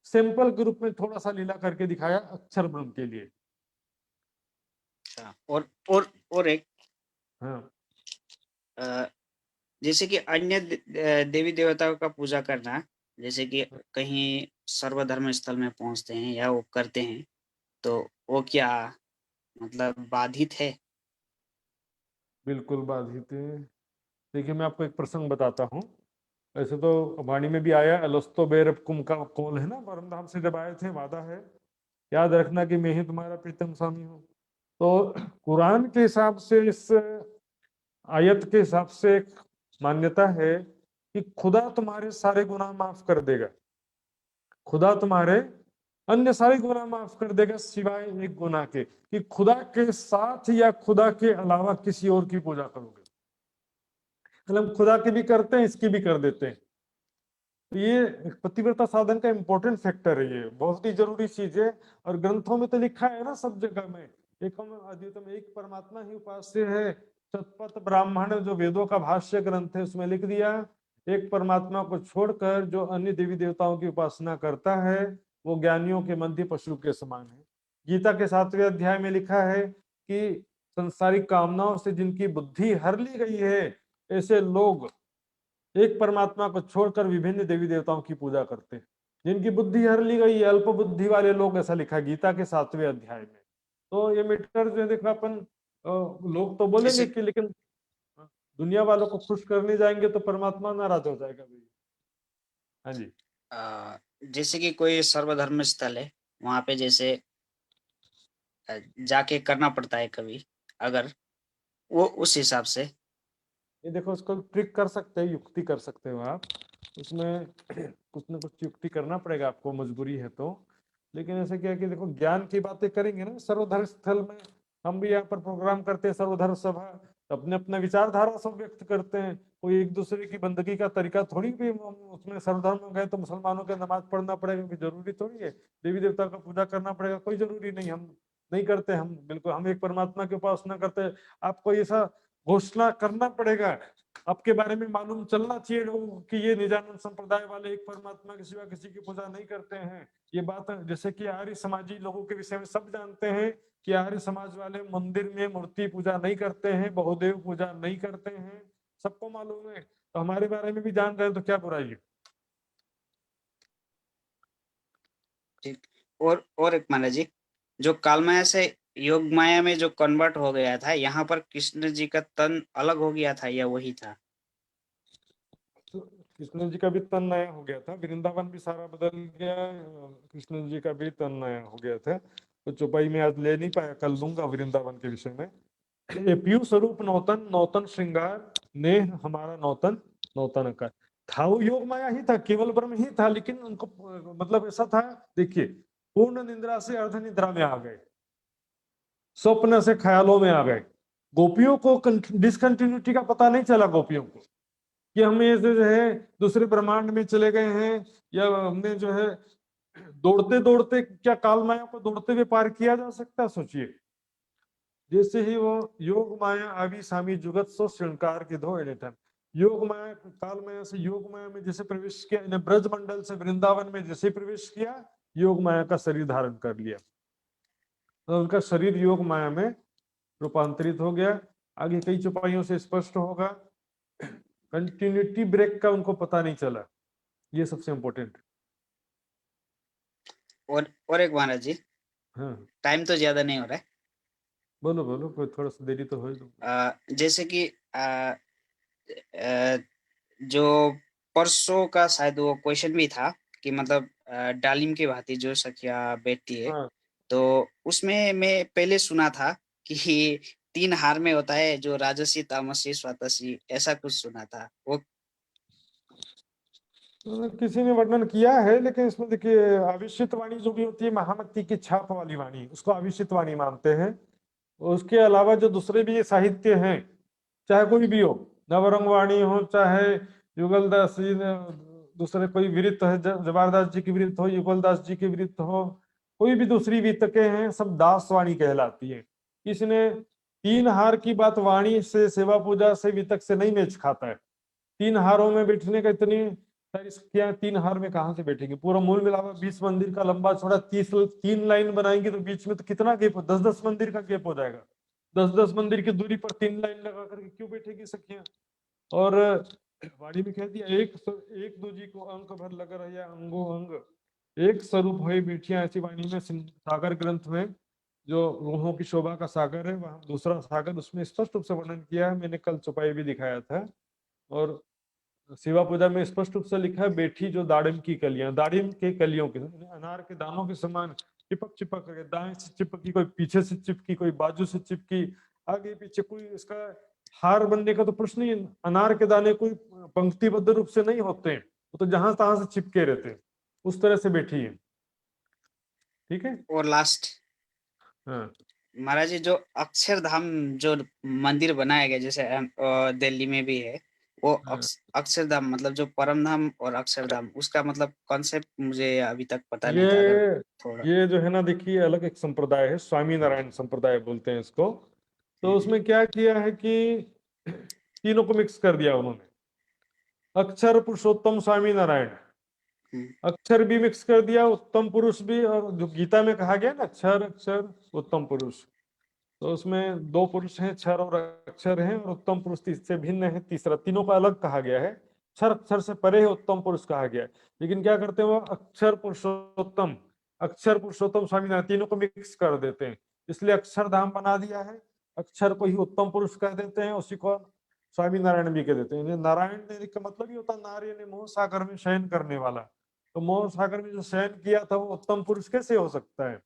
सैंपल के रूप में थोड़ा सा लीला करके दिखाया अक्षर ब्रह्म के लिए। अच्छा, और एक हाँ अ, जैसे कि अन्य देवी देवताओं का पूजा करना, जैसे कि कहीं सर्वधर्म स्थल में पहुंचते हैं या वो करते हैं, तो वो क्या मतलब बाधित है? बिल्कुल बाधित है। देखिए मैं आपको एक प्रसंग बताता हूँ। ऐसे तो वाणी में भी आया, अलस्तो बेरब कुम का कौल है ना, परमधाम से जब आए थे वादा है, याद रखना कि मैं ही तुम्हारा प्रीतम स्वामी हूँ। तो कुरान के हिसाब से, इस आयत के हिसाब से एक मान्यता है कि खुदा तुम्हारे सारे गुनाह माफ कर देगा। खुदा तुम्हारे अन्य सारे गुनाह माफ कर देगा सिवाय एक गुनाह के, कि खुदा के साथ या खुदा के अलावा किसी और की पूजा करोगे। मतलब खुदा की भी करते हैं, इसकी भी कर देते हैं। तो ये एक पतिव्रता साधन का इम्पोर्टेंट फैक्टर है, ये बहुत ही जरूरी चीज है। और ग्रंथों में तो लिखा है ना सब जगह में, एकम अद्वितम, एक परमात्मा ही उपास्य है। शतपथ ब्राह्मण जो वेदों का भाष्य ग्रंथ है उसमें लिख दिया, एक परमात्मा को छोड़कर जो अन्य देवी देवताओं की उपासना करता है वो ज्ञानियों के मध्य पशु के समान है। गीता के 7वें अध्याय में लिखा है कि संसारिक कामनाओं से जिनकी बुद्धि हर ली गई है ऐसे लोग एक परमात्मा को छोड़कर विभिन्न देवी देवताओं की पूजा करते हैं। जिनकी बुद्धि हर ली गई है, अल्प बुद्धि वाले लोग, ऐसा लिखा है गीता के 7वें अध्याय में। तो ये मैटर जो है देखो अपन लोग तो बोलेंगे जैसे कि लेकिन दुनिया वालों को खुश करने जाएंगे तो परमात्मा नाराज हो जाएगा भाई। हाँ जी। जैसे कि कोई सर्वधर्म स्थल है, वहां पे जैसे जाके करना पड़ता है कभी, अगर वो उस हिसाब से ये देखो उसको ट्रिक कर सकते हैं, युक्ति कर सकते हो आप उसमें कुछ ना कुछ युक्ति करना पड़ेगा आपको, मजबूरी है तो। लेकिन ऐसे क्या है कि देखो ज्ञान की बातें करेंगे ना सर्वधर्म स्थल में, हम भी यहाँ पर प्रोग्राम करते हैं सर्वधर्म सभा, अपने अपने विचारधारा सब व्यक्त करते हैं। कोई एक दूसरे की बंदगी का तरीका थोड़ी भी उसमें सर्वधर्म में गए तो मुसलमानों के नमाज पढ़ना पड़ेगा, कि जरूरी थोड़ी है देवी देवता का पूजा करना पड़ेगा, कोई जरूरी नहीं, हम नहीं करते, हम बिल्कुल हम एक परमात्मा की उपासना करते हैं। आपको ऐसा घोषणा करना पड़ेगा, आपके बारे में मालूम चलना चाहिए लोगों को कि ये निजानंद संप्रदाय वाले एक परमात्मा के सिवा किसी की पूजा नहीं करते हैं। ये बात जैसे कि आर्य समाजी लोगों के विषय में सब जानते हैं कि आर्य समाज वाले मंदिर में मूर्ति पूजा नहीं करते हैं, बहुदेव पूजा नहीं करते हैं, सबको मालूम है। तो हमारे बारे में भी जान रहे हैं तो क्या बुराई है। ठीक। और एक महाराज जी, जो काल माया से योग माया में जो कन्वर्ट हो गया था, यहाँ पर कृष्ण जी का तन अलग हो गया था या वही था? तो कृष्ण जी का भी तन नया हो गया था, वृंदावन भी सारा बदल गया, कृष्ण जी का भी तन नया हो गया था। तो चौपाई में आज ले नहीं पाया, कल लूंगा वृंदावन के विषय में। ये पीयू स्वरूप नौतन, नौतन श्रृंगार, नेह हमारा नौतन, नौतन का था, वो योग माया ही था, केवल ब्रह्म ही था। लेकिन उनको मतलब ऐसा था, देखिए पूर्ण निद्रा से अर्ध निद्रा में आ गए, स्वप्न से ख्यालों में आ गए। गोपियों को डिसकंटिन्यूटी का पता नहीं चला, गोपियों को कि हम ये जो है दूसरे ब्रह्मांड में चले गए हैं, या हमने जो है दौड़ते दौड़ते, क्या काल माया को दौड़ते हुए पार किया जा सकता है? सोचिए। जैसे ही वो योग माया आवी सामी जुगत सो श्रृंगार के धो एनी टाइम, योग माया काल माया से योग माया में जैसे प्रवेश किया, इन्हें ब्रज मंडल से वृंदावन में जैसे प्रवेश किया, योग माया का शरीर धारण कर लिया, तो उनका शरीर योग माया में रूपांतरित हो गया। आगे कई चौपाइयों से स्पष्ट होगा, कंटिन्यूटी ब्रेक का उनको पता नहीं चला, ये सबसे इम्पोर्टेंट। और एक महाराज जी, हाँ टाइम तो ज्यादा नहीं हो रहा है। बोलो बोलो, कोई थोड़ा सा देरी तो हो दो। जैसे कि जो परसों का शायद वो क्वेश्चन भी था कि मतलब डालिम की भांति जो सखिया बैठती है, हाँ तो उसमें मैं पहले सुना था कि 3 हार में होता है, जो राजसी, तामसी, स्वातसी, ऐसा कुछ सुना था वो। किसी ने वर्णन किया है, लेकिन इसमें देखिए आविष्यित वाणी जो भी होती है महामती की छाप वाली वाणी, उसको आविष्यित वाणी मानते हैं। उसके अलावा जो दूसरे भी ये साहित्य हैं, चाहे कोई भी हो, नवरंग वाणी हो, चाहे युगलदास जी ने दूसरे कोई विरत है, जवारदास जी की विरत हो, युगलदास जी की विरत हो, कोई भी दूसरी वितकें हैं, सब दास वाणी कहलाती है। इसने 3 हार की बात वाणी से, सेवा पूजा से, वितक से नहीं मैच खाता है। 3 हारों में बैठने का इतनी क्या, 3 हार में कहां से बैठेंगे? पूरा मूल मिलावा 20 मंदिर का लंबा चौड़ा 3 लाइन बनाएंगे तो बीच में तो कितना गैप हो, 10-10 मंदिर का गैप हो जाएगा। 10-10 मंदिर की दूरी पर 3 लाइन लगा करके क्यों बैठेगी सखियां? और वाणी में कह दिया, एक दूजी को अंक भर लग रहा अंगो अंग, एक स्वरूप है बैठिया, ऐसी वाणी में सागर ग्रंथ में जो रूहों की शोभा का सागर है, वहां दूसरा सागर, उसमें स्पष्ट रूप से वर्णन किया है। मैंने कल चौपाई भी दिखाया था। और शिवा पूजा में स्पष्ट रूप से लिखा है, बैठी जो दाड़िम की कलियां, दाड़िम के कलियों के, अनार के दानों के समान चिपक चिपक करके, दाएं से चिपकी, कोई पीछे से चिपकी, कोई बाजू से चिपकी, आगे पीछे, कोई इसका हार बनने का तो प्रश्न ही। अनार के दाने कोई पंक्तिबद्ध रूप से नहीं होते हैं, वो तो जहां तहां से चिपके रहते हैं, उस तरह से बैठी है। ठीक है। और लास्ट हाँ महाराज जी, जो अक्षरधाम जो मंदिर बनाया गया, जैसे दिल्ली में भी है, वो हाँ, अक्षरधाम मतलब जो परमधाम और अक्षरधाम उसका मतलब कॉन्सेप्ट मुझे अभी तक पता नहीं था, अगर ये थोड़ा। ये जो है ना, देखिए अलग एक संप्रदाय है, स्वामी नारायण संप्रदाय बोलते हैं इसको। तो उसमें क्या किया है कि तीनों को मिक्स कर दिया उन्होंने। अक्षर पुरुषोत्तम स्वामी नारायण, हम्म, अक्षर भी मिक्स कर दिया, उत्तम पुरुष भी। और जो गीता में कहा गया ना, क्षर अक्षर उत्तम पुरुष, तो उसमें दो पुरुष हैं, क्षर और अक्षर हैं, और उत्तम पुरुष इससे भिन्न है तीसरा। तीनों को अलग कहा गया है, क्षर अक्षर से परे है उत्तम पुरुष कहा गया है। लेकिन क्या करते हैं वो अक्षर पुरुषोत्तम स्वामीनारायण तीनों को मिक्स कर देते हैं, इसलिए अक्षरधाम बना दिया है। अक्षर को ही उत्तम पुरुष कह देते हैं, उसी को स्वामी नारायण भी कह देते हैं। नारायण ने का मतलब ही होता है नारी ने मोह सागर में शयन करने वाला। तो मोह सागर में जो शयन किया था वो उत्तम पुरुष कैसे हो सकता है?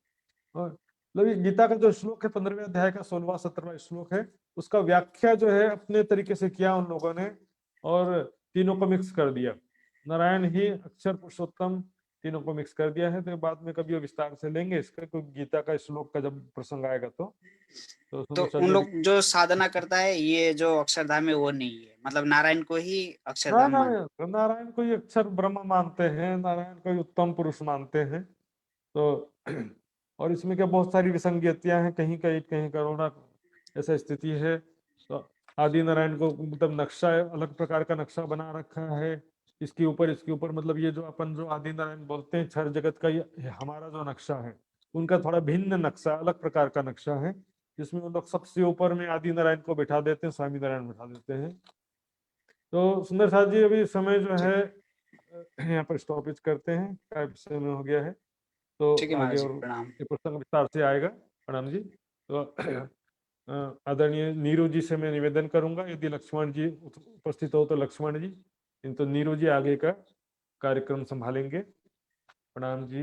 और मतलब ये गीता का जो श्लोक है 15वें अध्याय का 16वां-17वां श्लोक है, उसका व्याख्या जो है अपने तरीके से किया उन लोगों ने, और तीनों को मिक्स कर दिया। नारायण ही अक्षर पुरुषोत्तम तीनों को मिक्स कर दिया है। तो बाद में कभी विस्तार से लेंगे इसका, कोई गीता का श्लोक का जब प्रसंग आएगा तो तो सुंदर उन साजी लोग अभी। जो साधना करता है ये जो अक्षरधाम है वो नहीं है, मतलब नारायण को ही ना अक्षरधाम ना, मान। नारायण को ही अक्षर ब्रह्म मानते हैं, नारायण को ही उत्तम पुरुष मानते हैं। तो और इसमें क्या बहुत सारी विसंगतियां हैं, कहीं कहीं कहीं करोड़ा ऐसा स्थिति है। तो आदि नारायण को मतलब नक्शा अलग प्रकार का नक्शा बना रखा है, इसके ऊपर मतलब ये जो अपन जो आदि नारायण बोलते हैं क्षर जगत का, ये हमारा जो नक्शा है उनका थोड़ा भिन्न नक्शा, अलग प्रकार का नक्शा है, जिसमें वो लोग सबसे ऊपर में आदि नारायण को बैठा देते हैं, स्वामी नारायण बैठा देते हैं। तो सुंदर साथ जी अभी समय जो ठीक है यहाँ पर स्टॉपेज करते हैं, क्या समय हो गया है। तो ठीक है आगे महाराज जी, और प्रणाम। ये प्रसंग विस्तार से आएगा। प्रणाम जी। तो आदरणीय नीरू जी से मैं निवेदन करूंगा, यदि लक्ष्मण जी उपस्थित हो तो लक्ष्मण जी, तो नीरू जी आगे का कार्यक्रम संभालेंगे। प्रणाम जी।